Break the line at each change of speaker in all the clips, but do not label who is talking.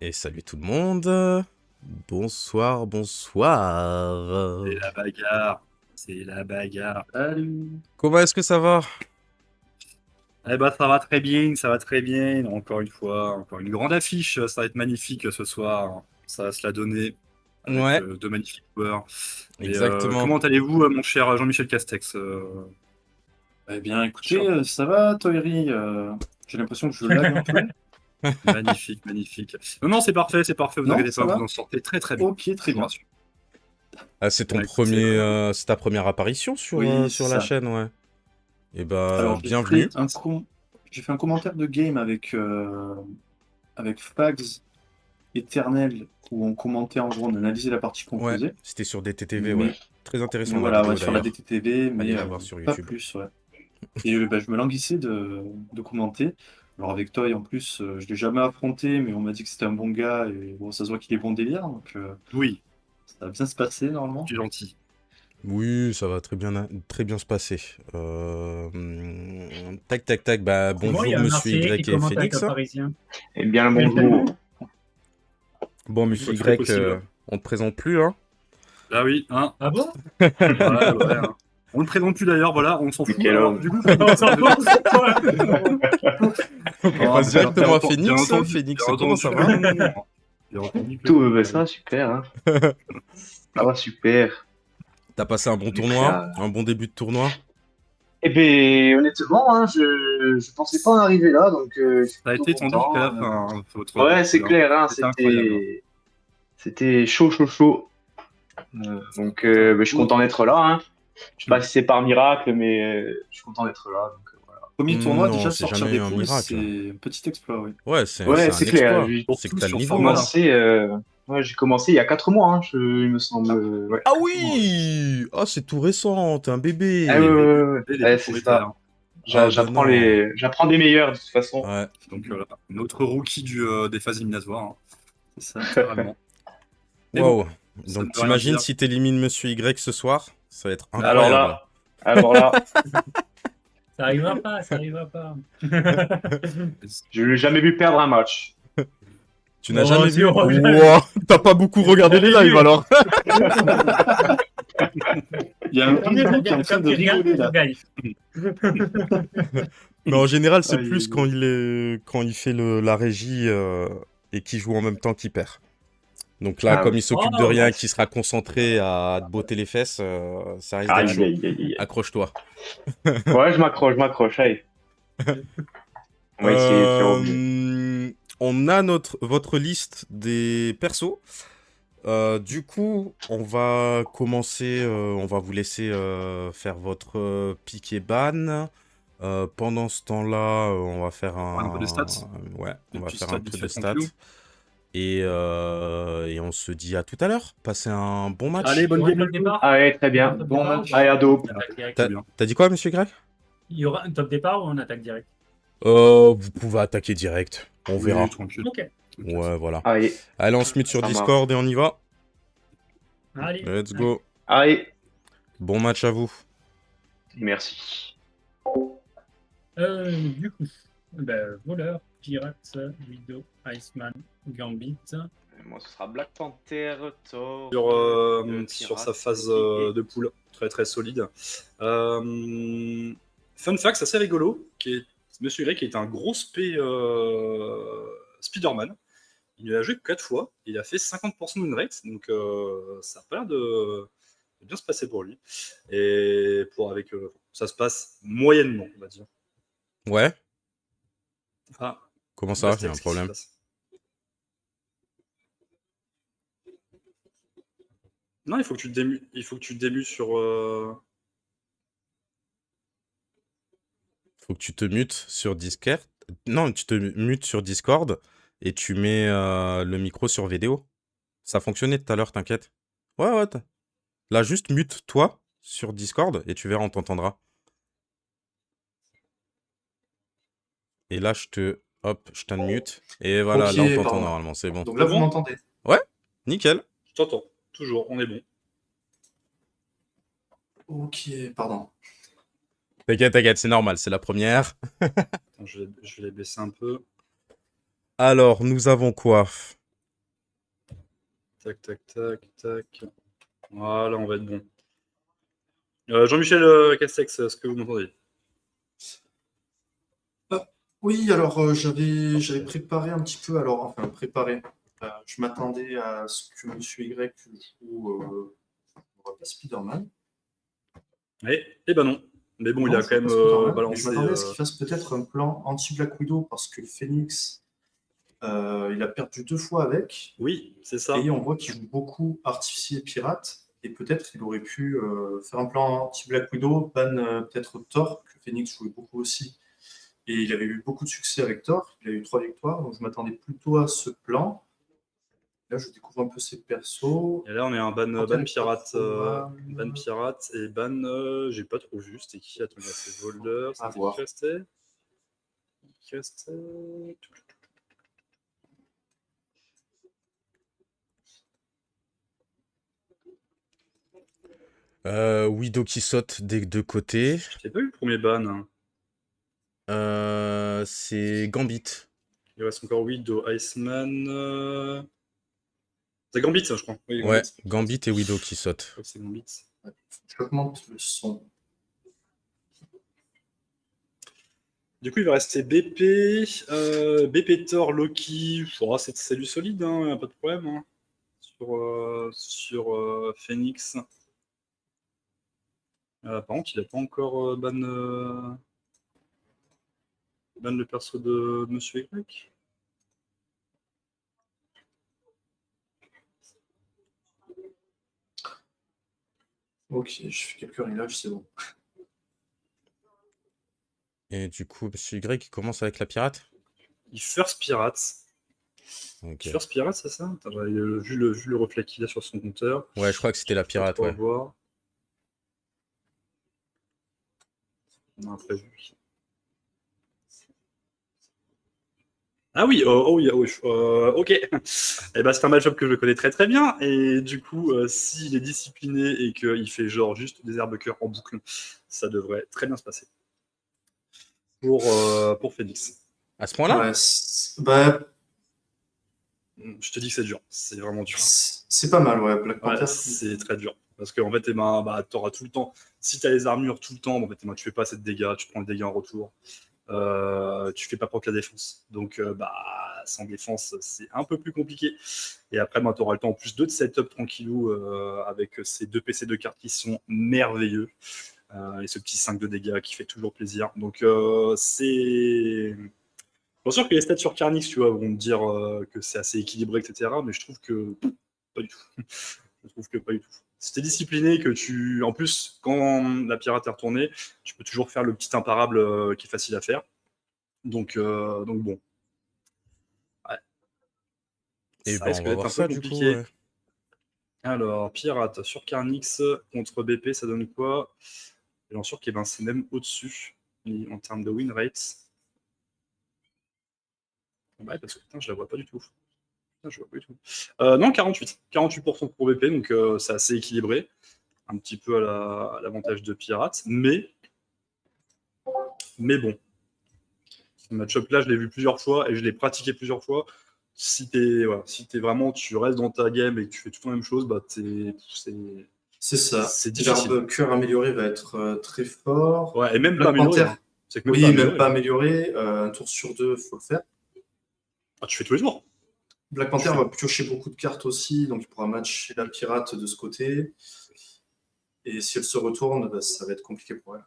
Et salut tout le monde. Bonsoir, bonsoir.
C'est la bagarre. C'est la bagarre. Salut.
Comment est-ce que ça va?
Eh ben, ça va très bien, ça va très bien. Encore une fois, encore une grande affiche. Ça va être magnifique ce soir. Ça va se la donner avec
Ouais,
deux magnifiques joueurs. Et
exactement.
comment allez-vous, mon cher Jean-Michel Castex?
Eh bien, écoutez,
Cher-
ça va, Toiri? J'ai l'impression que je lag un peu.
Magnifique, magnifique. Non, non, c'est parfait, c'est parfait. Vous
Non,
inquiétez
ça
pas, vous
va?
en sortez très très bien.
Ok, très
Je vous
bien.
rassure.
Ah, c'est
Eh
ton
ben, écoutez,
premier, c'est ta première apparition
Oui,
sur
c'est
la
ça.
chaîne, ouais. Et bah,
Alors,
bienvenue.
j'ai fait un commentaire de game avec Fags Eternel, où on commentait, en gros, on analysait la partie qu'on
Ouais,
faisait.
c'était sur DTTV, ouais.
Mais,
Très
mais
intéressant la
voilà, ouais,
vidéo
sur la
d'ailleurs.
DTTV,
Allez
mais
la voir sur
pas
YouTube.
plus, ouais. Et bah, je me languissais de commenter. Alors, avec Toy, en plus, je l'ai jamais affronté, mais on m'a dit que c'était un bon gars, et bon, ça se voit qu'il est bon délire, donc
Oui,
ça va bien se passer, normalement.
c'est gentil.
Oui, ça va très bien se passer. Tac, tac, tac. Bah,
C'est bon, il y
bonjour,
a un
monsieur
Marseillais qui
Y et
commente avec un
Phoenix.
Parisien.
Eh bien, bonjour.
Bon,
C'est
monsieur
très
Y,
possible.
on te présente plus, hein?
Ah oui, hein.
Ah bon?
Ouais, ouais, hein. On le présente plus d'ailleurs, voilà, on s'en
Mais
fout.
quel
Alors,
homme.
du coup,
On s'en fout.
Donc on
Oh,
passe directement à Phoenix.
bien
Phoenix, comment
entendu
ça
que
va?
non. Bien entendu que
Tout,
non.
ça va super. Hein. Ça va super.
T'as passé un bon
On est prêt
tournoi?
à...
Un bon début de tournoi?
Eh bien, honnêtement, hein, je pensais pas en arriver là, donc je suis
Ça a
plutôt
été tendu jusqu'à
content.
la fin, hein, votre
Ouais, c'est
poule, hein.
clair, hein,
C'était incroyable, hein.
c'était chaud, chaud, chaud. Donc, je suis content d'être là. Hein. Je sais pas si c'est par miracle, mais je suis content d'être là. Donc, voilà.
Premier tournoi,
Non,
déjà
c'est
sortir
jamais
des
un
poules,
miracle.
c'est un petit exploit, oui.
Ouais, c'est
Ouais,
un
c'est clair.
exploit. C'est que
Surtout
t'as le
sur ce
niveau, hein.
format-là.
J'ai commencé il y a 4 mois, hein, il me semble. Ouais,
Ah
4 mois, ouais.
oui! Ah, c'est tout récent, t'es un
Ah ouais, ouais,
bébé.
ouais, ouais.
Les
Ouais, c'est ça.
propriétaires.
Ah bah non.
J'apprends des meilleurs de toute façon.
Ouais.
Donc, notre rookie des phases éliminatoires, hein,
C'est ça.
littéralement. Mais bon,
Waouh.
ça ne
Donc
veut rien
t'imagines
dire.
si t'élimines Monsieur Y ce soir? Ça va être
Alors
incroyable.
là, alors là,
Ça arrivera pas, ça arrivera pas.
je l'ai jamais vu perdre un match.
Tu n'as
Oh,
jamais
si,
vu?
on regarde.
Wow, t'as pas beaucoup regardé les lives alors.
Il y a un
Quand
petit groupe qui est en train de
il regarde,
rigoler,
il
là.
gagne.
Mais en général, c'est
Aïe,
plus
aïe, aïe.
quand il fait la régie et qu'il joue en même temps qu'il perd. Donc là,
Ah
comme
ouais.
il s'occupe de
Oh,
rien, qu'il sera concentré à te botter les fesses, ça risque d'être
Aïe,
chaud.
aïe, aïe, aïe.
Accroche-toi.
Ouais, je m'accroche, allez. On va essayer de faire au mieux.
On a votre liste des persos. Du coup, on va commencer. On va vous laisser faire votre pick et ban. Pendant ce temps-là, on va faire
Un peu de stats.
ouais,
Des
on va
petits
faire
stats
un peu
vite
de
fait
stats.
conclus.
Et on se dit à tout à l'heure. Passez un bon match.
Allez, bonne
Il y aura un
game à
top
vous.
départ?
Allez, très bien.
Top
Bon
départ
match.
ou
Allez, ado.
on attaque direct?
Très bien.
T'as dit quoi, monsieur Greg?
Il y aura un top départ ou on attaque direct?
Vous pouvez attaquer direct. On
Oui,
verra.
tranquille.
Ok.
Ouais, voilà.
Allez,
Allez, on se mute sur
Ça
Discord et on y va.
Allez.
Let's go.
allez.
Bon match à vous.
Merci.
Du coup, voleur, pirate, Widow, Iceman, Gambit.
Moi, ce sera Black Panther, Thor.
Sur sa phase de poule, très très solide. Fun fact, c'est assez rigolo, Monsieur Grey qui est un gros Spider-Man. Il a joué que 4 fois, il a fait 50% de win rate, donc ça a pas l'air de bien se passer pour lui. Et ça se passe moyennement, on va dire.
Ouais.
Ah,
Comment ça? Il y a un
Bastex, qu'est-ce qui se
problème.
passe? Non, il faut que tu te démutes sur.
Faut que tu te mutes sur Discord. Non, tu te mutes sur Discord et tu mets le micro sur vidéo. Ça fonctionnait tout à l'heure, t'inquiète. Ouais, ouais. Là, juste mute-toi sur Discord et tu verras, on t'entendra. Et là, je t'unmute. Et voilà,
Ok,
là, on t'entend
pardon.
normalement, c'est bon.
Donc là,
C'est
vous
bon
m'entendez?
Ouais, nickel.
Je t'entends, toujours, on est bon.
Ok, pardon.
T'inquiète, t'inquiète, c'est normal, c'est la première.
Attends, je vais les baisser un peu.
Alors, nous avons quoi?
Tac, tac, tac, tac. Voilà, on va être bon. Jean-Michel Castex, est-ce que vous m'entendez?
Oui, alors j'avais préparé un petit peu, alors enfin préparé. Je m'attendais à ce que Monsieur Y joue pas Spider-Man.
Eh ben non. Mais bon, il
Non,
a
je
quand
joue
même
pas Spider-Man, mais
balancé.
je m'attendais à ce qu'il fasse peut-être un plan anti-Black Widow parce que le Phoenix, il a perdu 2 fois avec.
Oui, c'est ça.
Et on voit qu'il joue beaucoup artificier pirate. Et peut-être il aurait pu faire un plan anti-Black Widow, ban peut-être Thor, que Phoenix jouait beaucoup aussi. Et il avait eu beaucoup de succès avec Thor. Il a eu 3 victoires, donc je m'attendais plutôt à ce plan. Là, je découvre un peu ses persos.
Et là, on est un ban
Panthère est
pirate.
pas trop mal.
Ban pirate et ban. J'ai pas trop vu. C'était qui? Attends, il a fait Volder.
À
C'était
voir.
qui restait? Qui restait?
Widow qui saute des deux côtés.
J'ai pas eu le premier ban.
C'est Gambit.
Il reste encore Widow, Iceman. C'est Gambit, ça, je crois. Oui,
Ouais, Gambit et Widow qui sautent.
Je crois que c'est Gambit.
J'augmente le son.
Du coup, il va rester BP, BP Thor, Loki. Oh, c'est du solide, hein, pas de problème. Hein. Sur Phoenix. Par contre, il n'a pas encore ban le perso de Monsieur Y.
Ok, je fais quelques réglages, c'est bon.
Et du coup, Monsieur Y qui commence avec la pirate.
Il First Pirate.
Ok.
First Pirate, c'est ça? Attends, j'avais vu le reflet qu'il a sur son compteur.
Ouais, je crois que c'était la pirate,
Faut
ouais.
voir. On a prévu. Ah oui, ok. Eh ben, c'est un match-up que je connais très très bien. Et du coup, s'il est discipliné et qu'il fait genre juste des herbes-cœurs en boucle, ça devrait très bien se passer. Pour Phoenix.
À ce point-là?
Ouais, bah,
Je te dis que c'est dur. C'est vraiment dur.
c'est pas mal, ouais. Black
Ouais,
Panther.
c'est très dur. Parce qu'en fait, t'auras tout le temps. Si t'as les armures tout le temps, en fait, tu fais pas assez de dégâts, tu prends le dégât en retour. Tu fais pas proc la défense. Donc, sans défense, c'est un peu plus compliqué. Et après, tu auras le temps en plus de setup tranquillou avec ces 2 PC de cartes qui sont merveilleux. Et ce petit 5 de dégâts qui fait toujours plaisir. Donc, c'est. Bien sûr que les stats sur Carnix, tu vois, vont me dire que c'est assez équilibré, etc. Mais je trouve que pas du tout. Je trouve que pas du tout. Si t'es discipliné, que tu. En plus, quand la pirate est retournée, tu peux toujours faire le petit imparable qui est facile à faire. Donc bon. Ouais.
Et
Ça
ben,
risque
on va
d'être
voir
un peu
ça, du coup.
compliqué.
Ouais.
Alors, pirate sur Carnix contre BP, ça donne quoi? Et bien sûr qu'il c'est même au-dessus en termes de win rate. Ouais, parce que putain, je la vois pas du tout. Putain, je vois pas du tout. Non, 48. 48% pour BP, donc c'est assez équilibré. Un petit peu à l'avantage de Pirate. Mais bon. Ce match-up là, je l'ai vu plusieurs fois et je l'ai pratiqué plusieurs fois. Si t'es vraiment, tu restes dans ta game et que tu fais tout la même chose, bah
C'est ça.
c'est difficile.
L'herbe-cœur amélioré va être très fort.
Ouais, et même
Black
pas amélioré.
Panther.
Hein. C'est que
Oui,
même
même pas
amélioré.
amélioré. Un tour sur 2, faut le faire.
Ah, tu fais tous les jours.
Black Panther va piocher beaucoup de cartes aussi, donc il pourra matcher la pirate de ce côté. Et si elle se retourne, bah, ça va être compliqué pour elle.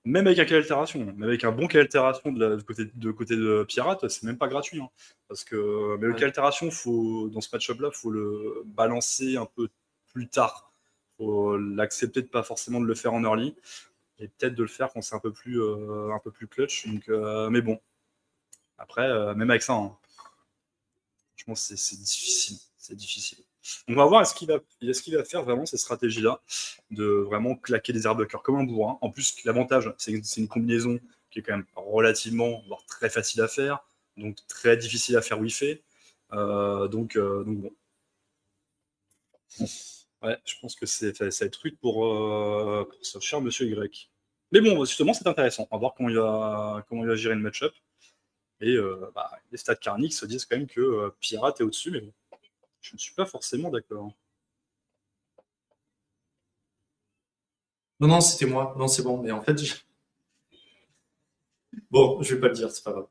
Même avec un quai altération, même avec un bon quai altération de côté de pirate, c'est même pas gratuit. Hein. Parce que mais le quai altération, dans ce match-up-là, il faut le balancer un peu plus tard. Il faut l'accepter de pas forcément de le faire en early. Et peut-être de le faire quand c'est un peu plus clutch. Donc, mais bon. Après, même avec ça, hein, franchement, c'est difficile. C'est difficile. On va voir est-ce qu'il va faire vraiment ces stratégies-là, de vraiment claquer des herbes-cœurs comme un bourrin. En plus, l'avantage, c'est une combinaison qui est quand même relativement, voire très facile à faire, donc très difficile à faire whiffer. Donc bon. Ouais, je pense que ça va être rude pour ce cher Monsieur Y. Mais bon, justement, c'est intéressant. On va voir comment il va gérer le match-up. Et les stats Carnix se disent quand même que Pirate est au-dessus, mais bon. Je ne suis pas forcément d'accord.
Non, c'était moi. Non, c'est bon. Mais en fait, bon, je vais pas le dire, c'est pas grave.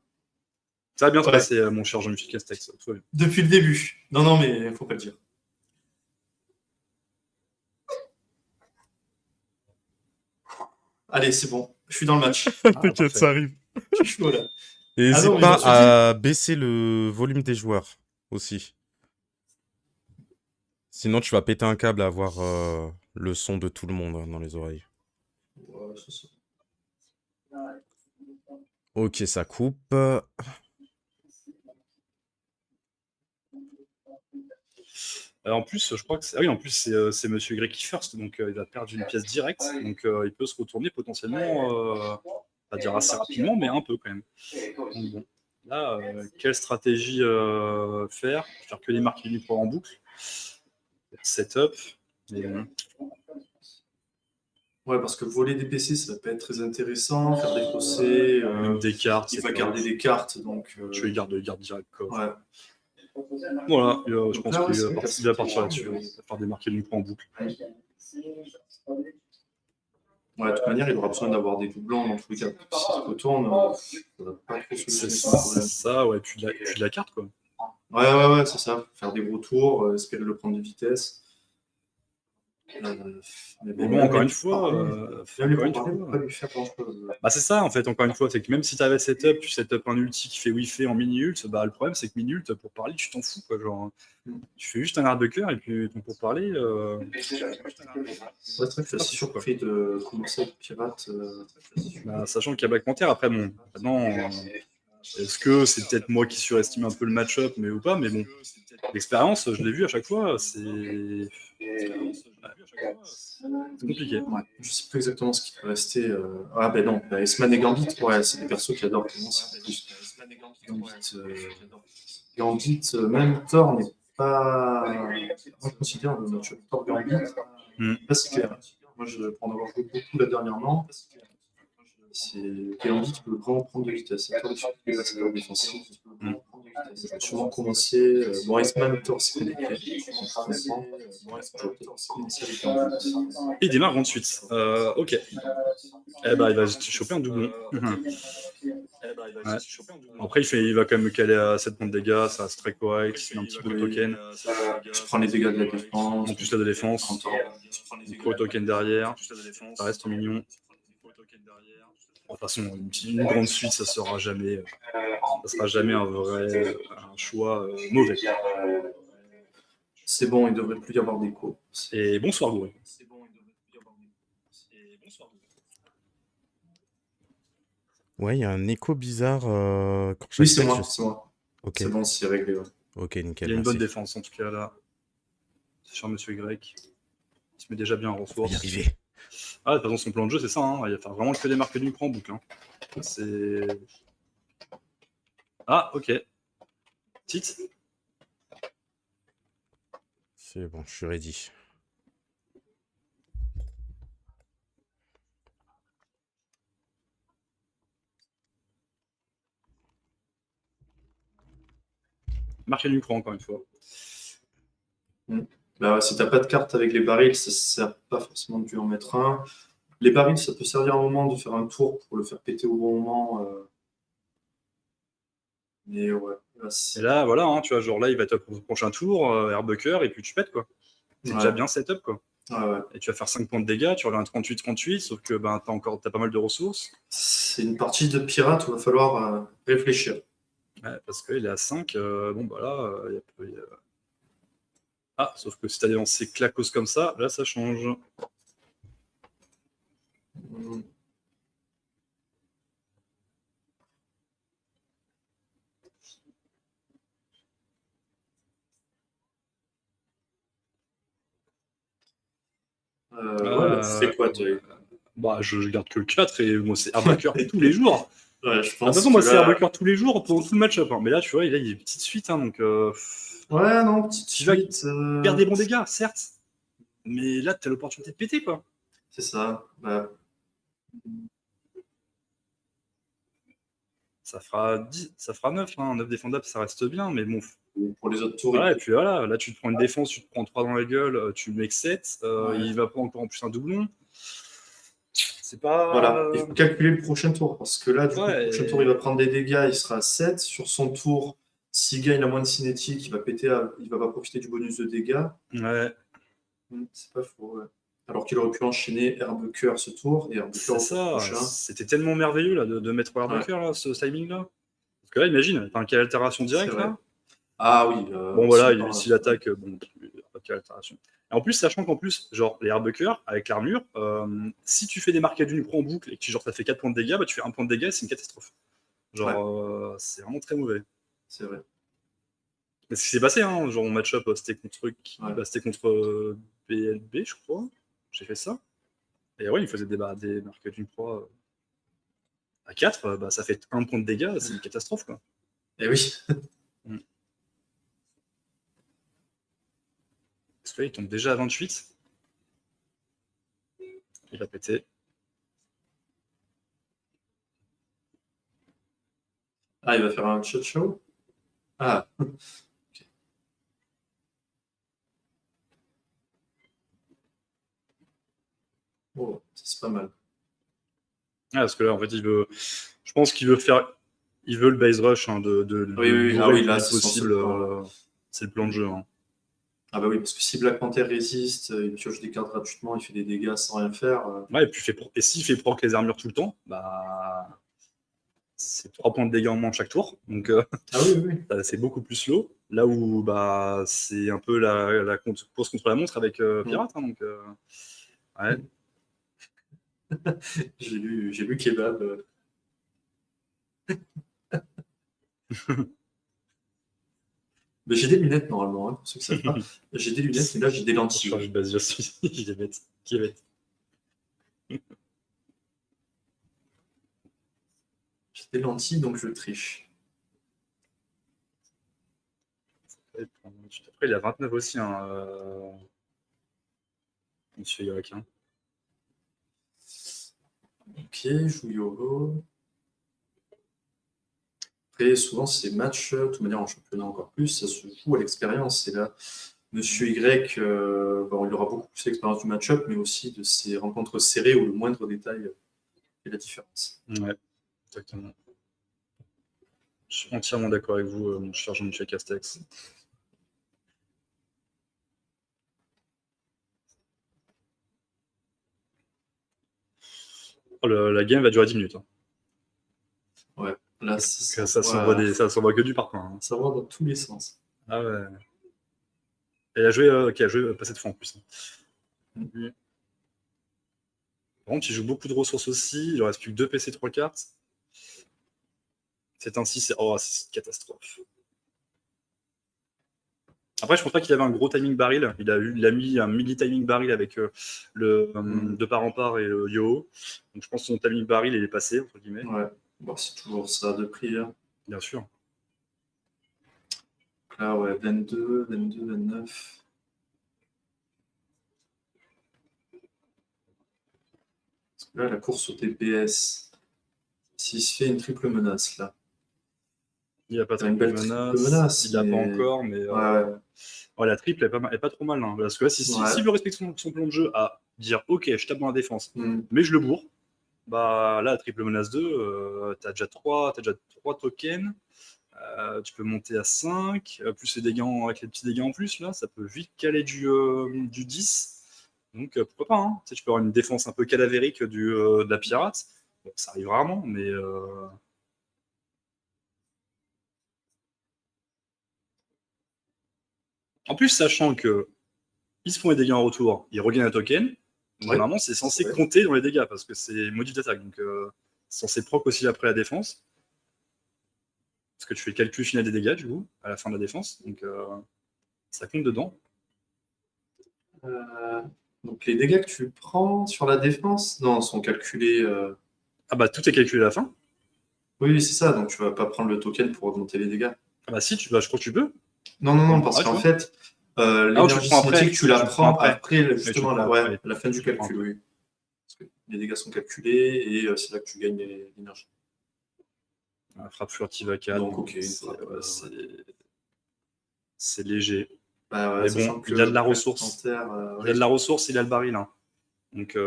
Ça va bien se
Ouais.
passer, mon cher Jean-Michel Castex. Tout va bien.
Depuis le début. Non, mais faut pas le dire. Allez, c'est bon. Je suis dans le match.
T'inquiète,
parfait.
ça arrive.
Je suis chaud, là.
Et
Ah
n'hésite
non, mais
pas
je me suis
à baisser le volume des joueurs aussi. Sinon, tu vas péter un câble à avoir le son de tout le monde hein, dans les oreilles.
Ouais, c'est ça.
Ok, ça coupe.
En plus, je crois que c'est... Ah oui, en plus, c'est Monsieur Greg qui first, donc il va perdre une pièce directe. Donc il peut se retourner potentiellement, pas dire assez rapidement, mais un peu quand même. Donc, bon. Là, quelle stratégie faire? Faire que les marques uniques en boucle. Setup. Et,
Ouais, parce que voler des PC, ça va pas être très intéressant. Faire des fossés,
même des cartes.
il
c'est
va
pas
garder
ouf.
des cartes, donc.
Tu les gardes direct. Quoi.
Ouais.
Voilà, je pense
là, ouais,
qu'il
c'est
va,
vrai que
il va partir là-dessus. Il va faire des marques uniques en boucle.
Ouais, de toute manière, il aura besoin d'avoir des doublons dans tous les cas. Si ça retourne, ça va pas trop
C'est
solutionner son problème.
ça, ouais, puis de la carte, quoi.
Ouais, c'est ça. Faire des gros tours, espérer le prendre de vitesse.
Mais bon, encore une fois,
même les pourparlers, on peut pas lui faire grand-chose.
bah c'est ça en fait, encore une fois, c'est que même si tu avais setup, tu setup un ulti qui fait wi-fi en mini-ult, bah le problème c'est que mini-ult, pour parler, tu t'en fous quoi, genre tu fais juste un art de cœur et puis ton pour parler.
C'est vrai que je suis assez surpris de commencer avec Pirate.
Bah, sachant qu'il y a Black Panther, après bon, maintenant, est-ce que c'est peut-être moi qui surestime un peu le match-up, mais ou pas, mais bon, l'expérience, je l'ai vu à chaque fois, c'est compliqué.
Ouais, je sais plus exactement ce qui peut rester. Ah ben non, Esman et Gambit, ouais, c'est des persos qui adorent commencer. Gambit, même Thor n'est pas. Moi, je considère le match Thor Gambit pas si clair. Moi, pour en avoir joué beaucoup là dernièrement, c'est Gambit qui peut vraiment prendre de vitesse. Thor, il suffit de passer dans le défensif. Je vais sûrement commencer. Bon, Iceman, Thor, c'est compliqué.
Il démarre grande suite. Ok. Eh ben, il va choper un doublon. Ouais. Après, il va quand même caler à 7 points de dégâts, ça reste très correct, il met un petit peu de token.
Tu prends les dégâts de la défense.
En plus, la de défense. Gros token derrière. Ça reste mignon. De toute façon, une grande suite, ça sera jamais un vrai un choix mauvais.
C'est bon, il devrait plus y avoir d'écho.
Et bonsoir, Gouré.
Ouais, il y a un écho bizarre. Quand
Oui,
j'attaque,
c'est moi.
Ok,
C'est bon, c'est réglé. Ouais.
ok, nickel.
Il y a une bonne
merci.
défense, en tout cas, là. C'est cher Monsieur Grec. Il se met déjà bien en
On va
ressources.
y arriver.
Ah, de toute façon, son plan de jeu, c'est ça. Hein. Il va faire vraiment que des marques uniques en boucle. Hein. C'est. Ah, ok. Tite.
C'est bon, je suis ready.
Marque unique encore une fois.
Bah, si t'as pas de carte avec les barils, ça sert pas forcément de lui en mettre un. Les barils, ça peut servir un moment de faire un tour pour le faire péter au bon moment. Mais ouais. Là,
Et là, voilà, hein, tu vois, genre là, il va être au prochain tour, Airbucker, et puis tu pètes, quoi. C'est déjà bien setup, quoi.
Ouais.
Et tu vas faire 5 points de dégâts, tu reviens à 38-38, sauf que ben, t'as pas mal de ressources.
C'est une partie de pirate où il va falloir réfléchir.
Ouais, parce qu'il est à 5, bon, bah là, Ah, sauf que si t'as des lancers clacos comme ça, là, ça change.
Ouais, c'est quoi, toi
Bah, je garde que 4 et moi, c'est Airbucker tous les jours.
Ouais, je
De toute
pense.
façon, moi,
que
c'est
là-
Airbucker tous les jours pour tout le match-up. Hein. Mais là, tu vois, il y a une petite suite, hein, donc.
Ouais, non, petite
Tu vas
suite.
perdre des bons dégâts, certes. Mais là, t'as l'opportunité de péter, quoi.
C'est ça. Bah.
ça fera 9, hein. 9 défendables, ça reste bien, mais bon.
Pour les autres tours,
Voilà, et puis voilà, là tu te prends une défense, tu te prends 3 dans la gueule, tu mets que 7,
Ouais.
il va prendre encore en plus un doublon. C'est pas.
voilà, il faut calculer le prochain tour, parce que là, du coup,
Ouais,
le prochain tour, il va prendre des dégâts, il sera à 7. Sur son tour, s'il gagne la moindre cinétique, il va pas profiter du bonus de dégâts.
Ouais,
C'est pas faux, ouais. Alors qu'il aurait pu enchaîner Herbe Cœur ce tour, et Herbe Cœur
c'est
au
ça.
prochain.
C'était tellement merveilleux là, de mettre Herbecker, là, ce timing-là. Parce que là, imagine, t'as un cas d'altération direct
C'est vrai.
là.
Ah oui.
Bon, voilà,
c'est pas-
s'il attaque, bon, il n'y a pas de cas d'altération. Et en plus, sachant qu'en plus, genre, les Herbecker, avec l'armure, si tu fais des marqués d'une pro en boucle et que genre, t'as fait 4 points de dégâts, bah, tu fais 1 point de dégâts, c'est une catastrophe. Genre, c'est vraiment très mauvais.
C'est vrai.
C'est ce qui s'est passé, hein. Genre, mon match-up, c'était contre qui?
Ouais.
Bah, c'était contre BLB, je crois. J'ai fait ça. Et ouais, il faisait des marques d'une proie à 4, bah, ça fait 1 point de dégâts, c'est une catastrophe, quoi.
Eh oui.
Parce que là, il tombe déjà à 28. Il va péter.
Ah, il va faire un shot show. Ah. Ok. Oh, ça, c'est pas mal.
Ah, parce que là, en fait, je pense qu'il veut faire. Il veut le base rush, hein, de
Oui, oui,
bourrer
ah oui,
le
là,
plus
c'est son
possible.
seul plan.
C'est le plan de jeu, hein.
Ah bah oui, parce que si Black Panther résiste, il pioche des cartes gratuitement, il fait des dégâts sans rien faire.
Ouais, et puis s'il fait proc les armures tout le temps, bah c'est 3 points de dégâts en moins chaque tour. Donc
Ah oui, oui, oui.
c'est beaucoup plus slow. Là où bah c'est un peu la course contre la montre avec Pirate. Hein, donc ouais.
J'ai lu Kebab. Mais j'ai des lunettes normalement, hein, pour ceux qui savent pas. J'ai des lunettes, mais là j'ai des
Je
lentilles.
change de base, je suis. Je les bête. Qui est bête.
J'ai des lentilles, donc je triche.
Après, il a 29 aussi, hein, Monsieur York. Hein.
Ok, joue YOLO. Après, souvent, ces matchs, de toute manière en championnat encore plus, ça se joue à l'expérience. Et là, Monsieur Y, bon, il aura beaucoup plus d'expérience du match-up, mais aussi de ces rencontres serrées où le moindre détail fait la différence.
Ouais, exactement. Je suis entièrement d'accord avec vous, mon cher Jean-Michel Castex. Oh, la game va durer 10 minutes. Hein.
Ouais, là,
Ça s'envoie que du parpaing. Hein.
Ça va dans tous les sens.
Ah ouais. Elle a joué, pas cette fois en plus. Hein. Par contre, il joue beaucoup de ressources aussi. Il ne reste plus que 2 PC, 3 cartes. C'est ainsi, c'est une catastrophe. Après, je pense pas qu'il avait un gros timing barrel. Il a mis un mini timing barrel avec le de part en part et le yo. Donc je pense que son timing barrel il est passé entre guillemets.
Ouais, bon, c'est toujours ça de prix. Hein.
Bien sûr.
Là, ouais, 22, 29. Parce que là, la course au TPS, s'il se fait une triple menace, là.
Il n'a pas
une belle
triple
triple
menace.
menace,
Il l'a
mais-
pas encore, mais
Ouais.
ouais, la triple est pas trop mal. Hein, parce que là, s'il veut respecter son plan de jeu à dire ok, je tape dans la défense, mais je le bourre, bah là, la triple menace 2, tu as déjà 3 tokens. Tu peux monter à 5, plus les dégâts avec les petits dégâts en plus, là, ça peut vite caler du 10. Donc pourquoi pas, hein. Tu sais, tu peux avoir une défense un peu cadavérique de la pirate. Bon, ça arrive rarement, mais en plus, sachant que ils se font les dégâts en retour, ils regagnent un token. Donc, normalement, c'est censé compter dans les dégâts parce que c'est modif d'attaque. Donc, c'est censé proc aussi après la défense. Parce que tu fais le calcul final des dégâts, du coup, à la fin de la défense. Donc, ça compte dedans.
Donc, les dégâts que tu prends sur la défense, non, sont calculés.
Ah bah, tout est calculé à la fin.
Oui, c'est ça. Donc, tu vas pas prendre le token pour augmenter les dégâts.
Ah bah, si, je crois que tu peux.
Non, parce qu'en fait, l'énergie cinétique, tu la prends après justement, la fin du calcul, oui. Parce que les dégâts sont calculés et c'est là que tu gagnes l'énergie.
La frappe furtive à 4.
Donc, ok, une
c'est
frappe,
ouais, c'est léger.
Bah ouais,
Mais
sachant
bon,
que
il a de la
le
ressource.
Panthère,
Il a de la ressource, il a le baril. Hein. Donc,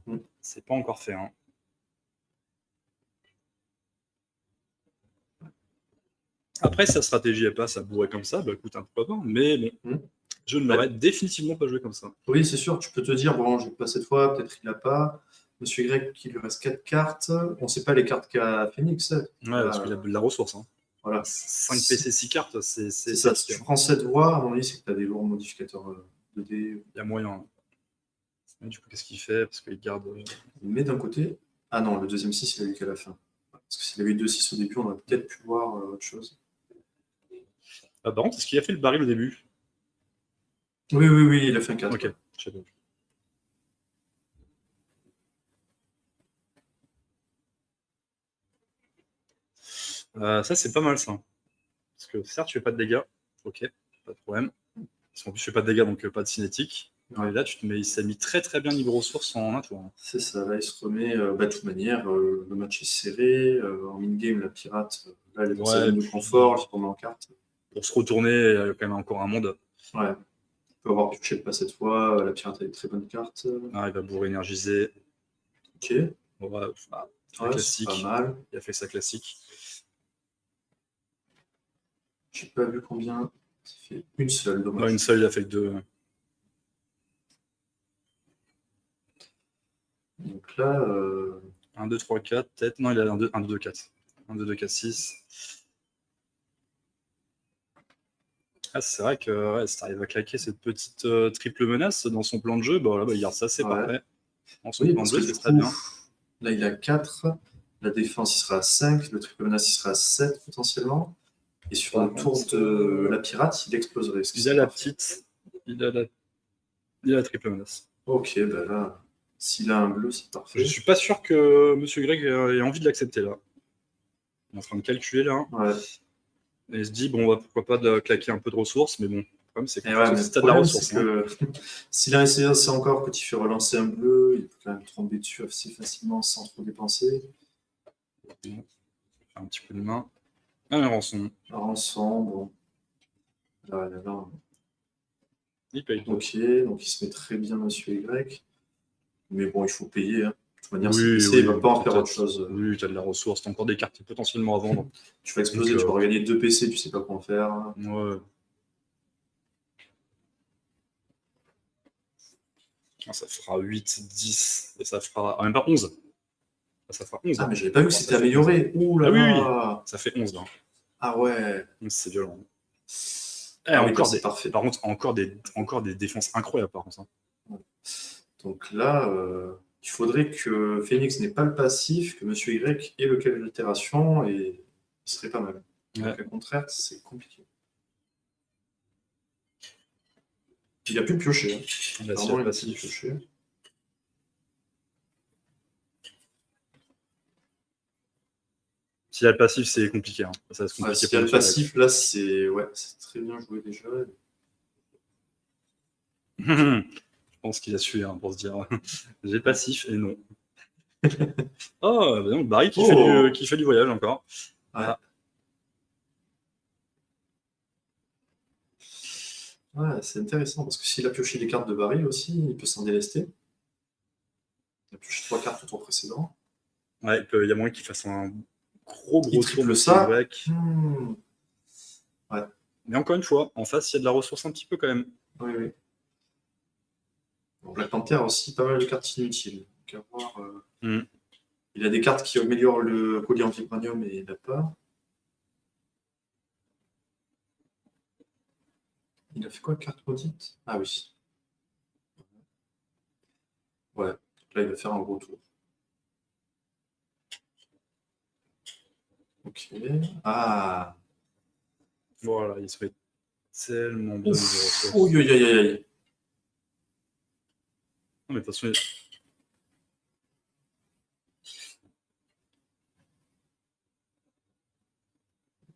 Mm.
c'est pas encore fait. Hein. Après, sa stratégie est pas ça bourrer comme ça, bah écoute, un pourquoi pas. Mais bon,
Mm.
je ne l'aurais définitivement pas joué comme ça.
Oui, c'est sûr, tu peux te dire, bon, je vais pas cette fois, peut-être il n'a pas. Monsieur Y, il lui reste 4 cartes. On ne sait pas les cartes qu'a Phoenix.
Ouais, parce qu'il a de la ressource. Hein.
Voilà.
5 PC, 6 cartes, c'est
ça. Si tu prends cette voie, à mon avis, c'est que tu as des lourds modificateurs de dés.
Il y a moyen. Hein. Mais du coup, qu'est-ce qu'il fait? Parce qu'il garde.
Il met d'un côté. Ah non, le deuxième 6, il a eu qu'à la fin. Parce que s'il avait eu 2-6 au début, on aurait peut-être pu voir autre chose.
Ah, par contre, est-ce qu'il a fait le baril au début?
Oui, il a fait un 4.
Ok, je sais pas. Ça, c'est pas mal, ça. Parce que certes, tu fais pas de dégâts. Ok, pas de problème. Parce qu'en plus, je fais pas de dégâts, donc pas de cinétique.
Ouais.
Et là, il s'est mis très très bien niveau ressources en 1 tour.
C'est ça, là, il se remet. De toute manière, le match est serré. En mid-game, la pirate, là, elle est dans sa zone de confort, elle se remet en carte.
Pour se retourner, il y a quand même encore un monde.
Ouais. On peut avoir pioché le pas cette fois. La pirate a une très bonne carte.
Ah, il va bourrer énergiser.
Ok.
Bon, ouais,
Ouais,
classique.
c'est pas mal.
Il a fait sa classique.
J'ai pas vu combien. Ça fait une seule, dommage.
Ouais, une seule, il a fait que 2.
Donc là,
1, 2, 3, 4, peut-être. Non, il a 1, 2, 2, 4. 1, 2, 2, 4, 6. Ah, c'est vrai que ouais, si t'arrives à claquer cette petite triple menace dans son plan de jeu, bah, voilà, il garde ça, c'est parfait. Dans son plan de jeu, c'est très bien.
Là, il a 4. La défense, il sera à 5. Le triple menace, il sera à 7 potentiellement. Et sur le tour de la pirate, il exploserait.
Il a la petite. Il a la triple menace.
Ok, bah là, s'il a un bleu, c'est parfait.
Je suis pas sûr que Monsieur Greg ait envie de l'accepter là. On est en train de calculer là.
Ouais.
Et il se dit, bon, pourquoi pas de claquer un peu de ressources, mais bon, le problème c'est que
si
tu as de la ressource.
Que... S'il a essayé assez encore, que tu fais relancer un bleu, il peut quand même tomber dessus assez facilement sans trop dépenser.
Un petit coup de main. Un rançon.
Un rançon, bon. Là.
Il paye.
Ok, donc il se met très bien, Monsieur Y. Mais bon, il faut payer. Hein. De toute manière,
oui,
il ne va pas en faire autre chose.
Oui, tu as de la ressource, tu as encore des cartes potentiellement à vendre.
Tu vas exploser, donc, tu vas regagner 2 PC, tu sais pas quoi en faire.
Ouais. Ça fera 8, 10, et ça fera. Ah, même pas 11. Ça fera 11.
Ah, mais j'avais pas vu que c'était amélioré. Ouh là
là. Ça fait 11 là.
Ah ouais.
C'est violent.
Parfait.
Par contre, encore des défenses incroyables par contre.
Ouais. Donc là, il faudrait que Phoenix n'ait pas le passif, que Monsieur Y ait le cas d'altération, et ce serait pas mal. Donc, au contraire, c'est compliqué. Il a pu piocher. Hein.
Là,
il a pu piocher.
S'il y a le passif, c'est compliqué. Hein. Ça
S'il y a le passif, là, c'est très bien joué déjà.
Je pense qu'il a su pour se dire j'ai le passif et non. Oh, bah donc Barry qui fait du voyage encore.
Ouais. Ouais, c'est intéressant parce que s'il a pioché des cartes de Barry aussi, il peut s'en délester. Il a pioché 3 cartes au tour précédent.
Ouais, il y a moyen qu'il fasse un gros tour de
ça.
Ouais.
Ouais.
Mais encore une fois, en face, il y a de la ressource un petit peu quand même.
Oui. Bon, Black Panther a aussi pas mal de cartes inutiles. Donc, à voir, il a des cartes qui améliorent le collier en vibranium et il n'a pas. Il a fait quoi, carte maudite? Ah oui. Ouais, là il va faire un gros tour. Ok. Ah.
Voilà, il serait tellement bien de ressources.
Aïe.
Non, mais de toute façon.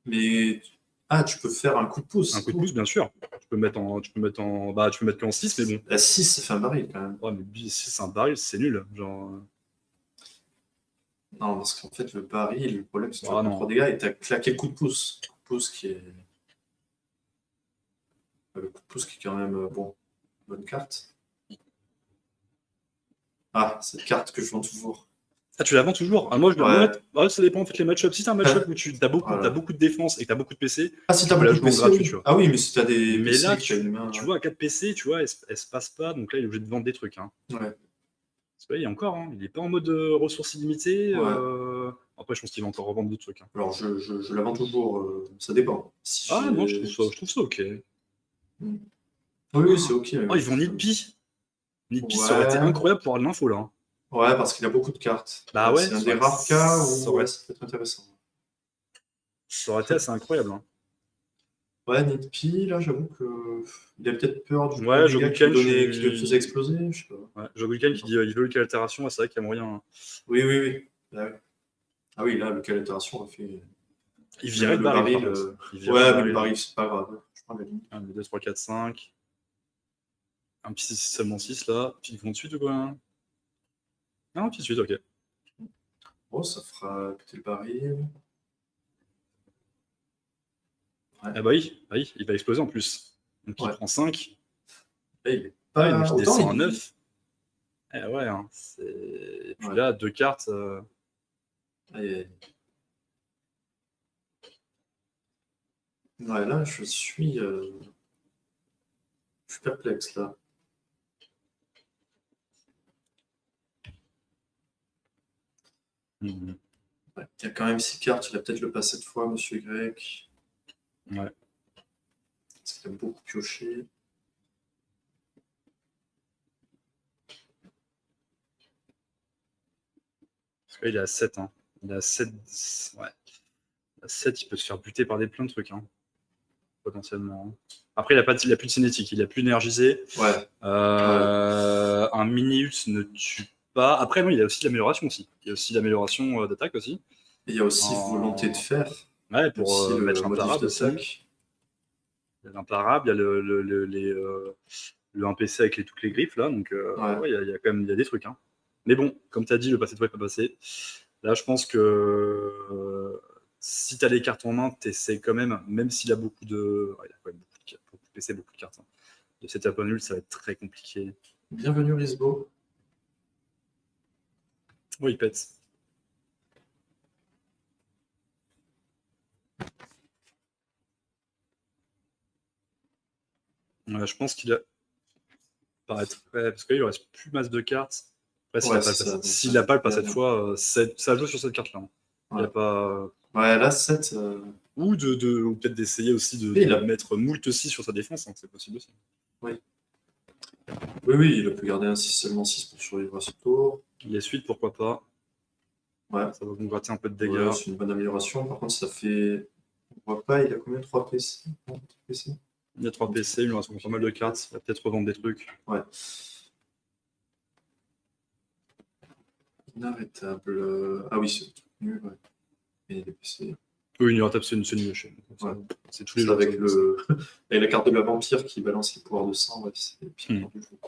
Mais. Ah, tu peux faire un coup de pouce.
Un coup de pouce, bien sûr. Tu peux mettre qu'en 6, mais bon.
La 6, ça fait un baril quand même.
Ouais, mais 6, c'est un baril, c'est nul. Genre.
Non, parce qu'en fait, le baril, le problème, c'est que tu
Ah
as
non.
3 dégâts et tu as claqué le coup de pouce. Le coup de pouce qui est. Le coup de pouce qui est quand même bon. Bonne carte. Ah, cette carte que je vends toujours.
Ah, tu la vends toujours? Ah, moi,
Ouais.
ça dépend en fait les match-ups. Si t'as un match-up où tu as
Voilà.
beaucoup de défense et que t'as beaucoup de PC,
Ah, si
tu
t'as
peux la
beaucoup de
jouer en
PC,
gratuit,
oui.
tu vois.
Ah oui, mais si t'as des
Mais
PC
là,
que t'as une main.
tu vois, à 4 PC, tu vois, elle se passe pas, donc là, il est obligé de vendre des trucs. Hein.
Ouais.
Parce que là, il y a encore, hein, il est pas en mode ressources illimitées.
Ouais.
Après, je pense qu'il va encore revendre d'autres trucs. Hein.
Alors, je la vends toujours, ça dépend. Si
Ah non,
j'ai-
je trouve ça ok.
Oui, oui, c'est ok.
Oh, ils vont Nidpi. Nidpi, ça aurait été
Ouais.
incroyable pour avoir de l'info là. Hein.
Ouais, parce qu'il a beaucoup de cartes.
Bah ouais,
C'est un
ça
des
aurait-
rares cas
ça
où
aurait-
ouais, ça peut être intéressant.
Ça aurait été assez incroyable. Hein.
Ouais, Nidpi, là, j'avoue que il a peut-être peur du
Ouais,
dégât
Joguken,
qui le faisait exploser, je sais pas.
Ouais, Joguken qui dit il veut le altération, ouais, c'est vrai qu'il y a moyen. Hein.
Oui, oui, oui. Ah oui, là, le calitération a fait.
Il virait le baril, par contre. Il virait
Ouais,
le
mais le
baril.
baril, c'est pas grave. Je prends la ligne.
1, 2, 3, 4, 5. Un petit seulement 6 là. Puis ils vont de suite ou quoi hein. Ah, un petit de suite, ok.
Oh, ça fera péter le baril.
Ah bah oui, il va exploser en plus. Donc il
Ouais.
prend 5.
Et il est
Ah oui,
pas
donc il
autant,
descend à
il-
9. Eh ouais, hein, et puis
Ouais.
là, 2 cartes.
Aïe, aïe. Ouais, là, je suis perplexe, là.
Mhm.
Ouais, il y a quand même 6 cartes, il a peut-être le pas cette fois, Monsieur Y.
Ouais.
Parce qu'il a beaucoup pioché.
Parce qu'il est à 7. Hein. Il est à 7. Ouais. À 7, il peut se faire buter par plein de trucs. Hein. Potentiellement. Hein. Après, il a plus de cinétique, il a plus énergisé.
Ouais.
Un mini-ult ne tue pas. Après, non, il y a aussi de l'amélioration aussi. Il y a aussi de l'amélioration d'attaque aussi.
Et il y a aussi volonté de faire.
Ouais, pour
aussi le
mettre
modif
imparable aussi.
d'attaque.
Il y a l'imparable, il y a le 1 PC avec toutes les griffes là. Donc, ouais, il y a quand même des trucs. Hein. Mais bon, comme tu as dit, le passé de toi n'est pas passé. Là, je pense que si tu as les cartes en main, tu essaies quand même s'il a beaucoup de. Ouais, il a quand même beaucoup de PC, beaucoup de cartes. Hein. De cette un nul, ça va être très compliqué.
Bienvenue, Risbo.
Oui, il pète. Je pense qu'il a. Paraître. Ouais, parce qu'il ne reste plus masse de cartes. Après, s'il n'a pas le pas cette fois, ça joue sur cette carte-là. Hein.
Ouais.
Il a pas.
Ouais, là, 7.
Ou peut-être d'essayer aussi de mettre moult aussi sur sa défense, hein, c'est possible aussi.
Oui. Oui, il a pu garder seulement 6 pour survivre à ce tour.
Il y a suite, pourquoi pas.
Ouais.
Ça va vous gratter un peu de dégâts.
Ouais, c'est une bonne amélioration. Par contre, ça fait. On voit pas, il a combien 3 PC,
Il y a 3 PC, il lui reste pas mal de cartes. Il va peut-être revendre des trucs.
Ouais. Inarrêtable. Ah oui, c'est nul, ouais. Et des PC.
Oui, une c'est une chaîne.
Ouais.
C'est tous les jours.
Avec, avec la carte de la vampire qui balance les pouvoirs de sang, ouais, c'est le pire du jeu.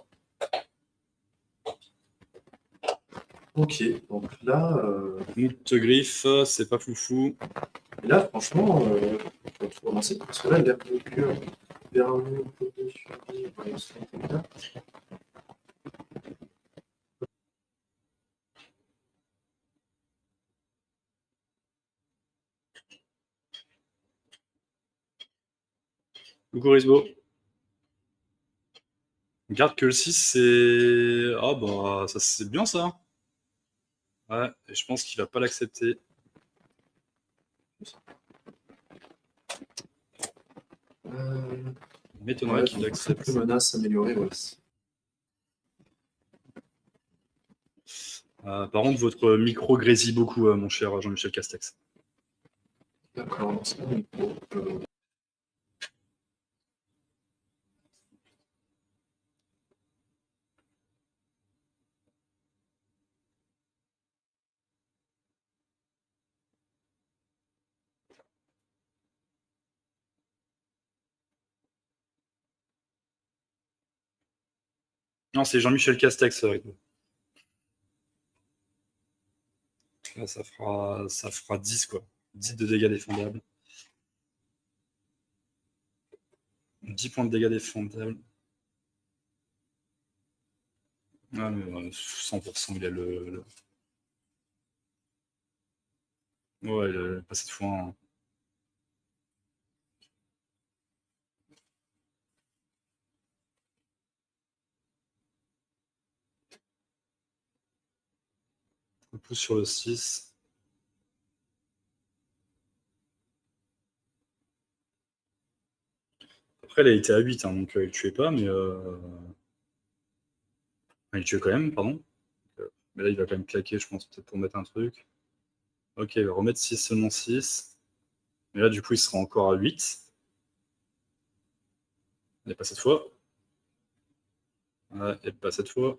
Ok, donc là.
Moult griffe, c'est pas foufou.
Et là, franchement, on va tout commencer parce que là, l'air de cœur, vernis,
Coucou Risbo. Garde que le 6, c'est. Ah bah, ça c'est bien ça. Ouais, et je pense qu'il va pas l'accepter. Il m'étonnerait qu'il accepte.
Menace améliorée, ouais.
Par contre, votre micro grésille beaucoup, mon cher Jean-Michel Castex.
D'accord, dans ce micro.
Non, c'est Jean-Michel Castex. Ça fera 10, quoi. 10 de dégâts défendables. 10 points de dégâts défendables. Ah, mais 100%, il a le... Ouais, pas cette fois. Hein. On pousse sur le 6. Après, il a été à 8, hein, donc il ne tuait pas, mais... il tuait quand même, pardon. Mais là, il va quand même claquer, je pense, peut-être pour mettre un truc. Ok, il va remettre 6, seulement 6. Mais là, du coup, il sera encore à 8. Et pas cette fois. Ouais, et pas cette fois.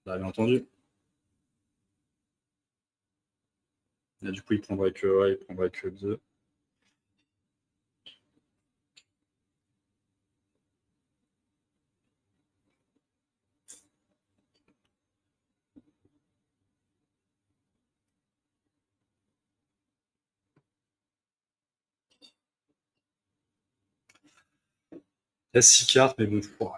Là, bien entendu. Là, du coup, il prendrait que 2. Il y a 6 cartes, mais bon, on va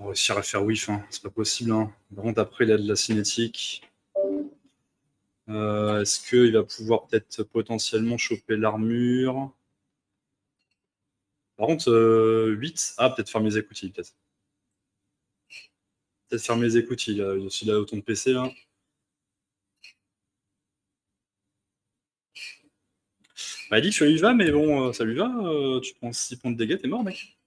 réussir à faire whiff, hein. C'est pas possible. Hein. Par contre, après, il a de la cinétique. Est-ce qu'il va pouvoir peut-être potentiellement choper l'armure? Par contre, 8. Ah, peut-être fermer les écoutilles, peut-être. Peut-être fermer les écoutilles, s'il a autant de PC, là. Bah, il dit que ça lui va, mais bon, ça lui va. Tu prends 6 points de dégâts, t'es mort, mec.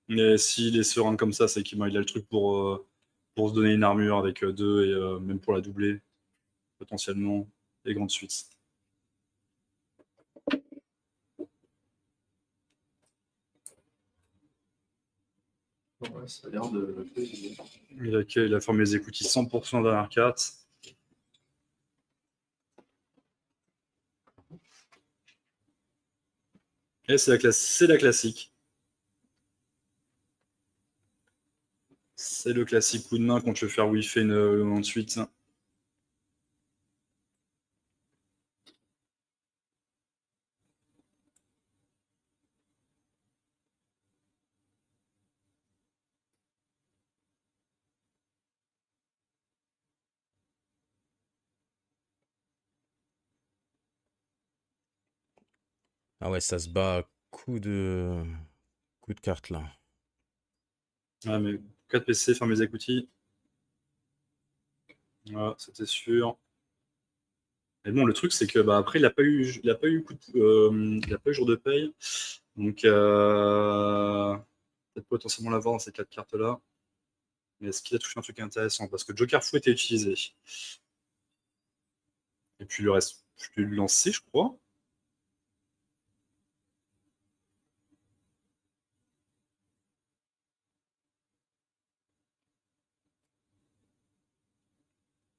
Mais s'il est serein comme ça, c'est qu'il a le truc pour se donner une armure avec 2 et même pour la doubler, potentiellement, et grande suite.
Ouais, ça a l'air de...
Il a formé les écoutilles 100% dernière carte. Et c'est la classique. C'est le classique coup de main quand tu veux faire whiffer ensuite.
Ah ouais, ça se bat à coup de carte là.
Ah, mais 4 PC, ferme les écoutilles. Voilà, c'était sûr. Mais bon, le truc, c'est que bah, après, il n'a pas eu il a pas eu jour de paye. Donc, peut-être potentiellement l'avoir dans ces 4 cartes-là. Mais est-ce qu'il a touché un truc intéressant? Parce que Joker Fou était utilisé. Et puis, le reste, je peux le lancer, je crois.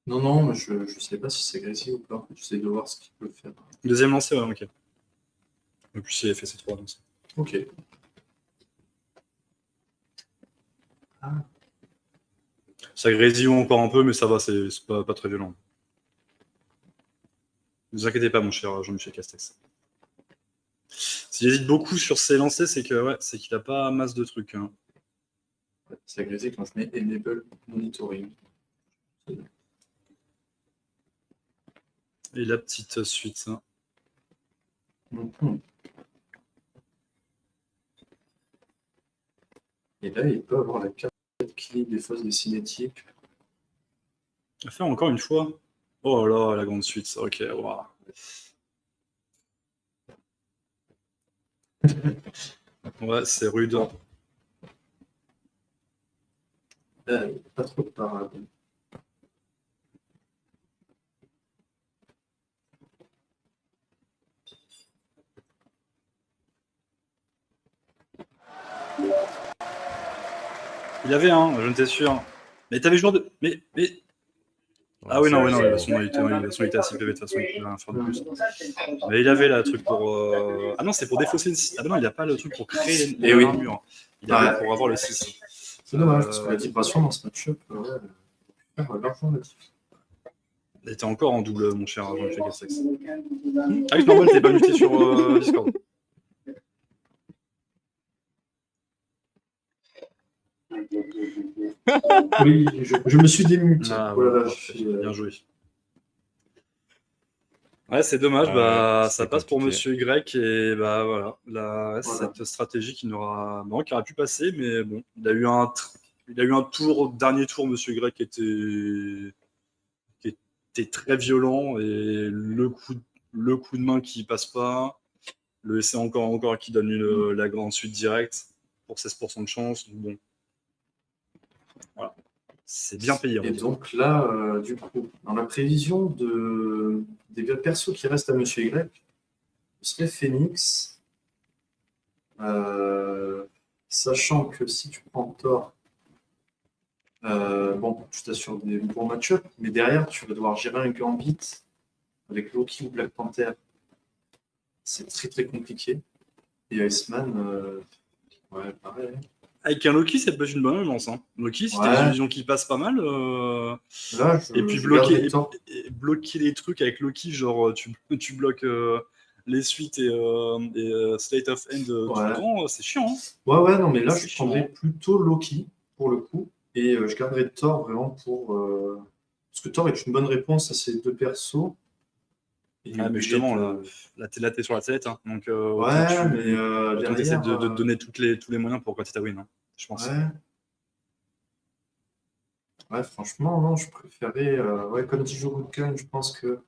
Non, non, mais je ne sais pas si c'est agressif ou pas. J'essaie de voir ce qu'il peut faire.
Deuxième lancé, ouais, ok. Et puis, il a fait ses 3 lancers.
Ok. Ah.
Ça grésille encore un peu, mais ça va, c'est pas très violent. Ne vous inquiétez pas, mon cher Jean-Michel Castex. S'il hésite beaucoup sur ses lancers, c'est qu'il n'a pas masse de trucs. Hein.
Ouais, c'est agressif quand je mets Enable Monitoring.
Et la petite suite. Hein.
Et là, il peut avoir la carte clé des fausses des cinétiques.
Faire encore une fois. Oh là, la grande suite. Ok, waouh. Ouais, c'est rude.
Pas trop de parade.
Il avait un, je ne t'ai sûr. Mais t'avais joué de. Mais. Ah oui, non, de toute façon, il était à 6 PV, de toute façon, il pouvait rien faire de plus. Mais il avait là le truc pour. Ah non, c'est pour défausser une. Ah non, il n'a pas le truc pour créer l'armure. Il avait pour avoir le 6.
C'est dommage, parce que la vibration dans ce match-up, ouais, elle va largement la diff.
Il était encore en double, mon cher Jean-Michel Castex. Ah oui, normal, t'es pas muté sur Discord.
Oui, je me suis démuté.
Ah,
Oh là
voilà,
là,
parfait.
je suis,
Bien joué. Ouais, c'est dommage,
Ouais,
ça
c'est
passe pour
compliqué.
Monsieur Y et bah voilà,
Voilà.
cette stratégie qui aurait pu passer, mais bon, il a eu un tour, dernier tour, Monsieur Y qui était très violent et le coup de main qui passe pas, le essai encore qui donne la grande suite directe pour 16% de chance, donc bon, voilà, c'est bien payé. On va
Et
dire.
donc là, du coup, dans la prévision des persos qui restent à Monsieur Y, ce serait Phoenix, sachant que si tu prends Thor, bon, je t'assure des bons match-up, mais derrière, tu vas devoir gérer un Gambit avec Loki ou Black Panther. C'est très très compliqué. Et Iceman, ouais, pareil.
Avec un Loki, ça peut être une bonne alliance. Hein. Loki, si t'as
Ouais.
des illusions qui passent pas mal,
Là,
et puis
je garderai Thor.
bloquer les trucs avec Loki, genre tu bloques les suites et State of End tout
Ouais.
le temps, c'est chiant. Hein.
Ouais, non, mais là,
C'est
je prendrais plutôt Loki pour le coup. Et je garderai Thor vraiment pour. Parce que Thor est une bonne réponse à ces deux persos. Et
Ah, mais
obligé
justement,
de-
là t'es sur la sellette, hein. Donc
Ouais, mais
autant t'essaies
derrière.
de te donner tous les moyens pour gratter ta win, hein, je pense.
Ouais. Ouais, franchement, non, je préférais. Ouais, comme dit Joe Woodkin, je pense que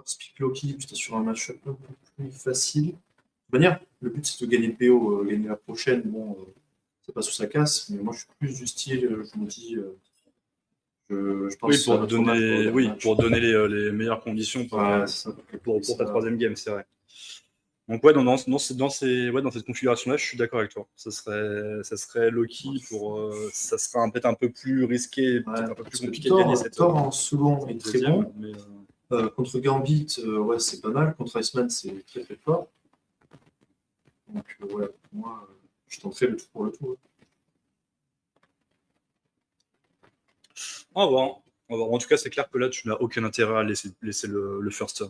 Speak Loki, tu sur un match-up un peu plus facile. De toute manière, le but c'est de gagner le PO, gagner la prochaine. Bon, c'est pas sous sa casse, mais moi je suis plus du style, je me dis. Je pense
Oui,
que c'est à notre match pour gagner le match.
pour donner les meilleures conditions pour
Ouais, c'est ça.
ta troisième game, c'est vrai. Donc ouais, dans cette configuration-là, je suis d'accord avec toi. Ça serait Loki ça serait peut-être un peu plus risqué, peut-être un peu plus compliqué de gagner cette
Thor en second est très
deuxième,
bon.
mais
Contre Gambit, ouais, c'est pas mal. Contre Iceman, c'est très très fort. Donc ouais, pour moi, je tenterai le tout pour le tout.
on va voir. On va voir. En tout cas, c'est clair que là, tu n'as aucun intérêt à laisser le first.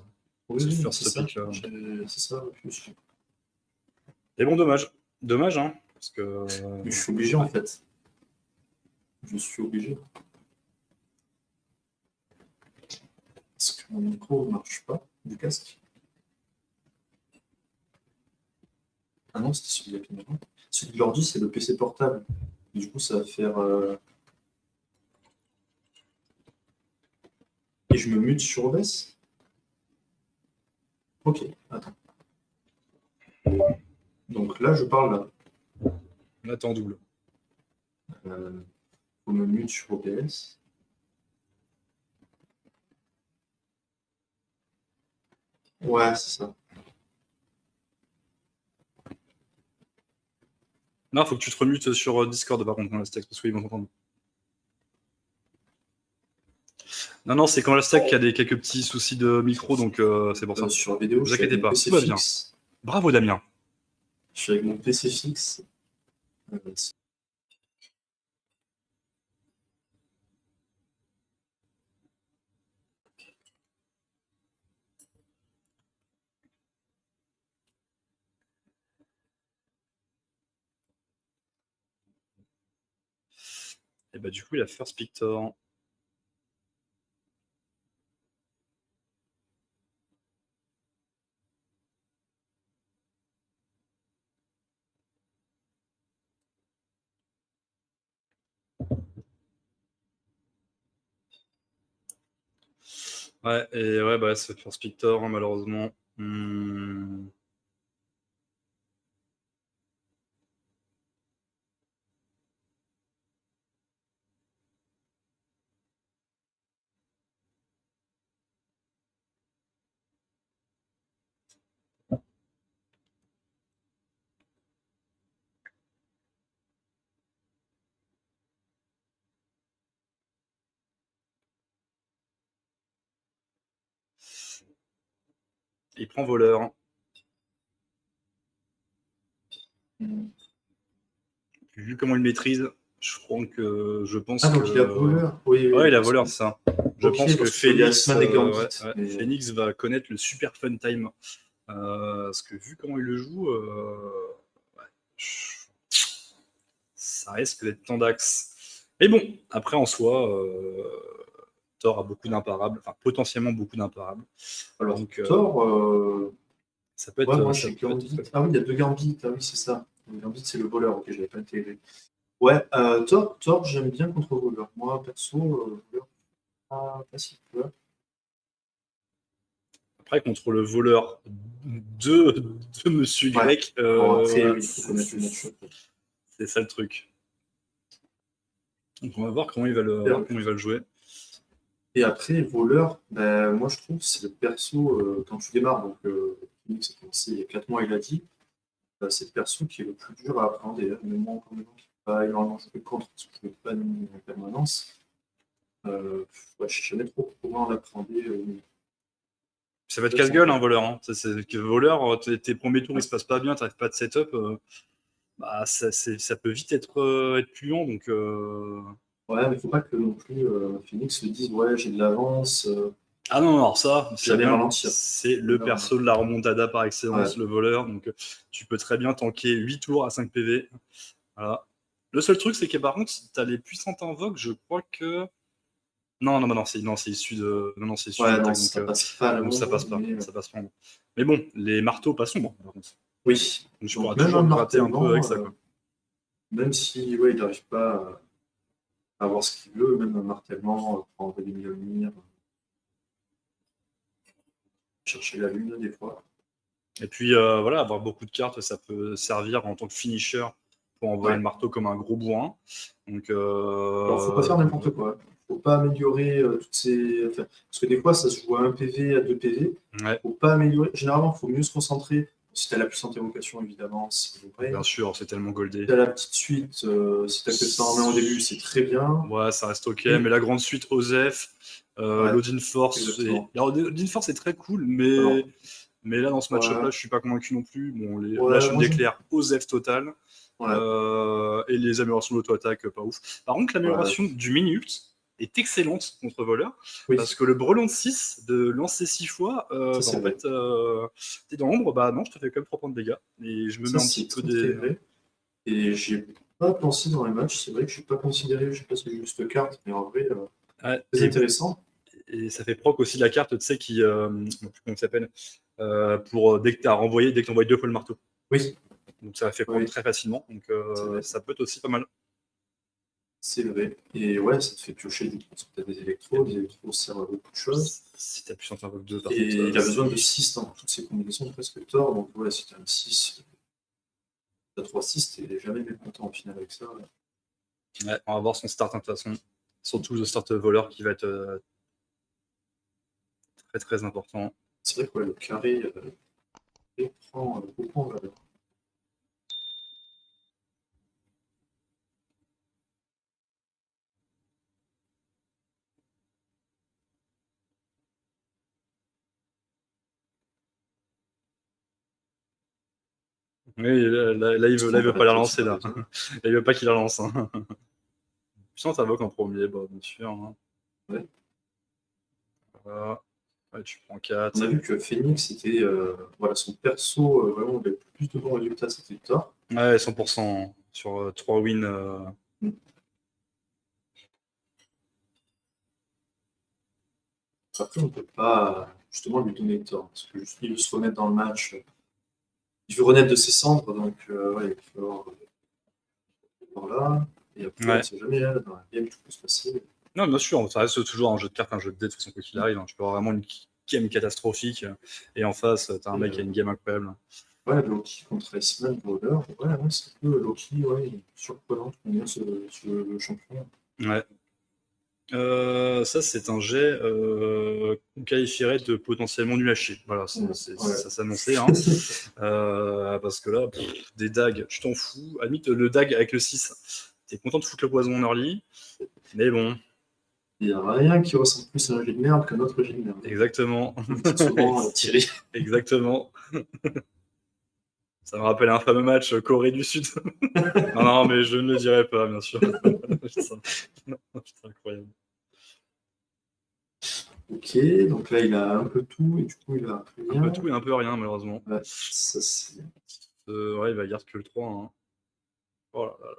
Oui,
C'est le
oui,
first
c'est ça.
pick.
C'est ça.
Et bon, dommage. Dommage, hein. Parce que.
Mais je suis obligé en fait. Je suis obligé. Parce que mon micro ne marche pas du casque. Ah non, c'était celui de la caméra. Celui de l'ordi, c'est le PC portable. Et du coup, ça va faire. Et je me mute sur OBS. Ok, attends. Donc là, je parle là.
Là, t'es en double.
Faut me mute sur OBS. Ouais, c'est ça.
Non, faut que tu te remutes sur Discord par contre, quand la stack, parce qu'ils vont t'entendre. Non, c'est quand la stack qui a quelques petits soucis de micro, donc c'est pour ça.
Sur la vidéo,
Ne vous inquiétez pas,
PC
tout va bien.
fixe.
Bravo Damien.
Je suis avec mon PC fixe.
Et bah du coup, il a First Pictor. Ouais, et ouais, bah c'est First Pictor, hein, malheureusement. Il prend voleur. Vu comment il maîtrise, Je pense
Ah, donc
que...
il a voleur. Oui,
Ouais, il a
parce
voleur,
que-
c'est ça. Je
Ok,
pense que
parce qu'il y a
Phoenix,
Asman et Gambit, mais-
Phoenix va connaître le super fun time. Parce que vu comment il le joue, ouais, ça risque d'être tendax. Mais bon, après en soi, Thor a beaucoup d'imparables, enfin potentiellement beaucoup d'imparables.
Alors,
Donc,
Thor,
ça peut être.
ouais, moi
ça
j'ai
peut être
Gambit.
très-
Ah oui, il y a 2 Gambit. Ah oui, c'est ça. Le Gambit, c'est le voleur. Ok, j'avais pas intégré. Ouais, Thor, j'aime bien contre voleur. Moi, perso, voleur, pas facile. Tu vois.
Après, contre le voleur de Monsieur
Ouais.
Grec,
Bon, après, oui, il faut
c'est
connaître le match.
c'est ça le truc. Donc, on va voir comment il va le jouer.
Et après, voleur, ben, moi je trouve que c'est le perso, quand tu démarres, donc Phoenix a commencé il y a 4 mois, il a dit, c'est le perso qui est le plus dur à appréhender. Hein. Même moi, comme qui pas énormément joué contre, parce que je ne joue pas en permanence, ouais, je ne sais jamais trop comment l'appréhender.
Ça va être casse-gueule, un voleur. Hein. C'est que voleur, tes premiers tours, ils se passent pas bien, tu n'arrives pas de setup. Bah, ça peut vite être puant. Donc,
Ouais, mais il ne faut pas que non plus Phoenix se dise, ouais, j'ai de l'avance,
ah non, alors ça,
jamais ralentir.
c'est le perso de la remontada par excellence,
Ouais.
le voleur. Donc, tu peux très bien tanker 8 tours à 5 PV. Voilà. Le seul truc, c'est que par contre, tu as les puissantes invoques, je crois que. Non, c'est issu de. Non, c'est issu
Ouais,
de
non,
l'attaque,
ça
donc,
passe pas
donc ça
là-haut,
passe pas.
mais,
Ça passe pas. Mais bon, les marteaux passons, bon, par contre.
oui.
Donc, je
Donc,
pourrais
même
toujours
un
gratter un peu
martèlement,
avec ça, quoi.
même si ouais, il n'arrive pas à avoir ce qu'il veut, même un martèlement, pour envoyer Mjolnir, chercher la lune des fois.
Et puis, voilà, avoir beaucoup de cartes, ça peut servir en tant que finisher pour envoyer
Ouais.
le marteau comme un gros bourrin. Donc,
Alors, faut pas faire n'importe quoi. Faut pas améliorer toutes ces. Enfin, parce que des fois, ça se joue à 1 PV, à 2 PV.
Ouais,
Faut pas améliorer. Généralement, il faut mieux se concentrer. Si t'as la puissante évocation, évidemment, c'est vrai.
bien sûr, c'est tellement goldé.
Si t'as la petite suite, si t'as que ça en main au début, c'est très bien.
Ouais, ça reste ok,
Et-
mais la grande suite Osef,
Ouais,
l'Odin Force.
exactement.
Alors, l'Odin Force est très cool, mais,
Alors,
mais là, dans ce match-up-là,
ouais.
je suis pas convaincu non plus. Bon,
Ouais,
là, je me
moi, j'aime-
déclare Osef total.
Ouais.
Et les améliorations d'auto-attaque, pas ouf. Par contre, l'amélioration du mini-ult est excellente contre voleur,
Oui,
parce que le brelan de 6, de lancer 6 fois,
ça, c'est
en
vrai.
fait, t'es dans l'ombre, bah non, je te fais quand même 3 points de dégâts. Et je me
Ça,
mets un
c'est
petit peu
très, très vrai. Et j'ai pas pensé dans les matchs. C'est vrai que je n'ai pas considéré, je sais pas si c'est juste carte, mais en vrai,
Ouais,
très
et,
intéressant.
et ça fait proc aussi la carte, tu sais, qui. Je sais plus comment ça s'appelle. Pour dès que tu as renvoyé, dès que tu envoies 2 fois le marteau.
Oui,
Donc ça fait proc
Oui.
très facilement. Donc
C'est vrai.
ça peut être aussi pas mal.
c'est vrai. Et ouais, ça te fait piocher du coup, parce que tu as des électros servent à beaucoup de choses.
Si tu as puissance invoque 2, par
Et
contre.
il a besoin de 6 dans toutes ces combinaisons presque Thor. Donc ouais, si tu as un 6, tu as 3-6, tu n'es jamais mécontent au final avec ça. Ouais.
Ouais, on va voir son start de toute façon. Surtout le start voleur qui va être très très important.
C'est vrai que ouais, le carré il prend beaucoup en valeur.
Oui, là, il veut pas la relancer là.
Là,
Il veut pas qu'il la lance. Hein. Puissance invoque en premier, bah, bien sûr. Hein.
Ouais.
Voilà. Ouais, tu prends 4.
On a vu que Phoenix était voilà, son perso vraiment avec le plus de bons résultats, c'était Thor.
Ouais, 100% sur 3 wins.
Après, on ne peut pas justement lui donner tort, parce que juste il veut se remettre dans le match. Il veut renaître de ses cendres, donc ouais, il faut là. Et après,
Ouais.
on ne sait jamais, hein, dans la game, tout peut se passer.
Non, bien sûr, ça reste toujours un jeu de cartes, un jeu de dés, de toute façon, quoi qu'il arrive. Hein. Tu peux avoir vraiment une game catastrophique, et en face, t'as un mec qui a une game incroyable.
Ouais, Loki contre Iceman, Brawler, ouais, c'est un peu Loki, ouais, surprenant combien ce champion.
Ouais. Ça, c'est un jet qu'on qualifierait de potentiellement nul à chier. Voilà, ça s'annonçait. Hein. Parce que là, des dagues, tu t'en fous. À la limite, le dag avec le 6, t'es content de foutre le poison en early. Mais bon.
Il n'y a rien qui ressemble plus à un jet de merde qu'un autre jet de merde.
Exactement.
Souvent tiré.
Exactement. Ça me rappelle un fameux match Corée du Sud. Non, non, mais je ne le dirai pas, bien sûr. C'est incroyable.
Ok, donc là, il a un peu tout, et du coup, il a
Un peu tout et un peu rien, malheureusement.
Ouais, ça, c'est...
Ouais, il va garder que le 3. Hein. Oh là là.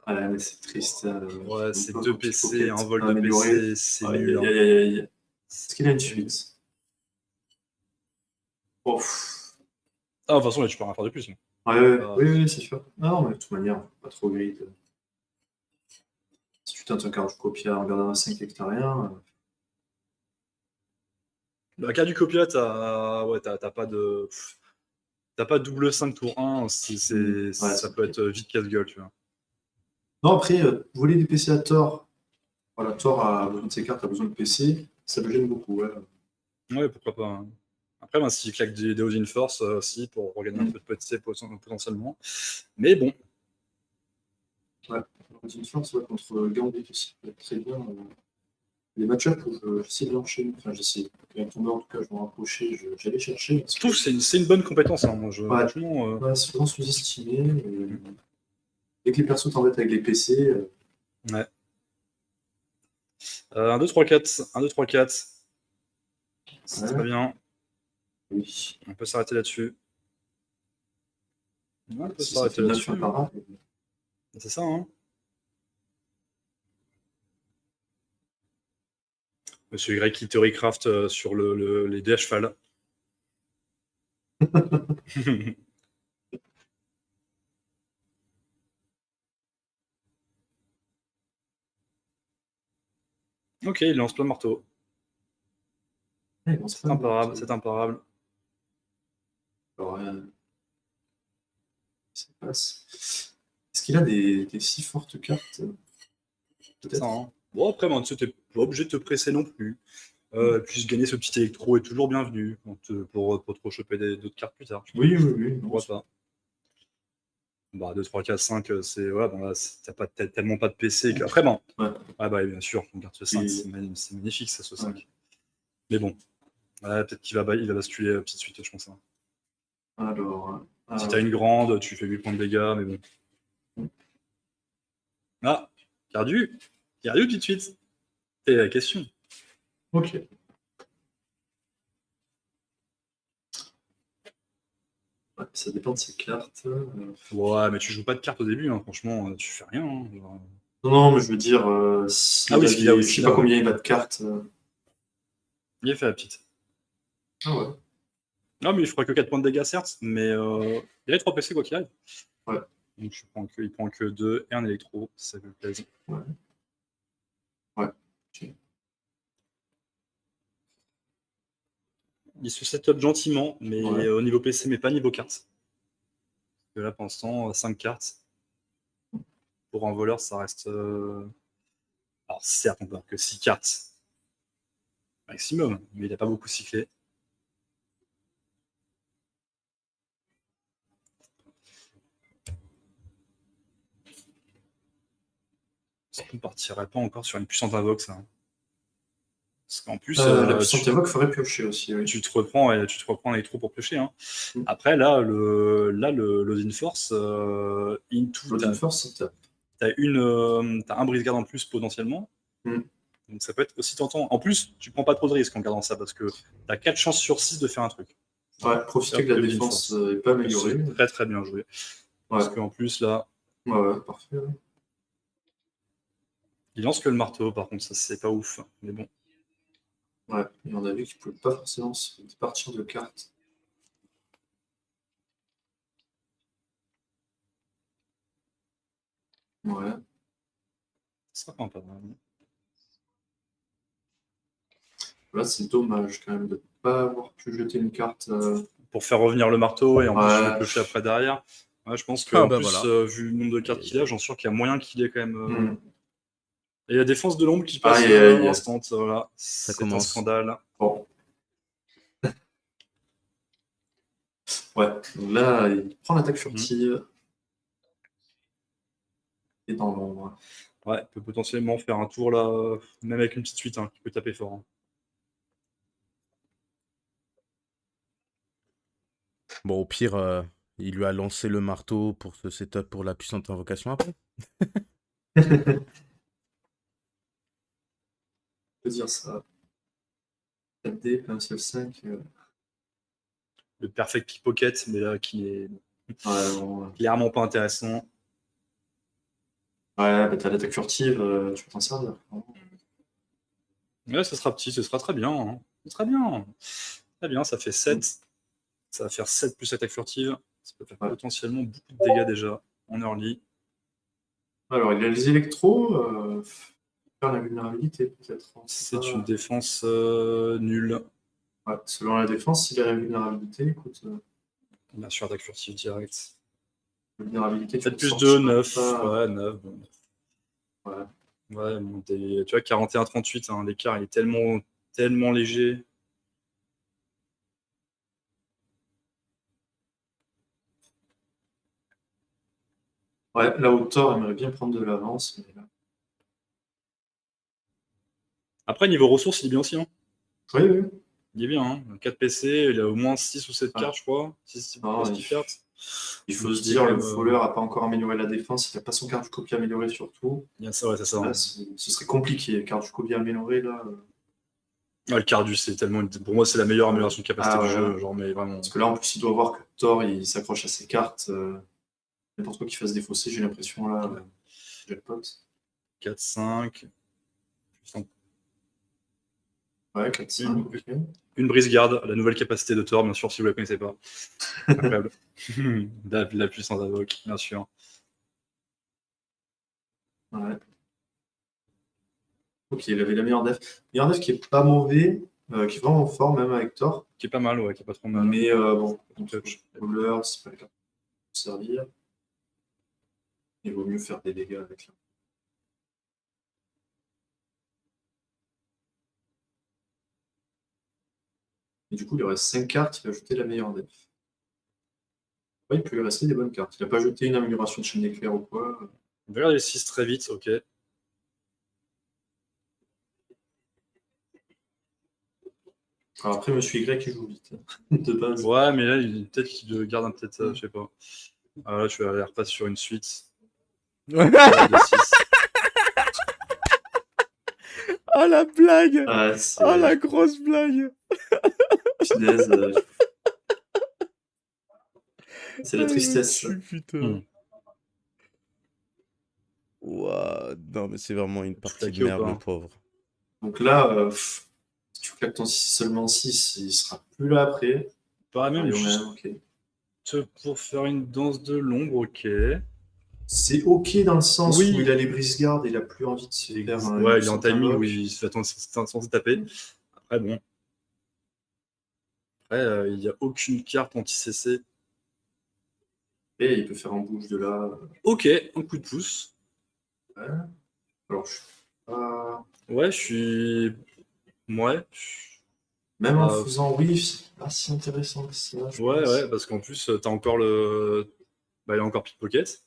Ah là, mais c'est triste.
Ouais, c'est
pas
2
quand il
PC,
pocket
un vol
à
de
améliorer.
PC, c'est
Aïe,
nul.
aïe,
Hein.
aïe, aïe, aïe. Est-ce qu'il a une
C'est nul.
suite? Oh, pff.
Ah, de toute façon, là, tu peux rien faire de plus. Hein.
Oui, c'est sûr. Non, mais de toute manière, pas trop grid. Si tu tentes un carte du copier en regardant un 5 et que t'as rien,
La carte du Copia, t'as pas de. T'as pas double 5 tour 1,
Ouais,
ça
c'est
peut
ok.
être vite casse-gueule, tu vois.
Non, après, voler des PC à Thor, voilà, Thor a besoin de ses cartes, a besoin de PC, ça me gêne beaucoup. Ouais.
Ouais, pourquoi pas. Hein. Après, ben, s'il claque des Odin Force, si, pour regagner un peu de PC potentiellement. Mais bon,
Une force ouais, contre Gambit aussi, ça peut être très bien. Les match-ups où j'essaie de l'enchaîner, enfin j'essaie, quand il tombait en tout cas, je me rapprochais, j'allais chercher.
je trouve que c'est une bonne compétence. Hein. Moi,
Ouais.
franchement,
Ouais, c'est vraiment sous-estimé. Dès que les persos t'embêtent avec les PC,
ouais. 1, 2, 3, 4. 1, 2, 3, 4. C'est
Ouais.
très bien.
oui.
On peut s'arrêter là-dessus. Ouais, on peut
Si ça
s'arrêter
fait 9
là-dessus.
apparat.
C'est ça, hein. Monsieur Y qui Theorycraft sur les dés à cheval. Ok, il lance plein de marteaux.
Ouais, bon,
C'est imparable, c'est imparable.
Alors, ça passe. Est-ce qu'il a des si fortes cartes
C'est ça, hein. Bon, après, ben, tu n'es pas obligé de te presser non plus. Puis gagner ce petit électro est toujours bienvenu pour te rechoper d'autres cartes plus tard.
Oui, non,
Pourquoi pas. Bah, 2, 3, 4, 5, c'est. Voilà, bon, là, t'as pas, tellement pas de PC. Après, bon.
Ouais.
Ah, bah, bien sûr, on garde ce 5,
Et-
c'est magnifique, ça, ce 5.
Ouais.
Mais bon. Ouais, peut-être qu'il va basculer petite suite, je pense. Hein.
Alors,
Si t'as une grande, tu fais 8 points de dégâts, mais bon. Ah, perdu tout de suite. C'est la question.
ok. Ouais, ça dépend de ses cartes.
Ouais, mais tu joues pas de cartes au début, hein. Franchement, tu fais rien. Hein. Genre...
Non, mais je veux dire,
Ah oui, ce qu'il a aussi,
je sais
là,
pas
ouais.
combien il a de cartes.
Il a fait la petite.
Ah ouais.
Non, mais il fera que 4 points de dégâts, certes, mais il a 3 PC quoi qu'il arrive.
Ouais.
Donc il prend que 2 et un électro, si ça lui plaise.
Ouais. Ok.
Il se set up gentiment, mais
Ouais.
au niveau PC, mais pas niveau cartes. Parce que là, pour l'instant, 5 cartes. Pour un voleur, ça reste. Alors, certes, on peut avoir que 6 cartes maximum, mais il n'a pas beaucoup cyclé. On ne partirait pas encore sur une puissante invoque, ça. Parce qu'en plus,
La puissante évoque ferait piocher aussi. Oui.
tu te reprends l'électro pour piocher. Hein.
Mm.
Après, là, l'Odin Force, into,
L'Odin Force,
t'as un brise-garde en plus potentiellement.
Mm.
Donc ça peut être aussi tentant. En plus, tu prends pas trop de risques en gardant ça parce que t'as 4 chances sur 6 de faire un truc.
Ouais, profiter que la défense n'est pas améliorée.
C'est très très bien joué. Ouais. Parce qu'en plus, là.
Ouais, parfait. Ouais.
Il lance que le marteau, par contre, ça c'est pas ouf. Mais bon.
Ouais, et on a vu qu'il ne pouvait pas forcément se partir de cartes. Ouais.
Ça sera pas mal.
Là, c'est dommage quand même de ne pas avoir pu jeter une carte.
Pour faire revenir le marteau et en plus
Ouais.
le piocher après derrière. Ouais, je pense que
Ah,
en
bah
plus,
voilà.
vu le nombre de cartes qu'il a, j'en suis sûr qu'il y a moyen qu'il ait quand même.
Mm.
Et la défense de l'ombre qui passe instant, voilà.
Ça
C'est
commence.
un scandale.
Bon. Ouais, donc là, il prend l'attaque furtive. Et dans l'ombre.
Ouais, il peut potentiellement faire un tour là, même avec une petite suite, hein, qui peut taper fort. Hein.
Bon, au pire, Il lui a lancé le marteau pour ce setup pour la puissante invocation après.
On peut dire ça. 4D, pas un seul 5.
Le perfect pickpocket, mais là, qui est
Ouais, bon,
clairement pas intéressant.
ouais, bah, t'as l'attaque furtive, tu peux t'en servir.
Ouais, ça sera petit, ce sera très bien. Hein. C'est très bien. Très bien, ça fait 7. Ça va faire 7 plus attaque furtive. Ça peut faire
Ouais.
potentiellement beaucoup de dégâts déjà en early.
Alors, il y a les électros. Faire la vulnérabilité, peut-être. On sait
C'est
pas.
une défense nulle.
Ouais, selon la défense, s'il y a la vulnérabilité, écoute,
Bien sûr, attaque furtive direct.
la vulnérabilité, tu
7
peux
plus
sortir
2, 9.
pas-
Ouais, 9. Bon.
Ouais.
Ouais, bon, tu vois, 41-38, hein, l'écart il est tellement léger.
Ouais, là où Thor aimerait bien prendre de l'avance. Mais là...
Après, niveau ressources, il est bien aussi. Hein.
Oui, oui.
Il est bien. Hein. 4 PC, il a au moins 6 ou 7
Ouais.
cartes, je crois. 6
Non,
cartes.
Il faut
Donc,
se
il est
dire,
quand
le
même,
Fowler n'a pas encore amélioré la défense, il n'a pas son carte du copie amélioré surtout.
il y a ça, ouais, c'est ça.
Là,
Hein.
ce serait compliqué, carte du copie amélioré, là.
Ouais, le Cardus, c'est tellement. Pour moi, c'est la meilleure amélioration de capacité
Ah,
du
ouais.
jeu. Genre, mais vraiment.
Parce que là, en plus, il doit voir que Thor, il s'accroche à ses cartes. N'importe quoi qui fasse défausser, j'ai l'impression, là.
Ouais.
Jackpot.
4, 5.
Ouais, 4, 5, ok.
Une brise garde, la nouvelle capacité de Thor, bien sûr, si vous la connaissez pas. Incroyable. la puissance d'invoque, bien sûr.
Ouais. Ok, il avait la meilleure def. Meilleure def qui est pas mauvais, qui est vraiment fort, même avec Thor.
Qui est pas mal, ouais, qui est pas trop mal.
Mais bon,
Touch.
Fowler, c'est pas le cas pour servir. Il vaut mieux faire des dégâts avec là. Et du coup, il lui reste 5 cartes, il va jeter la meilleure def. Ouais, il peut lui rester des bonnes cartes. Il n'a pas jeté une amélioration de chaîne d'éclair ou quoi.
On va regarder les 6 très vite, ok.
Alors après, Monsieur Y, il joue vite. De base.
Ouais, mais là, peut-être qu'il garde un peut-être, je sais pas. Ah, là, je vais aller repasser sur une suite.
Oh
De 6.
la blague!
Ah, c'est...
Oh la grosse blague!
Punaise, c'est la tristesse.
Putain. Ouah, non, mais c'est vraiment une partie de
claquer ou
merde,
pas
le pauvre.
Donc là, si tu claques ton seulement 6, il sera plus là après.
Pareil, même,
Allez,
juste
ok.
pour faire une danse de l'ombre, ok.
C'est ok dans le sens
Oui.
où il a les brise-gardes et il a plus envie de se faire un.
Ouais, il est en timing où il se fait censé taper. Après, bon. Après, il n'y a aucune carte anti-CC.
Et il peut faire un bouge de là.
Ok, un coup de pouce.
Ouais. Alors, je suis pas.
Ouais, je suis. Ouais.
Même en faisant whiff, c'est pas si intéressant que ça. Je
Ouais,
pense.
ouais, parce qu'en plus, t'as encore le. Bah, il a encore pickpocket.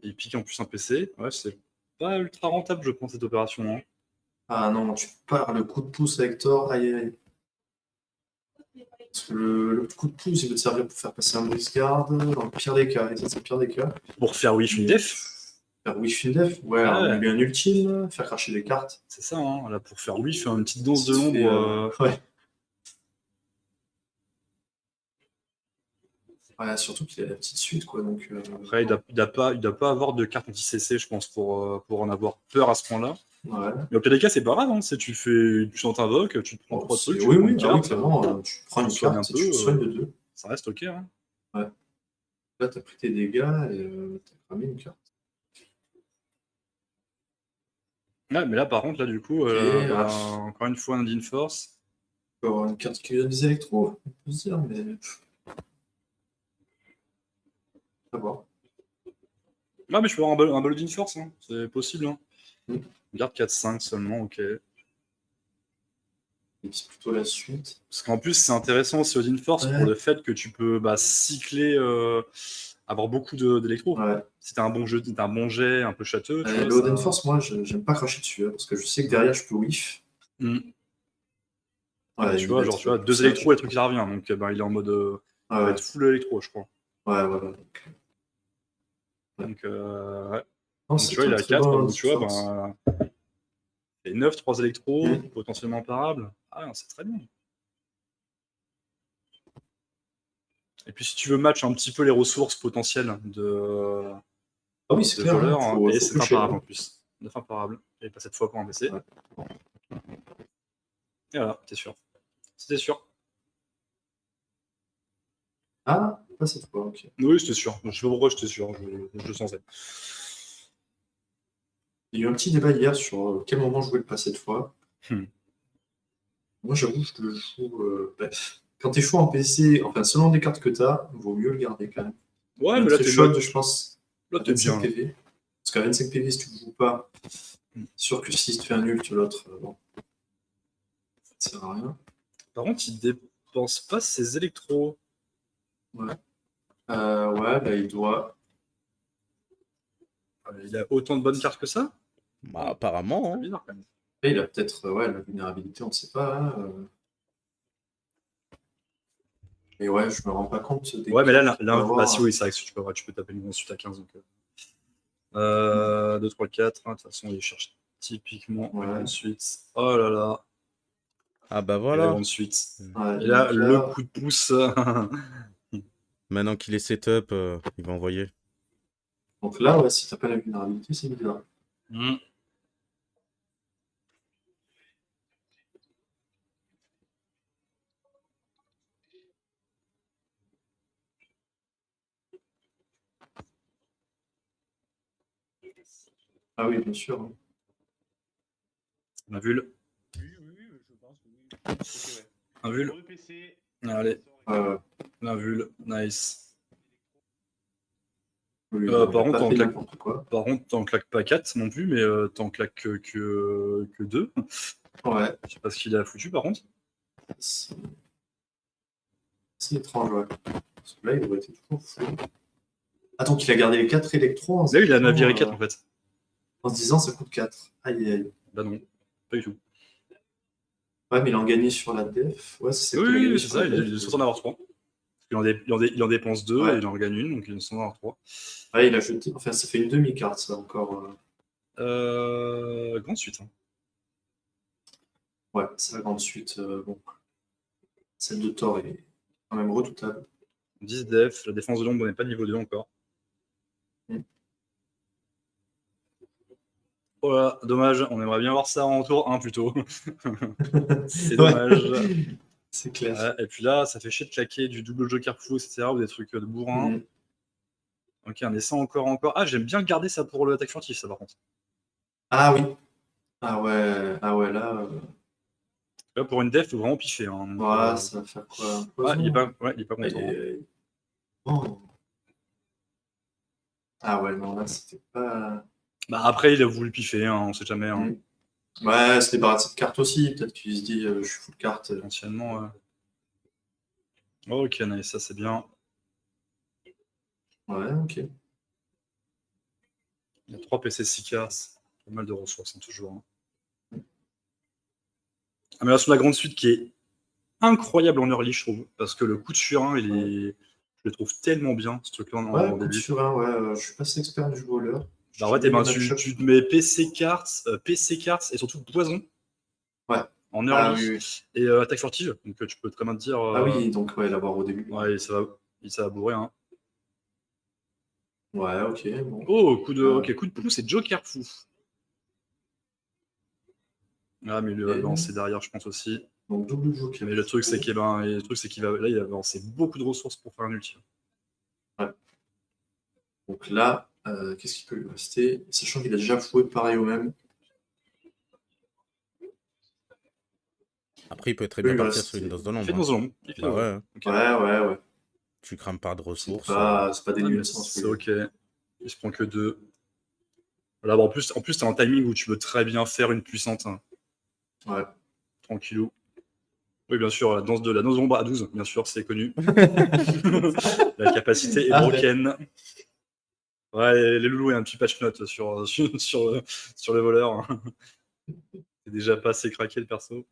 Il pique en plus un PC. Ouais, c'est pas ultra rentable, je pense, cette opération. Hein.
Ah non, tu pars le coup de pouce avec Thor, aïe aïe. Parce que le coup de pouce, il peut te servir pour faire passer un brise-garde, dans le pire des cas, et ça c'est le pire des cas.
Pour faire whiff une def.
Faire whiff une def, ouais, alors, il y a un ultime, faire cracher des cartes.
C'est ça, hein. Là, pour faire whiff, une petite danse de
Ça te fait,
l'ombre.
Ouais. Ouais, surtout qu'il a la petite suite, quoi. Donc,
Après, il doit pas avoir de carte anti-CC, je pense, pour en avoir peur à ce point-là.
ouais.
Mais au pire des cas, c'est pas grave. Hein. Tu fais une puissante invoque, tu te prends 3 trucs, tu
oui,
prends
oui,
une
ah
carte.
oui, clairement, tu prends une
soignes
carte
un
et tu
peu,
soignes de 2.
Ça reste ok. Hein.
Là, t'as pris tes dégâts et t'as cramé une carte.
Ouais, mais là, par contre, là, du coup, encore une fois, un Dean Force.
Encore une carte qui lui donne des électros, on peut se dire, mais. À voir.
Ouais, mais je peux avoir un bol Dean Force, hein. C'est possible. Hein. Garde 4-5 seulement, ok.
C'est plutôt la suite.
Parce qu'en plus, c'est intéressant aussi au Dean Force pour le fait que tu peux cycler, avoir beaucoup d'électro.
Ouais.
Si t'as un bon jeu, t'as un bon jet, un peu châteux.
Le Odin Force, moi, j'aime pas cracher dessus, parce que je sais que derrière, je peux whiff.
Mm.
Ouais,
tu vois, 2 électros et le truc il revient. Donc il est en mode. Ça va
ouais,
être full électro, je crois.
ouais, voilà.
Donc, ouais.
Non,
Donc,
c'est
tu vois, il
un
a
très
4,
bon
donc tu vois,
force.
et 9, 3 électros,
Mm.
potentiellement imparables. Ah, non, c'est très bien. Et puis, si tu veux match un petit peu les ressources potentielles de
Ah oui, c'est clair, hein,
voleurs,
faut
et c'est
piocher,
imparable
hein.
en plus. 9 imparables. Et pas cette fois pour un BC.
Ouais.
Et voilà, t'es sûr. C'était sûr.
Ah, pas cette fois, ok.
Oui, j'étais sûr. Je sais pas pourquoi j'étais sûr. Je le sentais.
Il y a eu un petit débat hier sur quel moment jouer le pas cette fois.
Hmm.
Moi, j'avoue, je le joue. Quand t'es chaud en PC, enfin, selon les cartes que t'as, vaut mieux le garder quand même.
Ouais,
Un
mais là,
très
t'es
chaude, je pense,
là,
à
t'es
25
bien. Là.
PV. Parce qu'à 25 PV, si tu ne joues pas,
Hmm.
c'est sûr que si tu fais un ult, l'autre, bon, ça sert à rien.
Par contre, il dépense pas ses électros.
Ouais. Ouais, bah, il doit.
Il a autant de bonnes cartes que ça.
Bah, apparemment,
C'est
hein.
bizarre quand même.
Et il a peut-être la vulnérabilité, on ne sait pas, hein. Mais ouais, je me rends pas compte des
Ouais, mais là,
cartes qu'il peut avoir,
bah si,
hein.
oui, c'est vrai que tu peux taper une suite à 15. Donc, 2, 3, 4. De toute façon, il cherche typiquement
Ouais.
la grande suite. Oh là là.
Ah bah
Et la
voilà.
grande suite.
Ouais,
Et là,
donc
le coup de pouce.
Maintenant qu'il est setup, il va envoyer.
donc là, ouais, si t'as pas la vulnérabilité, c'est bizarre.
Hmm.
Ah oui, bien sûr, hein.
On a vu le. Un vul. Allez, un vul. Nice.
Oui,
Par
il a
contre,
pas fait n'importe quoi.
t'en claques pas 4 non plus, mais t'en claques que 2.
Ouais,
Je sais pas ce qu'il a foutu par contre.
c'est étrange, ouais. Parce que là, il aurait été toujours fou. Ah, donc il a gardé les 4 électrons en se
Là, il a
disant,
viré 4 en fait.
en se disant ça coûte 4. Aïe, aïe, aïe.
Bah non, pas du tout.
Ouais, mais il en gagné sur la def. Ouais, c'est ça qu'il a
Oui,
gagné
c'est
sur
ça,
la def.
il est censé en avoir 3. Il en dépense 2
Ouais.
et il en gagne une, donc il est censé en avoir 3.
Ouais, il a jeté. Enfin, ça fait une demi-carte, ça encore.
Grande suite. Hein.
Ouais, c'est la grande suite. Bon, celle de Thor est quand même redoutable.
10 def, la défense de l'ombre n'est pas niveau 2 encore.
Mm.
Voilà, dommage, on aimerait bien voir ça en tour 1 plutôt. C'est
Ouais.
dommage.
C'est clair.
Ouais, et puis là, ça fait chier de claquer du double joker fou, etc. ou des trucs de bourrin.
Mm.
Ok, un essai encore. Ah, j'aime bien garder ça pour l'attaque furtive, ça par contre.
Ah oui. Ah ouais, là.
Là, pour une def, il faut vraiment piffer. Hein, donc,
Voilà, ça va faire quoi? Un
ah,
poison.
il est pas content.
Aïe, aïe, aïe. Oh. Ah ouais, non, là, c'était pas.
Bah, après, il a voulu piffer, hein, on sait jamais. Hein.
Mm. Ouais, c'était pas cette carte aussi. Peut-être qu'il se dit, je suis full carte.
Potentiellement, ouais. Oh, ok, nice, ça c'est bien.
Ouais, ok.
Il y a 3 PC 6 cartes. Pas mal de ressources, hein, toujours. Hein. Ah, mais là, sur la grande suite qui est incroyable en early, je trouve. Parce que le coup de surin, je le trouve tellement bien, ce truc-là,
Ouais,
en
coup de
début.
surin, ouais, je suis pas assez expert du voleur.
Bah ouais, tu te mets PC cartes et surtout poison.
Ouais.
En
Ah
early.
oui, oui.
Et attaque furtive. Donc tu peux très bien te dire.
Ah oui, donc ouais, l'avoir au début.
Ouais, ça va bourrer. Hein.
Ouais, ok, bon.
Oh, coup de pouce et Joker fou. Ah, mais il va lancer derrière, je pense aussi.
Donc double joker.
Mais le truc, c'est qu'il va lancer beaucoup de ressources pour faire un ulti.
Ouais. Donc là, qu'est-ce qu'il peut lui rester? Sachant qu'il a déjà foué pareil au même.
Après, il peut très bien
Oui,
partir
voilà,
sur une dose de
Il
l'ombre.
fait dans l'ombre. Il fait
Bah
dans
ouais,
l'ombre.
hein.
Ok.
Ouais.
Tu crames pas de
C'est
ressources.
pas dénué
Ah,
de sens.
c'est
Oui.
ok. Il se prend que 2. Là, en plus, t'as un timing où tu peux très bien faire une puissante. Hein.
Ouais.
Tranquillou. Oui, bien sûr, la danse de l'ombre à 12, bien sûr, c'est connu. La capacité est broken. Ouais, les loulous, il y a un petit patch note sur le voleur. C'est déjà pas assez craqué le perso.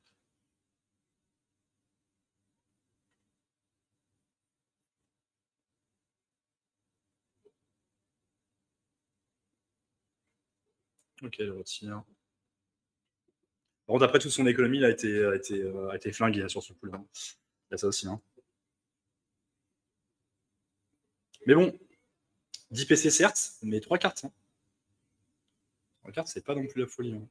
Ok, le retire. Par contre, après, toute son économie là, a été flinguée là, sur ce coup-là. Il y a ça aussi. Hein. Mais bon, 10 PC certes, mais 3 cartes. Hein. 3 cartes, c'est pas non plus la folie. Hein.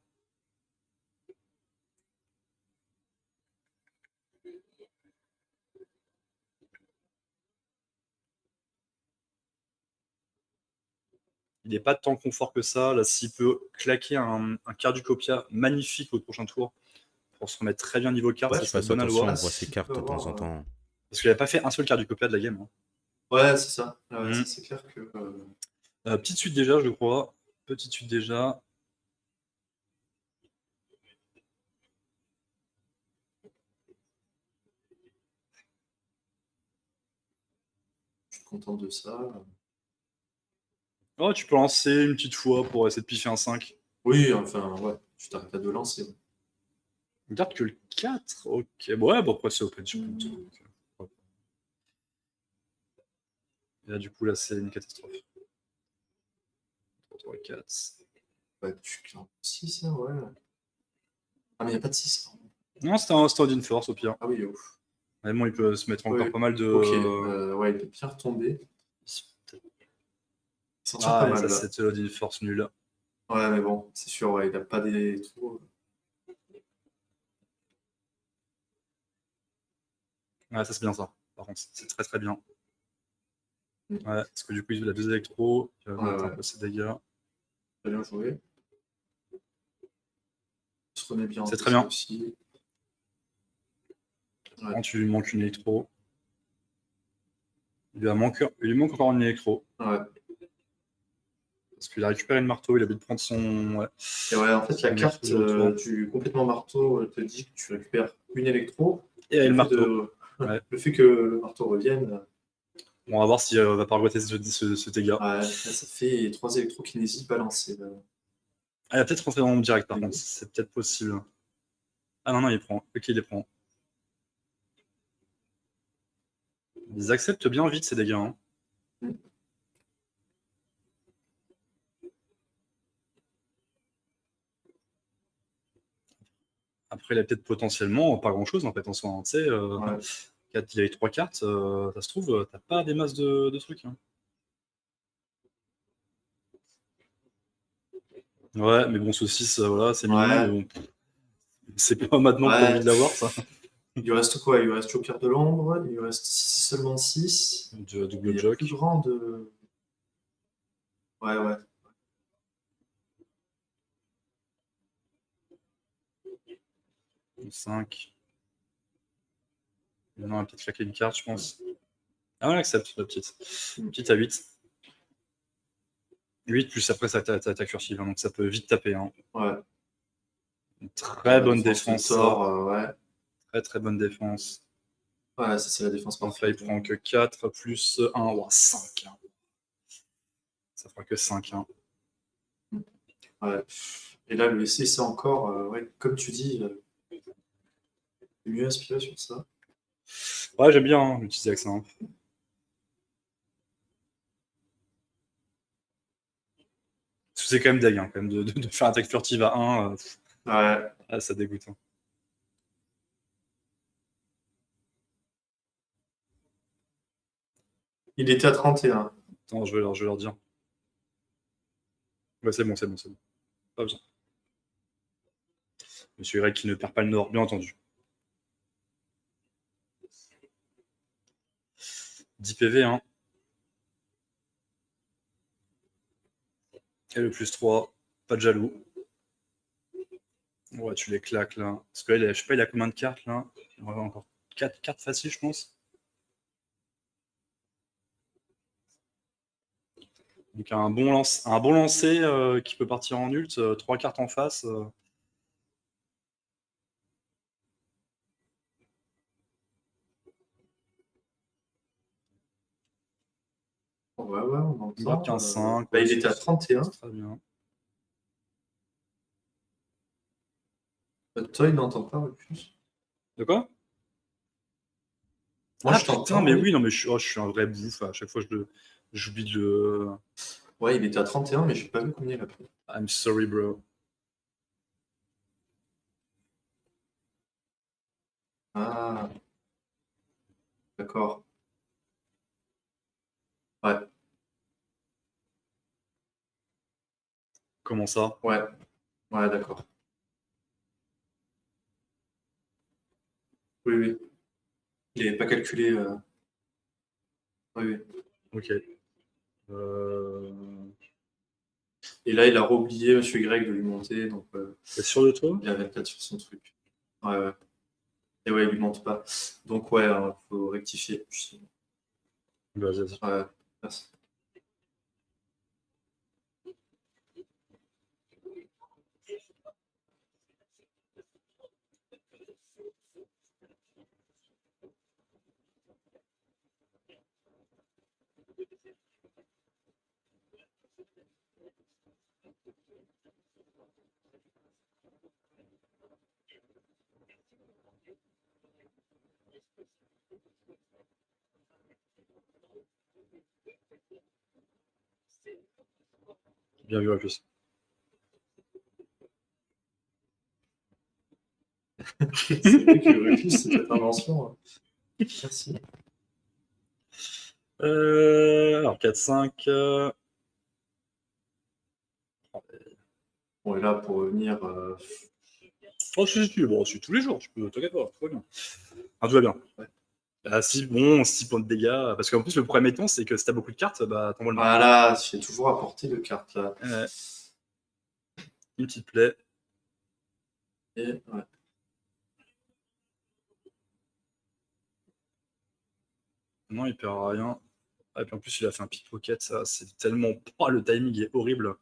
Il n'est pas tant confort que ça. Là, s'il peut claquer un Carducopia magnifique au prochain tour pour se remettre très bien niveau carte,
Ouais,
ça
Qu'il
serait
fasse
bon à le
attention,
voir.
on voit ses cartes de temps en temps.
Parce qu'il n'avait pas fait un seul Carducopia de la game. Hein.
Ouais, c'est ça. Ouais,
Mhm.
ça, c'est clair que.
Petite suite déjà, je crois. Petite suite déjà.
Je suis content de ça.
Oh, tu peux lancer une petite fois pour essayer de piffer un 5.
Oui, enfin, ouais, tu t'arrêtes pas de lancer. Ouais.
On garde que le 4. Ok. Ouais, bon, après, c'est open sur le tour, donc, et là, du coup, là, c'est une catastrophe. 3, 4.
Ouais, tu cliques 6, hein, ouais. Ah, mais il n'y a pas de 6. Pardon.
Non, c'était un stand in force au pire.
Ah oui, ouf.
Mais bon, il peut se mettre encore
Ouais.
pas mal de.
Ok, ouais, il peut bien retomber. Il s'en tire
Ah,
pas
et
mal,
ça,
là.
c'était le in force nul.
Ouais, mais bon, c'est sûr, ouais, il n'a pas des trous.
Ouais, ça, c'est bien ça. Par contre, c'est très très bien.
Mm.
Ouais, parce que du coup, il a 2 électros. Il va
Ouais,
mettre un
ouais.
peu ses dégâts.
Très bien joué. Il se remet bien en
C'est
PC
très bien.
aussi. Ouais.
Quand tu lui manques une électro. Il lui manque encore une électro.
Ouais.
Parce qu'il a récupéré le marteau, il a envie de prendre son. Ouais.
Et ouais, en fait, la
Son
carte
autour.
du complètement marteau te dit que tu récupères une électro.
Et le
fait
marteau. Ouais.
Le fait que le marteau revienne,
Bon, on va voir si va pas regretter ce dégât.
ouais, ça fait 3 électrokinésies balancées. Là.
Ah, il va peut-être rentrer dans le direct par contre, c'est peut-être possible. Ah non, non, il prend. Ok, il les prend. Ils acceptent bien vite ces dégâts. Hein.
Mm.
Après, il a peut-être potentiellement pas grand-chose en fait en soi. Hein. Tu sais,
Ouais.
il avait 3 cartes, ça se trouve, t'as pas des masses de trucs. Hein. Ouais, mais bon, saucisse, voilà, c'est mignon,
Ouais.
mais bon, c'est pas maintenant que t'as envie de l'avoir, ça.
Il lui reste quoi? Il lui reste Joker de l'ombre, il lui reste seulement 6.
Double
Il y a
joke.
plus grand de. Ouais, ouais.
5. Non, on va peut-être claquer une carte, je pense. Ah, on accepte, la petite. Petite à 8. 8 plus après ça attaque furtive, hein, donc ça peut vite taper. Hein.
Ouais.
Une très bonne défense,
Thor, ouais.
Très très bonne défense.
Ouais, ça c'est la défense
Donc là, il prend que 4 plus 1, ou 5. Hein. Ça fera que 5. Hein.
Ouais. Et là, le essai, c'est encore, ouais, comme tu dis, mieux inspiré sur ça.
Ouais, j'aime bien hein, l'utiliser avec ça. Hein. C'est quand même deg, hein, quand même, de faire attaque furtive à 1.
Ouais.
Ça dégoûte. Hein.
Il était à 31.
Attends, je vais leur dire. Ouais, c'est bon. Pas besoin. Monsieur Y qui ne perd pas le nord, bien entendu. 10 PV, hein. Et le plus 3, pas de jaloux. Ouais, tu les claques là. Parce que là, je sais pas, il a combien de cartes là? Il va avoir encore 4 cartes faciles, je pense. Donc un bon lancer qui peut partir en ult, 3 cartes en face.
Ouais, on entend.
Il marque un 5.
Bah, il était à 31.
Très bien.
Toi, il n'entend pas, en plus.
De quoi?
Moi,
Ah
je t'entends,
putain, mais
oui.
oui, non, mais je suis un vrai bouffe. À chaque fois, j'oublie de le.
Ouais, il était à 31, mais j'ai pas vu combien il a pris.
I'm sorry, bro.
Ah, d'accord. Ouais,
Comment ça?
ouais, ouais, d'accord. Oui, oui. Il n'avait pas calculé. Oui, oui.
Ok. Euh...
Et là, il a oublié Monsieur Y de lui monter, donc
T'es sûr de toi?
il avait 4 sur son truc. Ouais, ouais. Et ouais, il lui monte pas. Donc ouais, il faut rectifier.
Vas-y, vas-y.
Ouais, merci.
Bien vu, en plus.
C'est vrai que Rufus, c'est cette invention. Merci.
Alors, 4-5.
Bon, et là, pour revenir,
Oh, si, bon, c'est tous les jours, tu peux, t'inquiète pas, tout va bien. Ah, tout va bien. Ouais. Ah, si, bon, 6 points de dégâts. Parce qu'en plus, le problème étant, c'est que si t'as beaucoup de cartes, bah, t'envoies le marteau.
voilà, j'ai toujours apporté de cartes là.
Une petite plaie.
Et, ouais.
Non, il perd rien. Ah, et puis en plus, il a fait un pickpocket, ça, c'est tellement. Oh, le timing est horrible.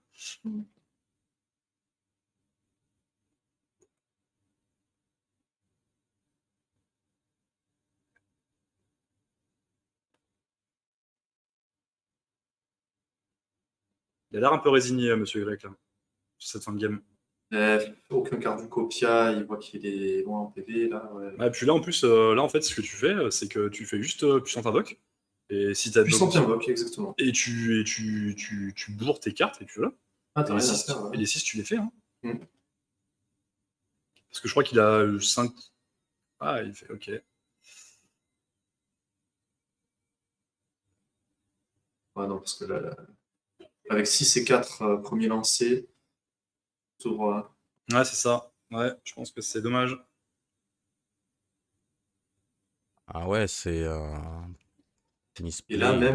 Il a l'air un peu résigné, monsieur Grec, là, sur cette fin de game.
Aucun Carducopia, il voit qu'il est loin en PV là. Ouais.
Ah, et puis là, en plus, là, en fait, ce que tu fais, c'est que tu fais juste puissante invoque. Et si t'as
Puissant
d'autres-
invoque, exactement.
Et tu bourres tes cartes, et puis voilà.
Ah,
Et
t'as
les
rien à
6,
faire.
et les 6, tu les fais. Hein.
Mm.
Parce que je crois qu'il a 5. Ah, il fait OK.
Ouais, non, parce que là, avec 6 et 4 premiers lancers, tour.
Ouais, c'est ça. Ouais, je pense que c'est dommage.
Ah ouais, c'est tennis
Et là,
play.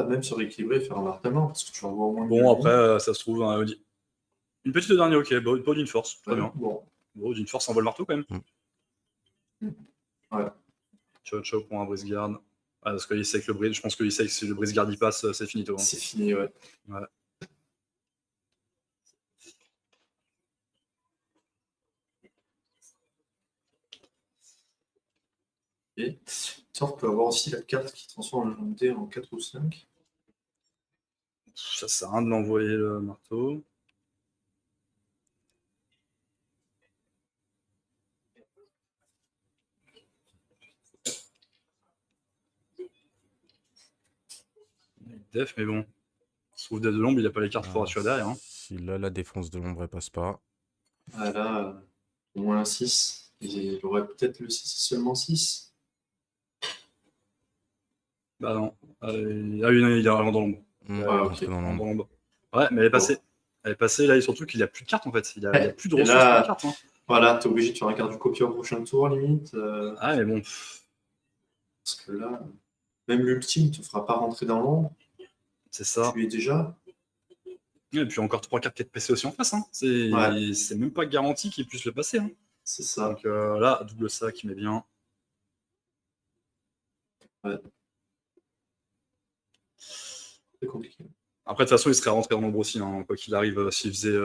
même sur équilibré, faire un martellement, parce que tu envoies au moins
Bon, après, ça se trouve, une petite dernière, OK. Bon, d'une force, très bien.
Bon.
Bon, d'une force, envoie le marteau quand même.
Ouais.
Ciao pour un brise-garde. Ah, parce qu'il sait que le brise, je pense qu'il sait que si le brise-garde y passe, c'est finito. Hein.
C'est fini, ouais.
Ouais.
Et Thor peut avoir aussi la carte qui transforme le dé en 4 ou 5.
Ça sert à rien de l'envoyer le marteau. Def, mais bon. Sauf Def de l'ombre, il a pas les cartes pour assurer derrière. Hein.
Si là, la défense de l'ombre, elle passe pas.
Ah là, au moins un 6. Il aurait peut-être le 6 et seulement 6.
Bah non. Ah oui, non, il est vraiment dans l'ombre.
Ouais,
ok.
entrée dans
Dans
l'ombre.
l'ombre. Ouais, mais elle est passée. Elle est passée là, et surtout qu'il a plus de cartes en fait. Il a plus de
Et
ressources
là-
pour les cartes. Hein.
Voilà, t'es obligé de faire un Carducopia au prochain tour, limite.
Ah, mais bon.
Parce que là, même l'ultime te fera pas rentrer dans l'ombre.
C'est ça.
Tu y es déjà.
Et puis encore 3 cartes 4 PC aussi en face. Hein. C'est même pas garanti qu'il puisse le passer. Hein.
C'est ça.
Donc là, double sac, qui met bien.
Ouais. C'est compliqué.
Après, de toute façon, il serait rentré dans l'ombre aussi, hein, quoi qu'il arrive, s'il faisait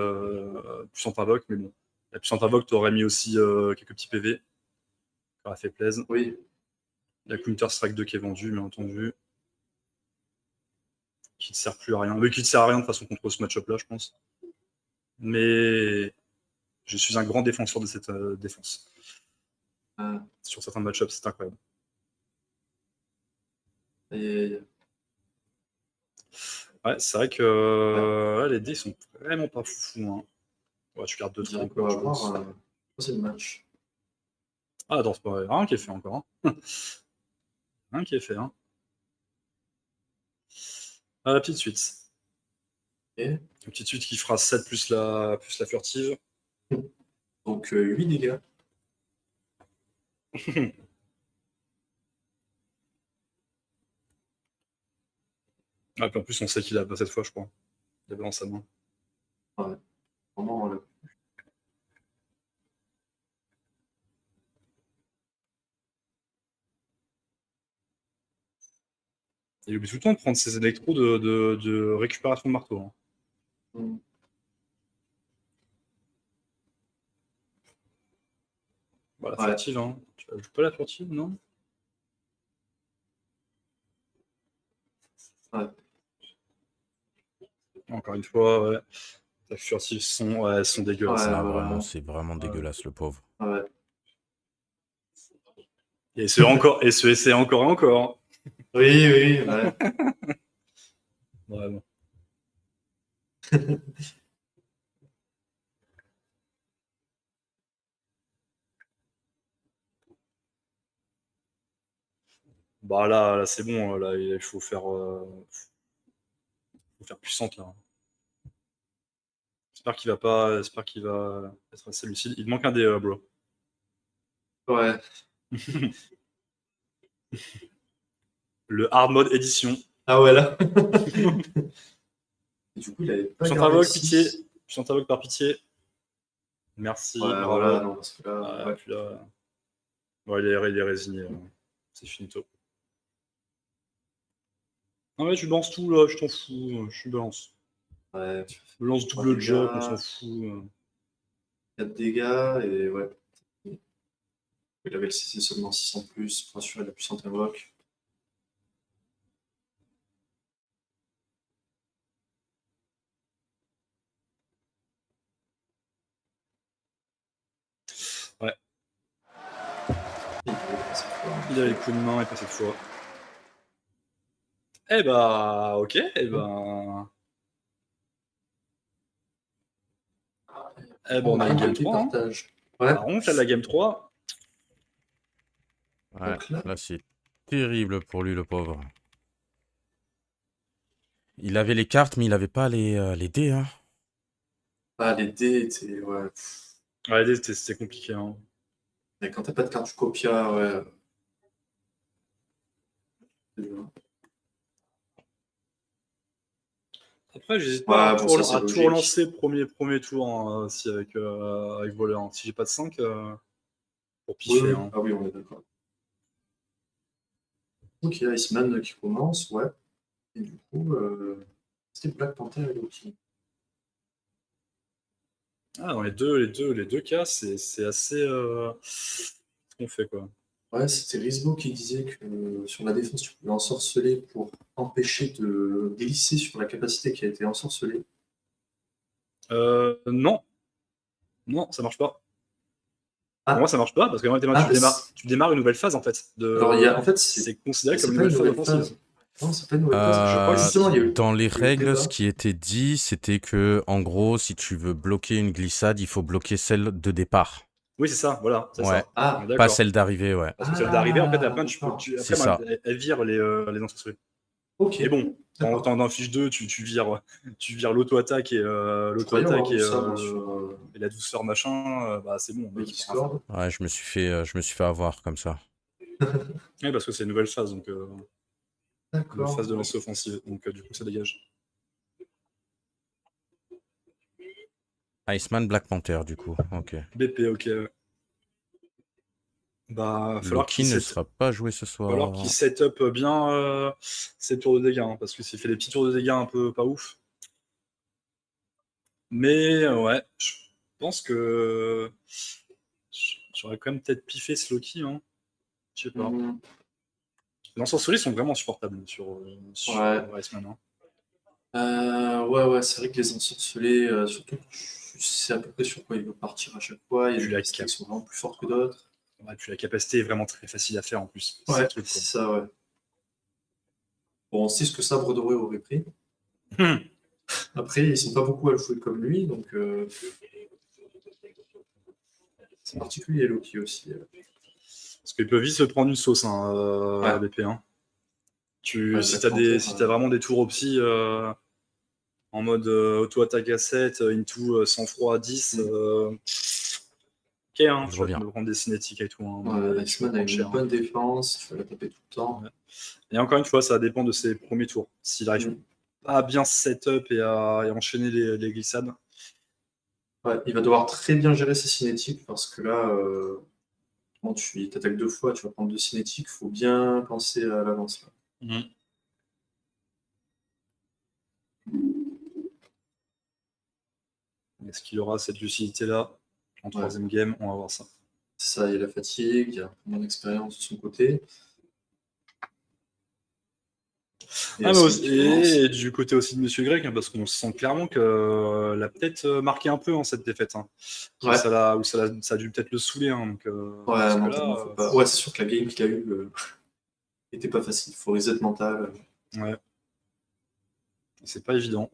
puissante invoque. Mais bon, la puissante invoque, t'aurais mis aussi quelques petits PV. Ça aurait fait plaisir.
Oui.
La Counter Strike 2 qui est vendue, bien entendu. Qui ne sert plus à rien. Mais qui ne sert à rien de façon contre ce match-up-là, je pense. Mais je suis un grand défenseur de cette défense. Sur certains match-ups, c'est incroyable.
Et...
Ouais, c'est vrai que là, les dés ils sont vraiment pas foufous. Hein. Ouais, tu gardes 2
On
traits
va
encore, je pense.
avoir troisième match.
Ah, attends, c'est pas rien qui est fait encore. Hein. Rien qui est fait. Hein. Ah, la petite suite.
Et
Une petite suite qui fera 7 plus la furtive.
donc 8 dégâts.
Ah, puis en plus, on sait qu'il a pas cette fois, je crois. Il avait dans sa main.
Vraiment,
Il oublie tout le temps de prendre ses électros de récupération de marteau. Hein.
mm.
Bah, la
Ouais.
furtive, hein. Tu joues pas la furtive, non?
Ouais.
Encore une fois, ouais. Les furtives sont, elles sont dégueulasses.
Ouais,
Là,
vraiment.
vraiment, c'est vraiment dégueulasse, le pauvre.
Ouais.
Et ce encore, et ce essaie encore et encore.
Oui, oui, ouais.
Vraiment. Bah là c'est bon, là il faut faire puissante là. J'espère qu'il va être assez lucide. Il te manque un dé, bro.
Ouais.
Le hard mode édition.
Ah ouais, là. Et du coup, il avait pas
Je
gardé
t'invoque,
le
pitié.
6.
Je t'invoque par pitié. Merci.
Ouais,
bravo.
voilà, non, parce que là, ouais.
Puis là... Ouais, il est résigné. C'est finito. Non mais tu balances tout là, je t'en fous. Je balance.
Ouais,
Je lance
Trois
double
dégâts.
job, on s'en fout.
4 dégâts, et ouais. Il avait le CC seulement 6 en plus pour assurer la puissante invoque.
Ouais.
Il avait pas cette fois.
Il a les coups de main et pas cette fois. Eh bah, ok, eh ben, on a une game 3. Hein.
Ouais.
Par contre, là, la game 3,
Ouais,
Donc là-
là, c'est terrible pour lui, le pauvre. Il avait les cartes, mais il avait pas les dés. Hein.
Ah, les dés étaient. Ouais.
ouais, c'était compliqué. Hein.
Mais quand t'as pas de carte du copia, ouais.
Après, j'hésite pas
Ouais, bon, ça, c'est
à tout
logique.
relancer premier tour hein, aussi avec voleur. Hein. Si j'ai pas de 5, pour
Oui,
piffer.
oui.
Hein.
Ah oui, on est d'accord. Ok, Iceman qui commence, ouais. Et du coup, c'était Black Panther et Loki.
Ah, dans les deux cas, c'est assez ce qu'on fait quoi.
Ouais, c'était Rizbo qui disait que sur la défense, tu pouvais ensorceler pour empêcher de glisser sur la capacité qui a été ensorcelée.
Non. Non, ça marche pas.
Ah.
Pour moi, ça marche pas parce que tu démarres une nouvelle phase en fait.
Alors, il y a, en fait,
c'est considéré
c'est
comme
pas
une
une
nouvelle phase
nouvelle
offensive.
phase. Non, c'est pas une nouvelle phase. Je crois que justement, il y a eu.
Dans les
il y a eu
règles,
débat.
ce qui était dit, c'était que, en gros, si tu veux bloquer une glissade, il faut bloquer celle de départ.
Oui, c'est ça, voilà, c'est
Ouais.
ça.
Ah,
On est d'accord.
Pas celle d'arrivée, ouais.
Parce que celle d'arrivée, en fait, la fin,
d'accord.
C'est ça.
elle vire les ensorcelés.
Ok.
Et bon,
D'accord.
dans fiche 2, tu vires l'auto-attaque et
Je croyais avoir vu ça, moi,
et la douceur machin, bah c'est bon.
le
mec, il prend un
Discord.
Ouais, je me suis fait avoir comme ça.
Oui, parce que c'est une nouvelle phase, donc une
D'accord.
phase de récit offensive, donc du coup ça dégage.
Iceman, Black Panther, du coup. Ok.
BP, ok. Bah, falloir
Loki ne sera pas joué ce soir.
qu'il set up bien ses tours de dégâts, hein, parce que s'il fait des petits tours de dégâts un peu pas ouf. Mais ouais, je pense que j'aurais quand même peut-être piffé ce Loki. Hein. Je sais pas.
Mhm.
Les ensorcelés sont vraiment supportables sur
Ouais.
Iceman. Hein.
Ouais, c'est vrai que les ensorcelés, surtout, tu sais à peu près sur quoi il veut partir à chaque fois. Il y a
Tu
des
l'as
listes qui sont vraiment plus fortes que d'autres.
Ouais, puis la capacité est vraiment très facile à faire en plus.
Ouais,
le truc,
c'est
quoi.
ça, ouais. Bon, on sait ce que Sabre Doré aurait pris. Après, ils sont pas beaucoup à le jouer comme lui, donc c'est particulier Loki aussi.
Parce qu'ils peuvent vite se prendre une sauce,
Ouais.
BP. Hein.
Ouais,
Si
Black
t'as
Panther,
si t'as vraiment des tours au psy en mode auto-attaque à 7, into sang-froid à 10, ok, hein,
Je
tu vas
reviens.
me prendre des cinétiques et tout. Hein,
ouais,
mais tu vas
Iceman a
prendre
une
cher. Hein.
bonne défense, il faut la taper tout le temps.
Ouais. Et encore une fois, ça dépend de ses premiers tours. S'il arrive pas à bien set-up et à enchaîner les glissades.
Ouais, il va devoir très bien gérer ses cinétiques parce que là, quand tu t'attaques 2 fois, tu vas prendre 2 cinétiques, il faut bien penser à l'avance. Là.
Est-ce qu'il aura cette lucidité-là en troisième game? On va voir ça.
C'est ça, il y a la fatigue, il y a un peu moins d'expérience de son côté.
Et du côté aussi de Monsieur Grec, hein, parce qu'on sent clairement que l'a peut-être marqué un peu cette défaite. Hein,
Ouais.
ça a dû peut-être le saouler. Hein, donc,
ouais, mentalement, faut pas... Ouais, c'est sûr que la game qu'il a eue n'était pas facile. Il faut reset mental.
Ouais. C'est pas évident.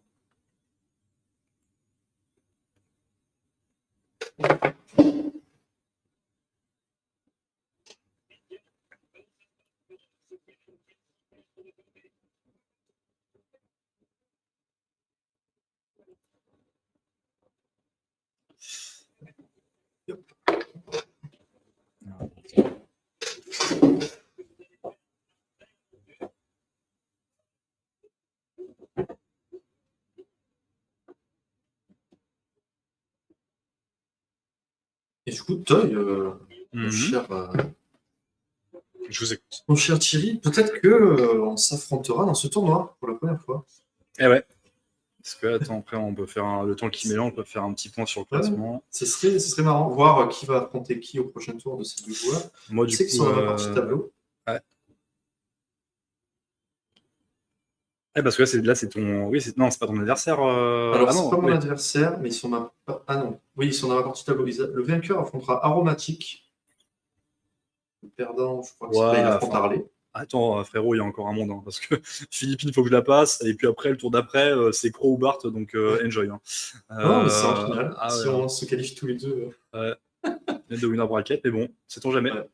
Et du coup, Toy, mon
Je vous écoute.
Mon cher Thierry, peut-être que on s'affrontera dans ce tournoi pour la première fois.
Eh ouais. Parce que, attends, après, on peut faire le temps qui met là, on peut faire un petit point sur le classement.
Ce serait marrant, voir qui va affronter qui au prochain tour de ces deux joueurs.
Moi, du coup,
qu'ils sont dans la partie tableau.
Ouais. Parce que là, c'est ton. Oui, non, c'est pas ton adversaire.
Alors, c'est pas mon adversaire, mais ils sont dans Ah non, oui, ils sont dans la partie tableau. Le vainqueur affrontera Aromatique. Le perdant, je crois que il affronte Harley.
Attends, frérot, il y a encore un monde. Hein, parce que Philippines, il faut que je la passe. Et puis après, le tour d'après, c'est Crow ou Bart. Donc, enjoy. Hein.
Non, mais c'est en finale. Si on se qualifie tous les deux.
Ouais. De winner bracket, mais bon, sait-on jamais.
Ouais.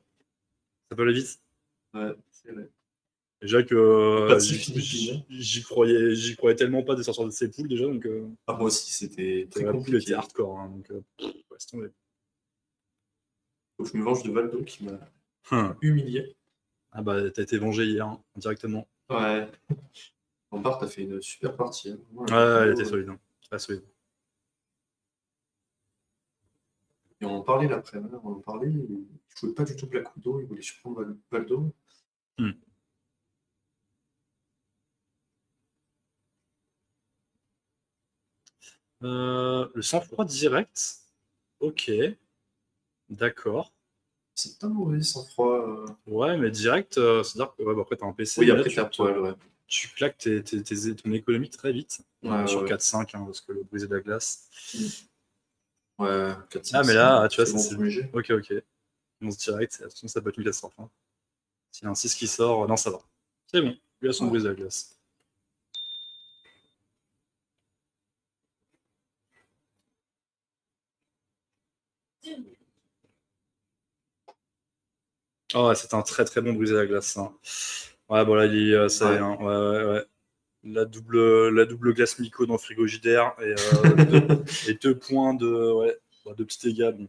Ça peut aller vite.
Ouais, c'est vrai.
Déjà que j'y croyais tellement pas de sortir de ces poules déjà. Donc,
moi aussi, c'était très compliqué.
La poule était hardcore. Hein, donc, laisse tomber.
Faut que je me venge de Valdo qui m'a humilié.
Ah bah, t'as été vengé hier, hein, directement.
Ouais. Bart a fait une super partie. Hein.
Ouais, il était solide. Hein. Très solide.
Et on en parlait l'après-midi. On en parlait. Il ne jouait pas du tout Black Widow. Il voulait surprendre Valdo.
Le sang-froid direct. Ok. D'accord.
C'est pas mauvais, sang-froid.
Ouais, mais direct, c'est-à-dire que bah, après, t'as un PC.
Oui, après, t'as poil, ouais.
Tu claques ton économie très vite. Sur 4-5, hein, parce que le briser de la glace.
Ouais, 4-5.
Ah, mais là, tu vois,
c'est
bon. Ok. On se direct, attention, ça peut être une catastrophe. Hein. S'il y a un 6 qui sort, non, ça va. C'est bon, lui a son brise de la glace. Oh, ouais, c'est un très très bon brisé à la glace. Hein. Ouais, bon là, ça y est. Hein. Ouais. La double glace Miko dans Frigidaire et 2 points de petits dégâts. Bon.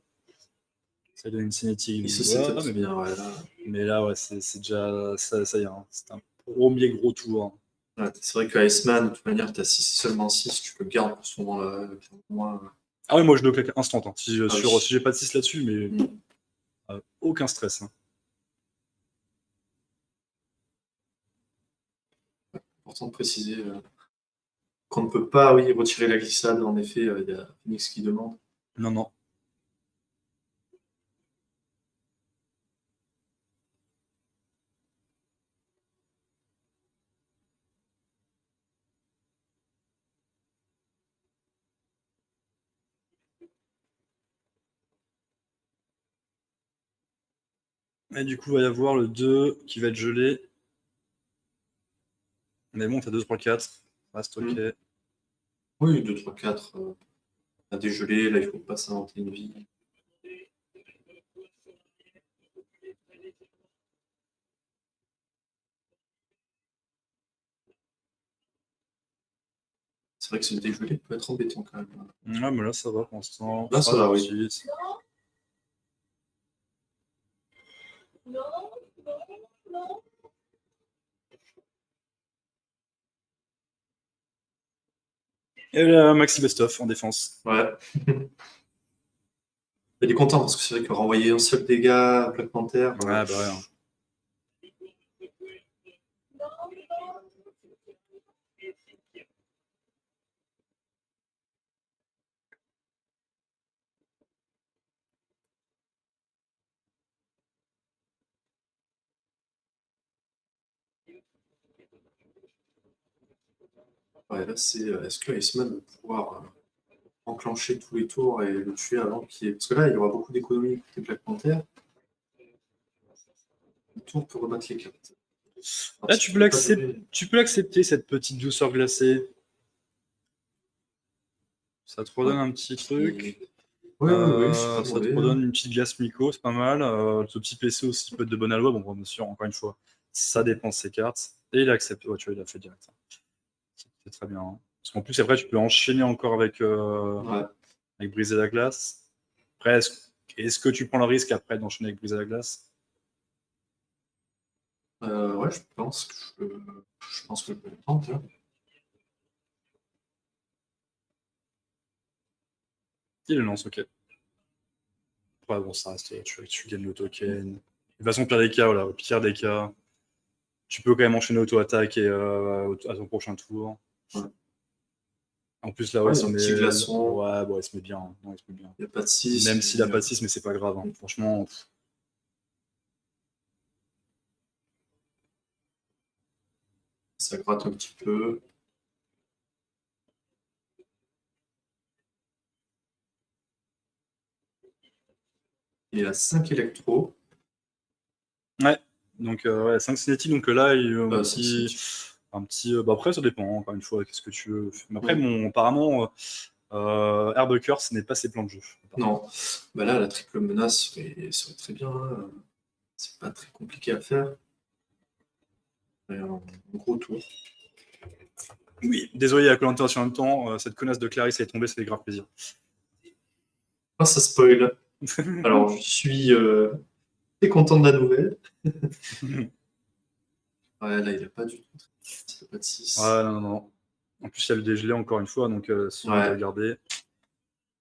Ça donne une cinétique. Mais là, ouais, c'est déjà. Ça y est. Hein. C'est un premier gros tour. Hein.
Ouais, c'est vrai que Iceman, de toute manière, tu as seulement 6, tu peux le garder pour ce moment-là.
Ah ouais, moi je le claque instant. Hein. Si j'ai pas de 6 là-dessus, mais aucun stress. Hein.
Important de préciser qu'on ne peut pas retirer la glissade. En effet, il y a Phoenix qui demande.
Non. Et du coup, il va y avoir le 2 qui va être gelé. Mais bon, t'as 2, 3, 4. Reste ok.
Oui, 2, 3, 4. À dégeler, là, il faut pas s'inventer une vie. C'est vrai que ce dégelé peut être embêtant quand même.
Ouais, mais là, ça va pour l'instant.
Là, ça va, oui.
Petite. Et là, Maxi Best-of en défense.
Ouais. Il est content parce que c'est vrai que renvoyer un seul dégât à Black Panther.
Ouais, bah ouais. Hein.
Ouais, là, c'est est-ce que Iceman va pouvoir enclencher tous les tours et le tuer avant qu'il y ait. Parce que là, il y aura beaucoup d'économies côté Black Panther. Le tour peut rebattre les cartes. Alors,
Là,
ça
tu
peut
peux
pas durer.
tu peux accepter cette petite douceur glacée. Ça te redonne un petit truc.
Oui, c'est pas
Ça
mauvais,
te redonne une petite glace Miko, c'est pas mal. Ce petit PC aussi peut être de bonne aloi. Bon, bien sûr, encore une fois, ça dépend de ses cartes. Et il accepte. Ouais, tu vois, il a fait direct. C'est très bien. Hein. Parce qu'en plus, après, tu peux enchaîner encore avec,
Ouais.
avec briser la glace. Après, est-ce que tu prends le risque après d'enchaîner avec briser la glace?
Ouais, je pense que je peux le prendre. Hein.
Il le lance, ok. Ouais, bon, ça reste, tu gagnes le token. De toute façon, pire des cas, voilà, au pire des cas, tu peux quand même enchaîner auto-attaque et, à ton prochain tour.
Ouais.
En plus, là,
Ouais,
ouais,
il y a un petit glaçon.
Ouais, bon, il se met bien. Hein. Non, il se met bien.
Il n'y a pas de 6.
Même s'il n'a pas de 6, mais c'est pas grave. Hein. Franchement.
Ça gratte un petit peu. Il a 5 électros.
Ouais. Donc, ouais, 5 cinétiques. Donc là, il y a un petit. Bah, après, ça dépend, encore une fois. Qu'est-ce que tu veux. Mais après, apparemment, Herbe Curse n'est pas ses plans de jeu.
Non. Bah là, la triple menace serait très bien. Hein. C'est pas très compliqué à faire. Un gros tour.
Oui, désolé à Koh-Lanta en même temps. Cette connasse de Clarisse est tombée, ça fait grave plaisir.
Ah, ça spoil. Alors, je suis très content de la nouvelle. Ouais, là, il n'a pas du tout. Il n'a pas de 6.
Ouais, non. En plus, il y a le dégelé encore une fois, donc si on va regarder.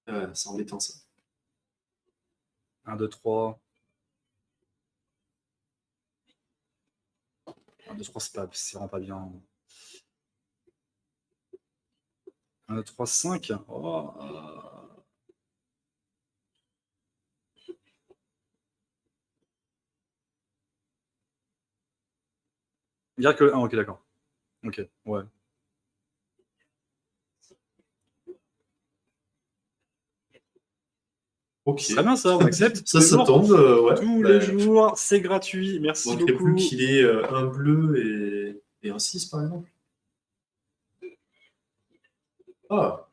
Ouais, c'est embêtant ça.
1, 2, 3. 1, 2, 3, c'est vraiment pas bien. 1, 2, 3, 5. Oh. Dire que. Ah, ok, d'accord. Ok, ouais.
Ok.
Très bien ça, on accepte.
Ça tombe, ouais.
Tous les jours, c'est gratuit. Merci beaucoup.
Il manquerait plus qu'il ait un bleu et un 6 par exemple. Ah,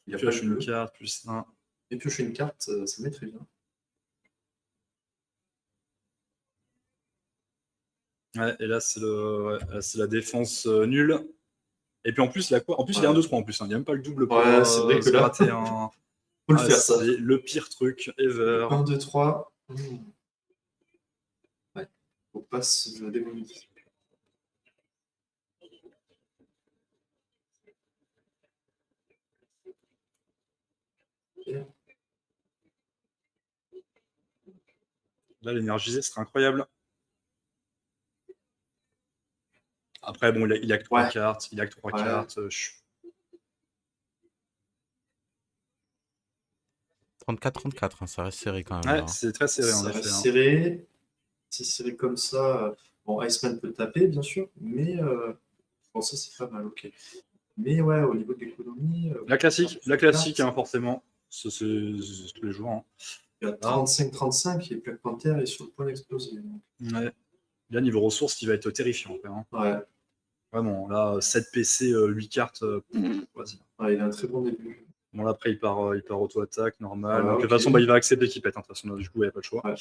il a
Pioche une carte, plus 1.
Et piocher une carte, ça met très bien.
Ouais, et là, c'est la défense nulle. Et puis en plus, il a quoi? En plus, il y a un 2-3 en plus. Hein. Il n'y a même pas le double pour
c'est vrai que là,
rater un.
Faut le faire ça.
C'est le pire truc ever.
1, 2, 3. Ouais, faut pas se démoniser.
Là, l'énergisé serait incroyable. Après, bon, il a que 3 cartes. Il a que 3 cartes.
34-34, hein, ça reste serré quand même.
Ouais,
là.
c'est très serré en
Ça
effet.
reste serré. C'est serré comme ça. Bon, Iceman peut taper, bien sûr, mais bon, ça, c'est pas mal, ok. Mais ouais, au niveau de l'économie.
La classique, hein, forcément. C'est tous les jours. Hein.
Il y a 35-35 et Black Panther est sur le point d'exploser.
Ouais. Là, niveau ressources, il va être terrifiant. Après, hein.
Ouais.
Vraiment, là, 7 PC, 8 cartes, vas-y.
Ouais, il a un très bon début.
Bon, là, après, il part auto-attaque, normal.
Ah,
Donc, de toute
ok.
façon, bah, il va accepter qu'il pète. Hein, de toute façon, là, du coup, il n'y a pas le choix.
Ouais.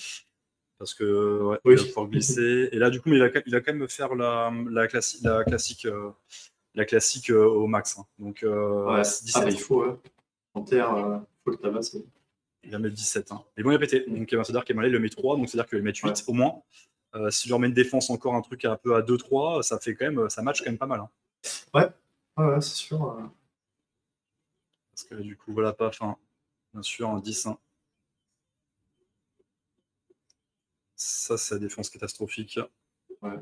Parce que, ouais,
Oui.
il va pouvoir glisser. Et là, du coup, mais il a quand même faire la classique au max. Hein. Donc,
Ouais.
17.
Ah, bah, il faut, en terre, faut le tabasser.
Il va mettre 17. Hein. Et bon, il a pété. Donc, c'est-à-dire qu'Emalé le met 3. Donc, c'est-à-dire qu'il va mettre 8
Ouais.
au moins. Si je remets une défense encore un truc un peu à 2-3, ça fait quand même, ça match quand même pas mal. Hein.
Ouais, c'est sûr.
Parce que du coup, voilà, paf, hein. Bien sûr, un 10. Hein. Ça, c'est la défense catastrophique.
Ouais.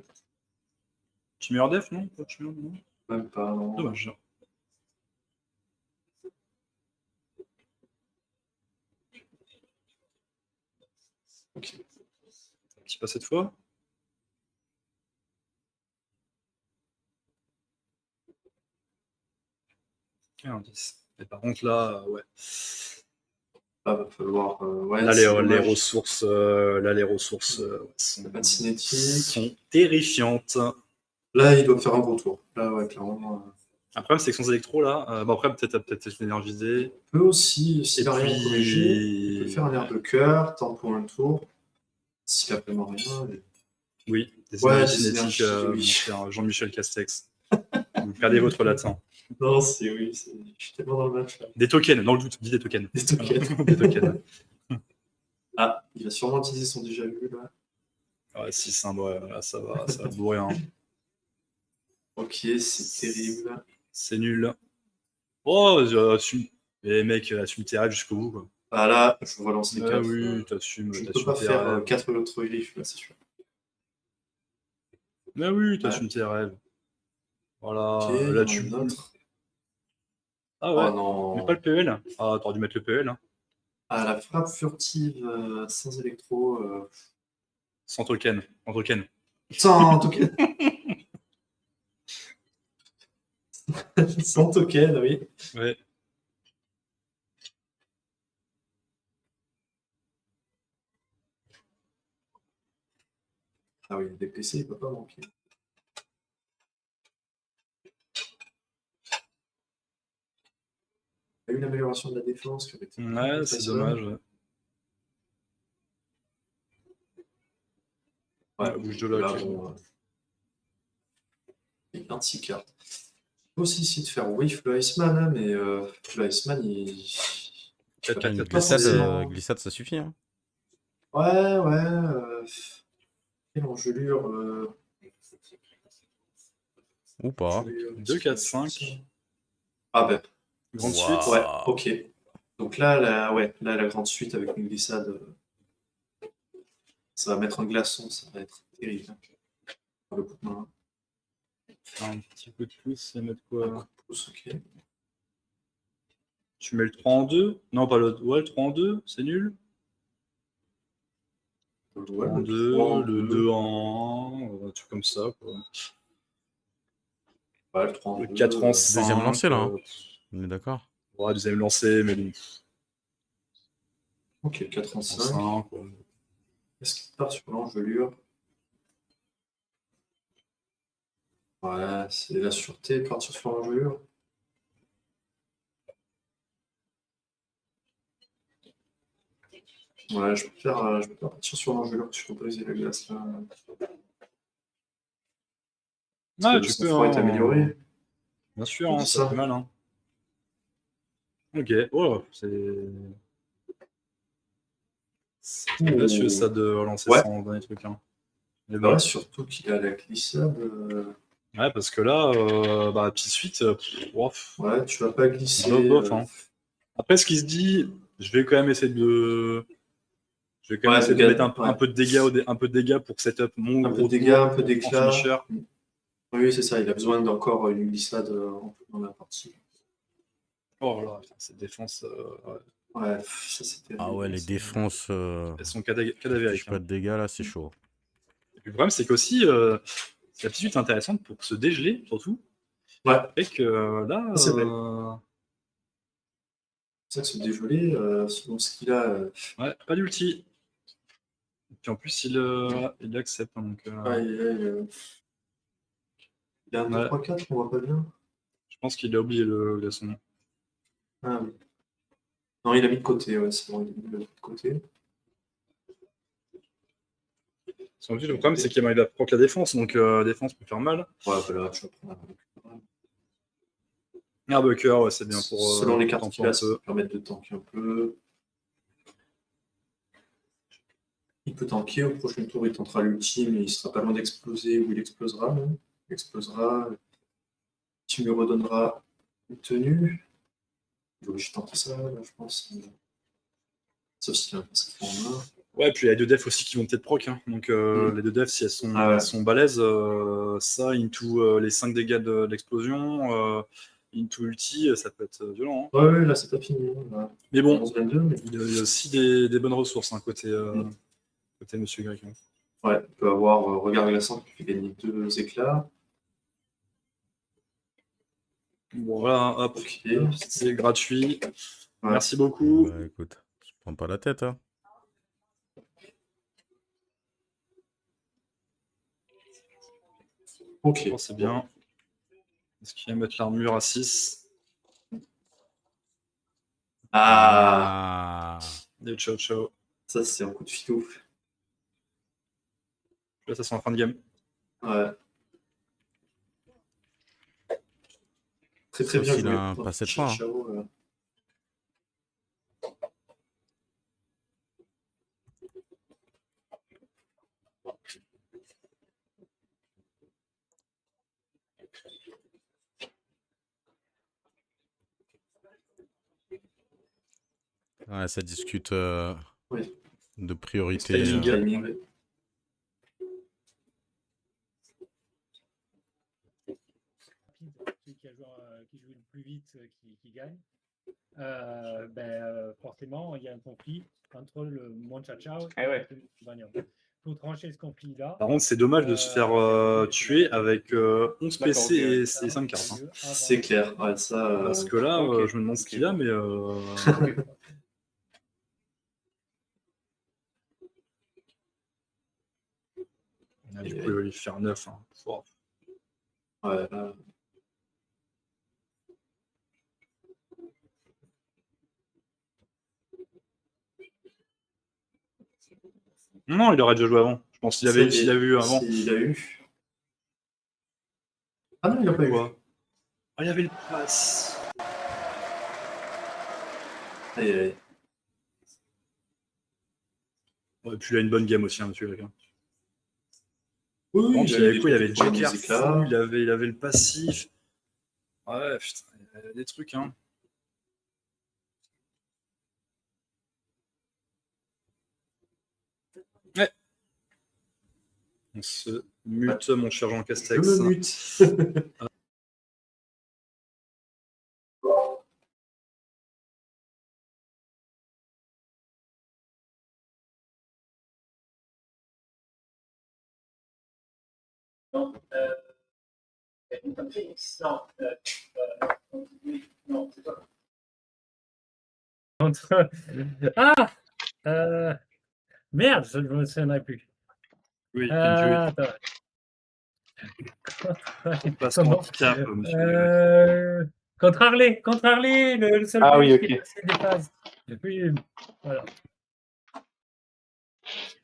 Tu mets hors def, non? Pas tu mets, non.
Même pas, non.
Dommage.
Ok.
Un petit pas cette fois. Et un 10. Et par contre, là, ouais.
Là, va falloir. Ouais,
Là,
c'est
les
dommage.
ressources,
Pas de cinétique.
sont terrifiantes.
Là, il doit faire un gros tour. Là, ouais, clairement.
Après, c'est que sans électro, là, bon, après, peut-être l'énergisé.
Il peut aussi, s'il
Et
a rien
puis-
pour léger, il peut faire un air de cœur, temps pour un tour. S'il a vraiment rien.
Oui, des
Ouais,
énergies
des
cinétiques,
énergies,
mon
oui.
cher Jean-Michel Castex. Vous perdez votre latin.
Non, oui, je suis tellement dans le match là.
Des tokens, dans le doute, dis des tokens.
Des tokens.
Des tokens.
Ah, il va sûrement utiliser son déjà vu là.
Ouais, 6, hein, ouais, là, ça va bourrer. Hein.
Ok, c'est terrible.
C'est nul. Oh, assume. Les mecs, assume tes rêves jusqu'au bout. Quoi.
Ah là, je relance les
Ah
4.
oui, t'assumes.
Je ne peux
t'assumes
pas
tes
faire
rêves.
4 autres griffes là, c'est sûr.
Ah oui, t'assumes tes rêves. Voilà,
Ok,
là
il y en
tu.
a un autre.
Ah ouais,
Oh non.
mais pas le PL. Ah, t'aurais dû mettre le PL. Hein.
Ah, la frappe furtive sans électro.
Sans token. En token.
Sans token. Sans token, oui.
Ouais.
Ah oui, des PC, il ne peut pas manquer. Il y a eu une amélioration de la défense qui aurait été
Ouais, c'est dommage. Ouais.
Ouais,
bouge de là.
là, bon, il y a 26 cartes. Il faut aussi essayer de faire Whiff le Iceman, hein, mais le Iceman, il.
Quatre,
Une
quatre,
glissade, glissade, ça suffit. Hein.
Ouais. Quelle engelure.
Ou pas.
2, 4, 5.
Ah ben,
Grande
Wow.
suite.
ouais, ok. Donc là, la grande suite avec une glissade, ça va mettre un glaçon, ça va être terrible. Hein. Le coup de main.
Un petit coup de pouce, ça va mettre
Un
quoi?
coup de pouce, ok.
Tu mets le 3 en 2? Non, pas le. Ouais, le 3 en 2, c'est nul.
Ouais,
3 en
le
2,
3 en
le
2.
2 en 1, un truc comme ça. Quoi.
Ouais, le 3 en
Le
2.
4 en 5.
Deuxième lancé, là, hein. On est d'accord.
Ouais, deuxième lancé, mais bon.
Ok, 4 en
En
5.
5. Quoi.
Est-ce qu'il part sur l'engelure? Ouais, c'est la sûreté de partir sur l'engelure. Ouais, je préfère partir sur l'engelure que sur briser la glace là. Parce
Ouais,
que
tu
son
peux.
froid est
Hein.
amélioré.
Bien sûr,
C'est
hein,
ça.
ça fait mal. Hein. Ok, oh, c'est audacieux ça de relancer
Ouais.
ça en dernier truc. Hein. Mais
Bah
bon.
ouais, surtout qu'il a la glissade.
Ouais, parce que là, petite suite, ouf.
Ouais, tu vas pas glisser.
Bof, hein. Après, ce qui se dit, je vais quand même essayer de. Je vais quand même
Ouais,
essayer de
de
mettre
ouais.
un peu de dégâts, un peu de dégâts pour setup mon
Un peu
gros
de dégâts,
tour
un peu
en
d'éclat.
finisher.
Oui, c'est ça, il a besoin d'encore une glissade dans la partie.
Oh là, putain, cette défense, ouais.
Ouais, ça c'était.
Ah ouais, les défenses.
Elles sont
Si
cadavériques.
pas de dégâts, là, c'est chaud.
Et puis le problème, c'est qu'aussi, la petite suite intéressante pour se dégeler, surtout.
Ouais.
Et que là.
C'est vrai. C'est ça que se dégeler, selon ce qu'il a.
Ouais, pas d'ulti. Et puis en plus, il accepte. Hein, donc,
Ouais, Il a un 2, 3, 4, on voit pas bien.
Je pense qu'il a oublié le garçon.
Ah oui. Non, il a mis de côté, ouais, c'est bon, il a mis de côté.
Son but, le problème, c'est qu'il va proc la défense, donc la défense peut faire mal.
Ouais, voilà, je vais prendre
Un Bucker, ouais, c'est bien pour.
Selon les cartes
tanker
qu'il a,
un
ça
peu.
peut permettre de tanker un peu. Il peut tanker, au prochain tour, il tentera l'ultime, mais il sera pas loin d'exploser, ou il explosera même. Il explosera. Tu me redonnera une tenue. Il faut que je tente ça, là, je pense. Sauf s'il a un passage en main.
Ouais, puis il y a 2 defs aussi qui vont peut-être proc. Hein. Donc les 2 defs, si elles sont,
Ah ouais.
elles sont balèzes, ça, into les 5 dégâts de l'explosion, into ulti, ça peut être violent. Hein.
Ouais, là, c'est pas fini. Là.
Mais bon,
11-22, mais...
il y a aussi des bonnes ressources hein, côté Monsieur Grec. Hein.
Ouais, il peut avoir regard glaçant qui fait gagner 2 éclats.
Bon, voilà, hop,
Ok.
c'est gratuit.
Ouais.
Merci beaucoup.
Bah, écoute, je prends pas la tête. Hein.
Ok.
Bon, c'est bien. Est-ce qu'il va mettre l'armure à 6?
Ah,
Et ciao, ciao.
ça, c'est un coup de filou.
Là, ça sent la fin de game.
Ouais. Très
Sauf
bien
s'il
joué.
a un passé de fin, hein.
Ciao.
Ouais, ça discute
Oui.
de priorité.
Timing.
Timing.
Celui qui joue le plus vite qui gagne. Forcément, il y a un conflit entre le Monchachao et le Bagnon. Pour trancher ce conflit-là.
Par contre, c'est dommage de se faire tuer avec 11 PC et 5 cartes. Hein.
C'est clair. Ouais, ça,
Parce que là,
ok.
je me demande ce qu'il a, mais. Du coup, il va lui faire 9. Hein. Wow.
ouais, là.
Non, il aurait déjà joué avant. Je pense qu'il avait, s'il avait eu avant.
S'il a eu. Ah non, il n'a pas eu.
Quoi Ah, il y avait le pass.
Aïe, aïe.
Ouais, et puis il a une bonne game aussi, hein, monsieur Grec.
Oui,
Il avait quoi? Il avait
des
Joker,
éclats.
il avait le passif. Ouais, putain, il y a des trucs, hein. Ouais. On se mute, mon cher Jean
Je
Castex.
me mute.
Ah Merde, je ne me souviendrai plus.
Oui,
Attends.
passe
Comment
handicap, monsieur.
Contre Harley, le seul
Ah oui,
belge qui
ok.
est passé des phases. Oui, voilà.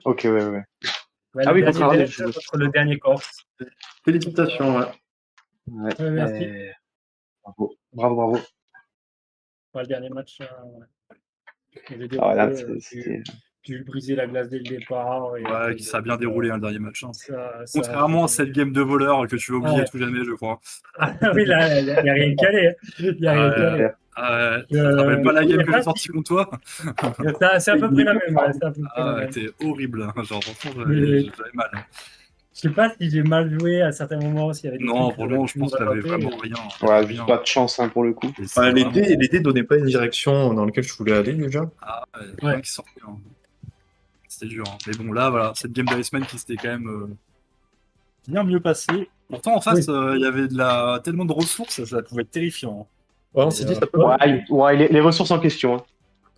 Ok, ouais.
Ouais,
Ah
le
oui,
dernier
contre Harley,
belge contre le dernier Corse.
Félicitations. Ouais.
Ouais.
Ouais, merci.
Bravo.
Ouais, le dernier match. Il avait
Ah, là,
déroulé, tu brisé la glace dès le départ.
Ouais, qui ça a bien déroulé, hein, le dernier match. Hein.
Ça
Contrairement à cette game de voleur que tu vas oublier tout jamais, je crois.
Ah oui, là, il n'y a rien calé. Il n'y a rien calé.
Tu te rappelles pas la game que j'ai sortie contre toi?
C'est à peu près la même. Ouais, c'est à peu près la même.
T'es horrible. Hein. Genre, franchement,
Mais-
j'avais mal. Hein.
Je sais pas si j'ai mal joué à certains moments, s'il y avait des
Non,
trucs
vraiment, je pense que t'avais vraiment rien.
Ouais, juste pas de chance hein, pour le coup.
Et c'est
Ouais,
vraiment-
les dés donnaient pas une direction dans laquelle je voulais aller déjà.
Ah, ouais,
Ouais.
rien qui sortait. Hein. C'était dur. Hein. Mais bon, là, voilà, cette game d'Iceman qui s'était quand même bien mieux passée. Pourtant, en face, il y avait tellement de ressources, ça pouvait être terrifiant. Hein.
Ouais, on s'est dit, ça peut.
Ouais, les ressources en question. Hein.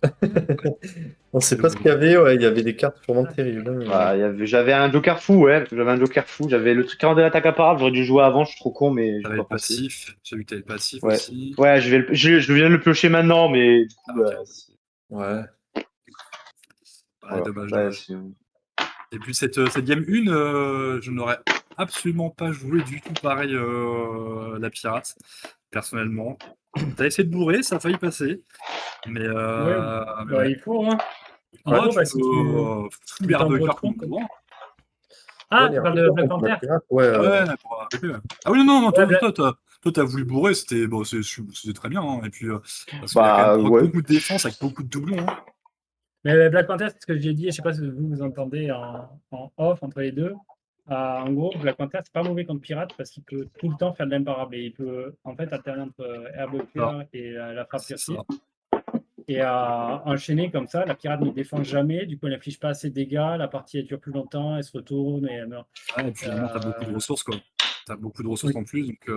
On sait pas ce qu'il y avait, ouais, il y avait des cartes vraiment terribles. Hein, mais-
Bah, j'avais un Joker fou, ouais. J'avais un Joker fou. J'avais le truc 42 d'attaque imparable. J'aurais dû jouer avant, je suis trop con, mais j'ai
T'avais
pas
le
pensé.
passif. J'ai vu que t'avais le passif
Ouais.
aussi.
Ouais, je viens de le piocher maintenant, mais du coup,
Ok.
Ouais.
Ouais,
voilà.
dommage,
Ouais,
dommage. Et puis cette game 1, je n'aurais absolument pas joué du tout pareil la pirate, personnellement. T'as essayé de bourrer, ça a failli passer. Mais, mais ouais.
Il faut, hein.
En vrai,
Ouais,
tu
bah,
peux
si tu
full
t'en
Herbecker
retrouves,
comme moi.
Ah,
Ouais,
tu
les
parles de
Arbiters
Black
contre la
Panther?
pirate, ouais.
Ah ouais, pour APP. Ah oui, non,
Ouais,
toi, t'as voulu bourrer, c'était bon, c'était très bien. Hein. Et puis, parce qu'il y a
Bah,
quand même
ouais.
beaucoup de défense avec beaucoup de doublons. Hein.
Mais Black Panther, c'est ce que j'ai dit, je sais pas si vous entendez en off entre les deux. En gros, Black Panther, c'est pas mauvais contre pirate parce qu'il peut tout le temps faire de l'imparable et il peut en fait alterner entre Herbecker et la frappe
C'est
furtive.
ça.
Et enchaîner comme ça, la pirate ne défend jamais, du coup elle n'inflige pas assez de dégâts, la partie elle dure plus longtemps, elle se retourne et elle meurt.
Ouais, et puis vraiment, t'as beaucoup de ressources, quoi. T'as beaucoup de ressources
Oui.
en plus, donc.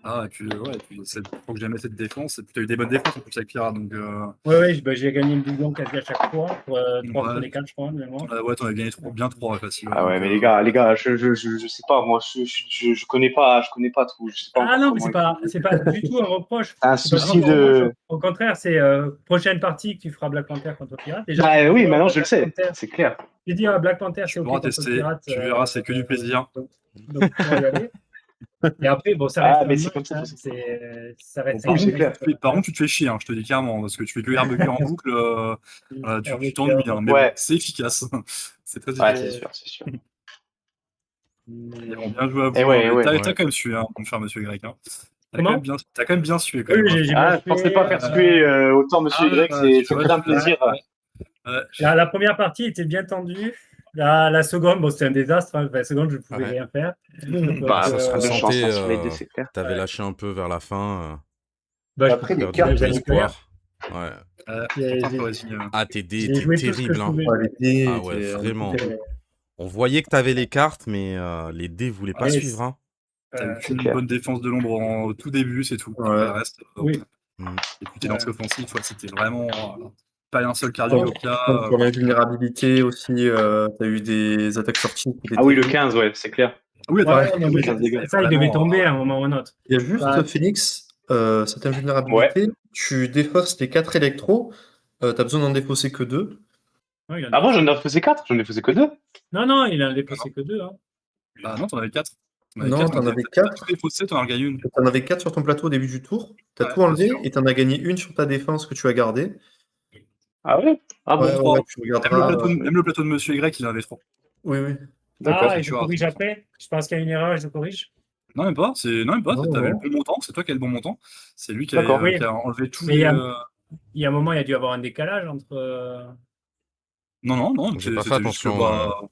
Ah, et puis, ouais, et puis faut que j'aimais cette défense. Et puis, t'as eu des bonnes défenses en plus avec Pirate, donc.
Ouais, j'ai gagné le doublon quasi à chaque fois, pour 3
Ouais.
sur les 4, je crois, de mémoire.
Ouais, t'en as gagné bien 3 facile.
Ah ouais,
donc,
mais les gars, je sais pas, moi, je connais pas tout. Je sais pas
Ah
encore
non, mais
comment
c'est pas du tout un reproche.
un
C'est pas du
souci
tout un reproche.
de.
Au contraire, c'est prochaine partie que tu feras Black Panther contre Pirate. Déjà, tu
Ah
dis,
oui,
oh,
maintenant je le
Black
sais,
Panther.
c'est clair.
Tu dis, Black Panther, c'est
tu
ok
pourras
contre
tester,
Pirate.
tu verras, c'est que du plaisir.
Donc, tu pourras y aller. Et après, bon, ça
Ah,
reste
mais
un
c'est
match,
comme ça.
hein, ça reste
Par
Oui, c'est
contre,
clair.
par contre, tu te fais chier, hein, je te dis clairement, parce que tu fais que Herbecker en boucle, tu
Herbecker.
t'ennuies, hein, mais
Ouais.
bon, c'est efficace. C'est très
Ouais,
efficace.
c'est sûr.
Et bon, bien joué à vous.
Eh ouais,
Hein, mais
ouais.
t'as quand même sué, hein, mon cher monsieur Grec. Hein.
Comment
T'as quand même bien sué, quand
Oui,
même. Hein.
j'ai
Ah,
bien
je pensais pas faire
fait.
tuer autant Monsieur Y, c'est
Ouais,
très un plaisir.
ouais.
La première partie était bien tendue. La seconde, bon, c'était un désastre. Hein. La seconde, je ne pouvais
Ouais.
rien faire.
Bah,
Ça se
de chance
ressentait,
hein, sur les deux, c'est clair.
t'avais lâché un peu vers la fin,
Bah,
Après, les
perdu un
cartes,
peu
j'allais
espoir. Ouais.
Content pour résigner.
Ah, tes dés
j'ai
étaient
joué tout ce que
terribles,
je
hein.
pouvais.
Ouais, les dés
Ah ouais,
étaient-
vraiment.
C'était-
On voyait que t'avais les cartes, mais les dés voulaient pas
Ouais,
suivre, hein.
T'as eu
c'est
qu'une
clair.
bonne défense de l'ombre au tout début, c'est tout.
Ouais.
Le reste,
Oui.
Mm.
et puis tes lances offensives, ouais, c'était vraiment pas un seul cardio au cas.
Sur l'invulnérabilité aussi, t'as eu des attaques sorties. qui étaient
Ah oui, le
terribles.
15, ouais, c'est clair.
Oui,
Ouais,
attends,
non, mais
15 dégâts.
ça, il devait
vraiment,
tomber à un moment ou à un autre.
Il y a juste
Bah,
Phoenix, cette invulnérabilité, tu défausses les 4 électros, t'as besoin d'en défausser que 2.
non, il en
Ah bon,
a-
j'en ai faisais 4, j'en ai faisais que 2.
non, il en a dépassé que 2. Hein.
Ah non, t'en avais 4.
Non, t'en avais
T'as
4.
tout défaussé, t'en as regagné une.
T'en avais 4 sur ton plateau au début du tour. T'as
Ouais,
tout enlevé
bien sûr.
et t'en as gagné une sur ta défense que tu as gardée.
Ah ouais. Ah bon.
Ouais, tu
Même
regarderas.
le plateau de Monsieur Y, il en avait 3.
Oui.
D'accord.
Et je corrige après. Je pense qu'il y a une erreur et je corrige.
Non, même pas.
Non,
T'avais
non.
le bon montant. C'est toi qui as le bon montant. C'est lui qui
D'accord.
a enlevé tous
Mais
les.
il y a un moment, il y a dû y avoir un décalage entre.
Non.
J'ai pas fait
C'était juste que,
attention.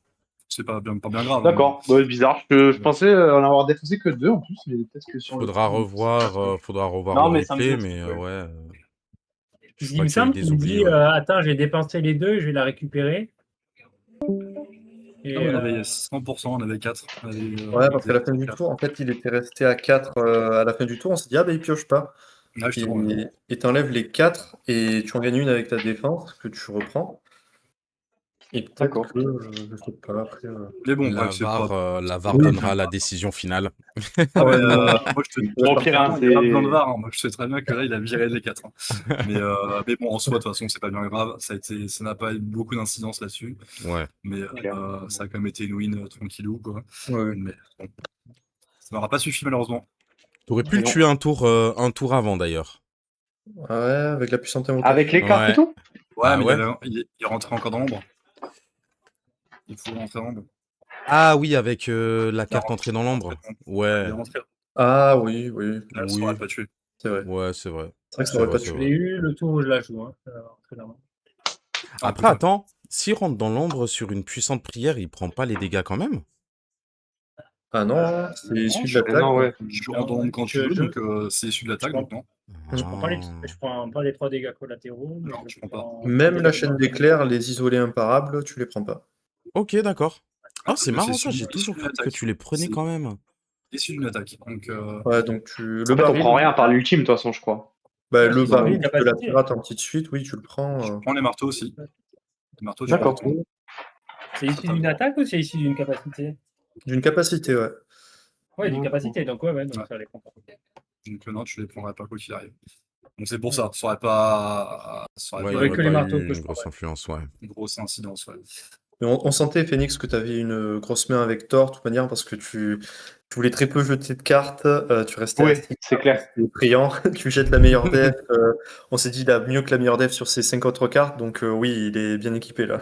c'est pas bien grave.
D'accord. Bah, bizarre. Je pensais en avoir défaussé que 2 en plus, mais peut-être que sur
Faudra
le coup,
revoir
Non,
le
mais ça me
replay,
dit,
mais
ouais.
je
Il
crois
me
qu'il y a eu
semble
des
qu'il me
oublis,
dit
ouais.
attends, j'ai dépensé les 2, je vais la récupérer. Et,
On avait 100%, on avait 4.
Ouais, parce qu'à la fin du tour, en fait, il était resté à 4 à la fin du tour. On s'est dit, ah bah il pioche pas.
Ouais, justement, ouais.
Et t'enlèves les 4 et tu en gagnes une avec ta défense que tu reprends. Et peut-être
D'accord.
que, je sais pas, après.
Mais bon,
La
bref, c'est
VAR,
pas.
la VAR
Oui.
donnera la décision finale.
Ah ouais,
Ouais,
moi je te dis,
Bon, pire, hein,
il n'y a pas
c'est.
besoin de VAR. Hein. Moi je sais très bien que là il a viré les 4. Hein. Mais bon, en soi, de toute façon, c'est pas bien grave. Ça n'a pas eu beaucoup d'incidence là-dessus.
Ouais.
Mais ça a quand même été une win tranquillou, quoi.
Ouais.
Mais bon, ça m'aura pas suffi malheureusement.
T'aurais pu le
Non.
tuer un tour avant, d'ailleurs.
Ouais, avec la puissante invocation.
Avec les cartes
Ouais.
et tout.
Ouais,
Ah
mais
ouais
il rentrait encore dans l'ombre. Il faut rentrer dans l'ombre.
Ah oui, avec la carte entrée dans l'ombre.
Il
Ouais.
est rentré.
Ah oui.
Là, ça
Oui.
aurait pas tué.
C'est vrai.
Ouais, c'est vrai.
C'est vrai que ça
C'est
aurait
vrai,
pas
c'est
je
tué.
l'ai eu le tour où je la joue. Hein, clairement.
Après, attends, s'il rentre dans l'ombre sur une puissante prière, il prend pas les dégâts quand même?
Ah non, c'est issu de l'attaque.
Non, ouais.
Je rentre dans l'ombre quand tu veux, donc c'est issu de l'attaque, donc non.
Je prends pas
Ah.
je prends pas les 3 dégâts collatéraux.
Non, je prends pas.
Même la chaîne d'éclairs, les isolés imparables, tu les prends pas.
Ok, d'accord. Oh, c'est
Parce que
marrant
c'est
ça, j'ai
issu
toujours
d'une
cru que
attaque.
tu les prenais
C'est-
quand même.
Issu d'une attaque. Donc,
Ouais, donc tu.
En fait, on prend rien par l'ultime, de toute façon, je crois.
Bah,
Ouais,
le
ils ont
baril
une
de la
capacité.
pirate en petite suite, oui, tu le prends.
Je prends les marteaux aussi. Les marteaux, tu
D'accord.
peux les prendre.
C'est issu d'une attaque ou c'est issu d'une capacité?
D'une capacité, ouais.
Ouais, d'une capacité, donc ouais, donc
Ouais.
ça les comprend.
Donc non, tu les prendrais pas quoi qu'il arrive. Donc c'est pour
Mm.
ça. Ça aurait pas, ça aurait
Ouais, il
pas
n'y
aurait
aurait
que les
pas
marteaux
eu
que je
une grosse
prendrais.
influence, ouais.
une grosse incidence. Ouais.
Mais on sentait, Phoenix, que tu avais une grosse main avec Thor, de toute manière, parce que tu voulais très peu jeter de cartes, tu restais
Oui,
assez
c'est clair.
effrayant, tu jettes la meilleure def. On s'est dit, il a mieux que la meilleure def sur ses 5 autres cartes, donc oui, il est bien équipé là.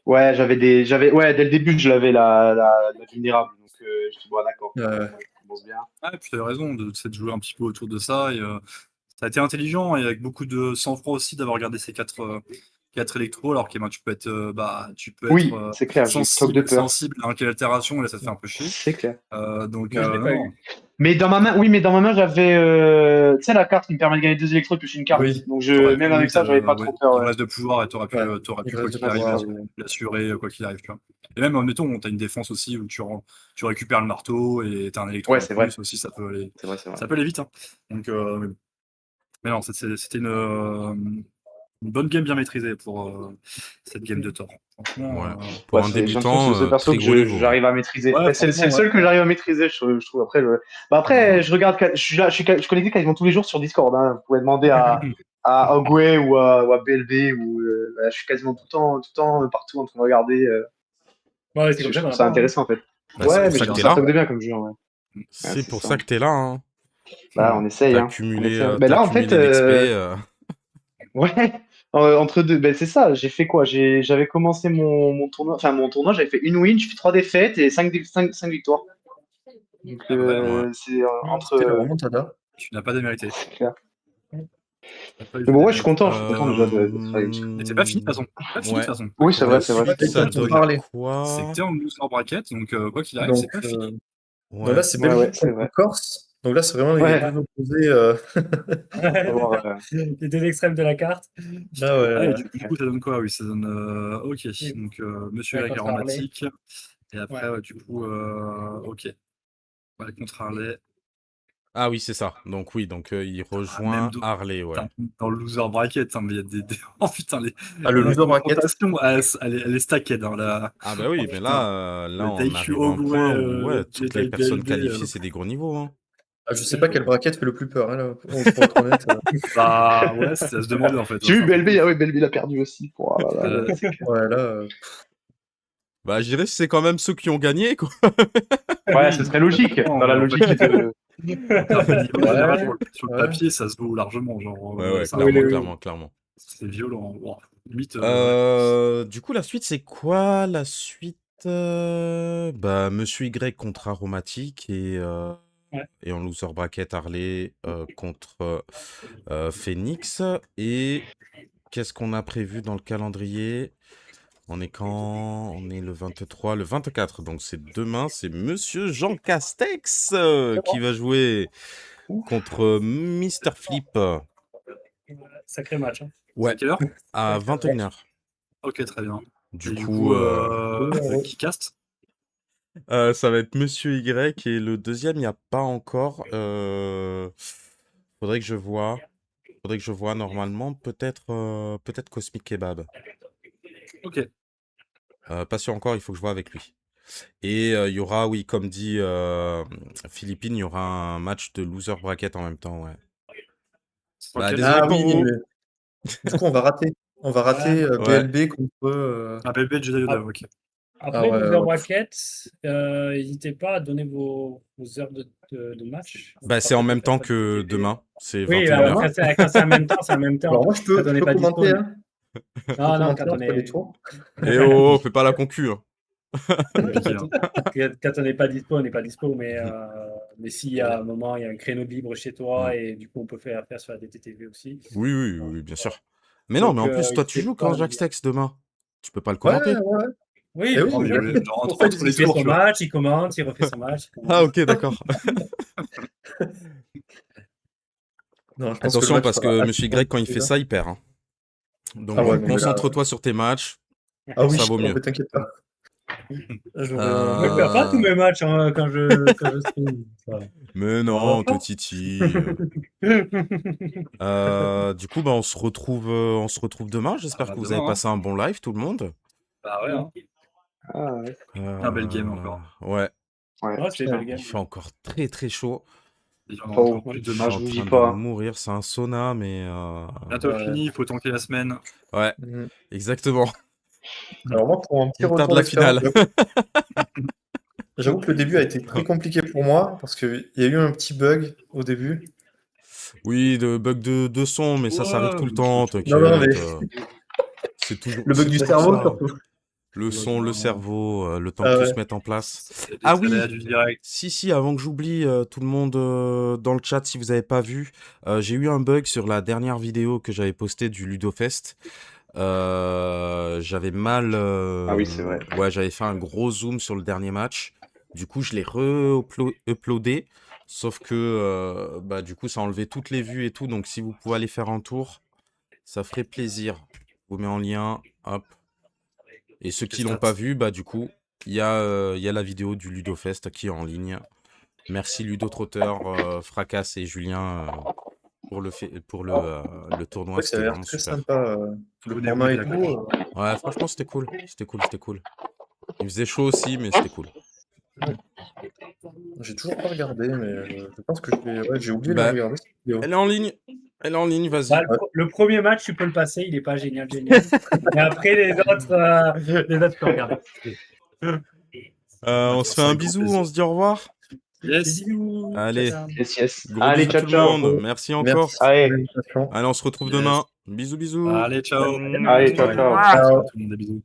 Ouais, ouais, dès le début, je l'avais la vulnérable, donc je dis bon, d'accord, ça commence bien.
Ah, et puis tu as raison de jouer un petit peu autour de ça. Et, ça a été intelligent et avec beaucoup de sang-froid aussi d'avoir gardé ces 4 électros, alors que tu peux être, tu peux
Oui,
être
c'est clair, j'ai toc de peur.
sensible à quelle altération, et là ça te fait un peu chier.
C'est clair.
Donc,
Moi, je l'ai pas
non.
eu.
Mais dans ma main, j'avais, tu sais, la carte qui me permet de gagner 2 électros plus une carte.
Oui.
Donc
T'aurais
même
pu,
avec ça, j'avais pas
ouais,
trop peur.
il reste de pouvoir et t'aurais pu,
Ouais, il
quoi
reste de
qu'il arrive,
pouvoir,
l'assurer, quoi qu'il arrive, tu vois. Et même, admettons, t'as une défense aussi où tu récupères le marteau et t'as un électron
Ouais,
en
c'est
plus
vrai.
aussi, ça peut aller,
C'est vrai, c'est vrai.
ça peut aller vite, hein. Donc, mais non, c'était une bonne game bien maîtrisée pour cette game de Thor. Franchement,
Ouais. Pour
Ouais,
un
j'ai l'impression que c'est le seul
débutant,
perso
très
que
gros niveau.
j'arrive à maîtriser.
Ouais,
Ouais, c'est le
franchement,
seul
ouais.
que j'arrive à maîtriser, je trouve. Après, après, je regarde, je suis connecté quasiment tous les jours sur Discord. Hein. Vous pouvez demander à Ogwe ou à BLB, ou je suis quasiment tout le temps partout en train de regarder.
Ouais, c'est
Je
comme ça qu'on
trouve ça
apprend. Hein.
intéressant en fait.
Bah, c'est
Ouais,
pour
mais
ça
je
que
trouve
t'es
ça
là.
top de bien comme jeu. Ouais. Ouais,
C'est
c'est
pour
ça.
ça que t'es là, hein.
Bah, on essaye.
T'as
Hein. On
cumulé,
essaye.
t'as
Là, en fait,
cumulé l'XP.
ouais, entre deux, ben c'est ça, j'ai fait quoi? J'avais commencé mon tournoi, enfin mon tournoi, j'avais fait une win, je fais 3 défaites et 5 victoires. Donc
Ah bah ouais,
Ouais.
c'est entre.
C'était la remontada.
tu n'as pas démérité.
C'est clair.
T'as pas eu
Mais
de
bon, ouais, je suis
démérite.
content déjà d'être avec.
Et c'est pas fini de toute façon. Pas fini de
Ouais.
toute façon.
Oui, c'est
La
vrai, c'est vrai.
suite,
c'est
ça
vrai.
donne
Parler.
quoi?
C'est que t'es en loser bracket, donc quoi qu'il arrive,
Donc,
c'est pas fini.
donc
Ouais.
là, c'est
Ouais,
Belgique
c'est
contre
vrai.
Corse. Donc là, c'est vraiment les
Ouais.
deux opposés.
On va voir,
Les deux extrêmes de la carte.
Ah ouais.
Ah, et du coup, ça donne quoi? Oui, ça donne. Ok.
Oui.
Donc, Monsieur
Ouais,
Greg
contre Harley.
aromatique. Et après,
Ouais.
ouais, du coup, ok. Ouais, contre Harley.
Ah oui, c'est ça. Donc oui, donc il
Même
rejoint Harley, ouais.
dans le loser bracket, hein, mais il y a Oh putain,
Ah, le
la
loser bracket.
confrontation, elle est stacked. Hein, là.
Ah bah oui,
Oh
mais
putain.
là,
Le
on
Daichu
arrive à un
Ogwe,
point où ouais, toutes les
JK
personnes
BLB,
qualifiées, c'est des gros niveaux, hein.
Ah, je sais pas quel bracket fait le plus peur, hein, là, pour être honnête.
Bah ouais, c'est à se demander en fait.
J'ai
hein,
eu
c'est un peu
BLB,
tout.
ah oui, BLB il a perdu aussi. Oh là là, c'est clair.
Ouais, là.
Bah je dirais que c'est quand même ceux qui ont gagné, quoi.
Ouais, ce serait logique. Dans la
En
logique
fait,
de.
en termes de niveau général,
Ouais,
sur le
ouais.
papier, ça se vaut largement. Genre,
Ouais,
c'est un
Oui,
clairement,
oui, oui.
clairement, clairement.
c'est violent. Wow. Limite, ouais.
Du coup, la suite, c'est quoi? La suite, bah, Monsieur Y contre Aromatique
Ouais.
et en loser bracket Harley contre Phoenix. Et qu'est-ce qu'on a prévu dans le calendrier? On est quand? On est le 23, le 24. Donc c'est demain, c'est Monsieur Jean Castex qui va jouer contre Mr. Flip.
Sacré match. Hein.
C'est
Ouais,
à quelle heure?
à 21h.
Ok, très bien.
Du
Et du
coup,
coup, qui caste?
ça va être Monsieur Y et le deuxième, il n'y a pas encore. Faudrait que je vois. Faudrait que je vois normalement. Peut-être Cosmic Kebab.
Ok.
Pas sûr encore, il faut que je vois avec lui. Et il y aura, oui, comme dit Philippine, il y aura un match de loser bracket en même temps, ouais. Bah,
Ok.
désolé
Ah
pour
oui,
vous.
mais du coup, on va rater. On va rater
Ouais.
BLB contre.
Ah, BLB Jedi Yoda,
Ah.
ok.
Après,
ouais,
loser
ouais.
bracket, n'hésitez pas à donner vos heures de match.
Bah, c'est en même temps que demain. C'est
Oui,
21h.
quand c'est en même temps, c'est en même temps.
Alors moi, je peux,
Quand on n'est
je peux
pas
commenter.
dispo.
Hein. Je peux
Non, non,
commenter
quand on
entre les
est.
tours.
Et oh, fais pas la concu. Hein.
Compliqué, hein.
Quand on n'est pas dispo, on n'est pas dispo. Mais s'il y a un moment, il y a un créneau de libre chez toi et du coup, on peut faire sur la DTTV aussi.
Oui, oui, oui, oui, bien sûr. Mais non,
Donc,
mais en plus, toi, tu
n'hésitez
joues
pas
quand
à me
Jacques
dire.
Stex demain. Tu peux pas le
Ouais,
commenter.
ouais.
Oui,
Eh oui,
Oh,
mais
mais
là,
genre,
en fait,
entre les
il fait
tours,
son
tu vois.
match, il commente, il refait son match. Il commente.
Ah, ok, d'accord.
non, je pense que le
Attention,
match
parce
sera
que
assez
Monsieur Y, quand il fait
compliqué,
ça, il perd. Hein. Donc,
Ah ouais, non, mais là-
concentre-toi sur tes matchs.
Ah oui,
Ça vaut mieux.
mais t'inquiète pas.
Moi, je perds pas tous
Euh,
mes matchs hein, quand je stream. Ça va.
Mais non, on te titille. Du coup, bah, on se retrouve demain. J'espère
bah,
que vous
demain,
avez
hein.
passé un bon live, tout le monde.
Bah ouais, hein.
Ah, ouais.
Un bel game encore.
Ouais,
Ouais.
Ouais, c'était une belle game.
il fait encore très très chaud.
Il y en aura
Oh,
encore plus
Je suis
demain.
je
en
vous dis
train de
pas.
mourir. C'est un sauna, mais
Bientôt
Ouais.
fini, il faut tanker la semaine.
ouais,
Mhm.
exactement.
Alors moi, pour un petit
Il tarde
retour
la
d'expérience,
finale.
j'avoue que le début a été très compliqué pour moi parce qu'il y a eu un petit bug au début.
Oui, de bug de son, mais ça arrive tout le
Ouais,
temps,
Non, non, mais
t'inquiète. C'est toujours,
le bug
c'est
du
toujours
cerveau
ça.
surtout.
Le son, le cerveau, le temps
Ah
que tout
ouais.
se mette en place.
c'est des
Ah oui,
aléas du direct.
si, avant que j'oublie, tout le monde dans le chat, si vous n'avez pas vu, j'ai eu un bug sur la dernière vidéo que j'avais postée du Ludofest. J'avais mal...
Ah oui, c'est vrai.
Ouais, j'avais fait un gros zoom sur le dernier match. Du coup, je l'ai re-uploadé. Sauf que, bah, du coup, ça a enlevé toutes les vues et tout. Donc, si vous pouvez aller faire un tour, ça ferait plaisir. Je vous mets en lien. Hop. Et ceux qui l'ont pas vu, bah, du coup, il y a la vidéo du Ludofest qui est en ligne. Merci Ludotrotteur, Fracasse et Julien pour le tournoi.
Ouais, ça a
C'était
l'air
vraiment
très
super.
sympa. Le
Abonnez-vous,
format et
la
tout.
cloche.
Ouais, franchement, c'était cool. C'était cool. Il faisait chaud aussi, mais c'était cool.
J'ai toujours pas regardé, mais je pense que j'ai oublié de
Bah,
la regarder cette vidéo.
Elle est en ligne. Vas-y.
Bah, le premier match, tu peux le passer, il est pas génial. Mais après, les autres, tu peux regarder.
On se fait un bisou, on se dit au revoir.
Yes.
Bisous.
Allez.
Ciao, ciao.
Yes.
Gros
Allez,
bisous
ciao,
tout le
ciao.
monde. Merci encore.
Merci pour
Allez.
l'invitation.
Allez, on se retrouve
Yes.
demain. Bisous.
Allez, ciao.
Allez, ciao, ciao.
Ciao.
Tout le monde, des bisous.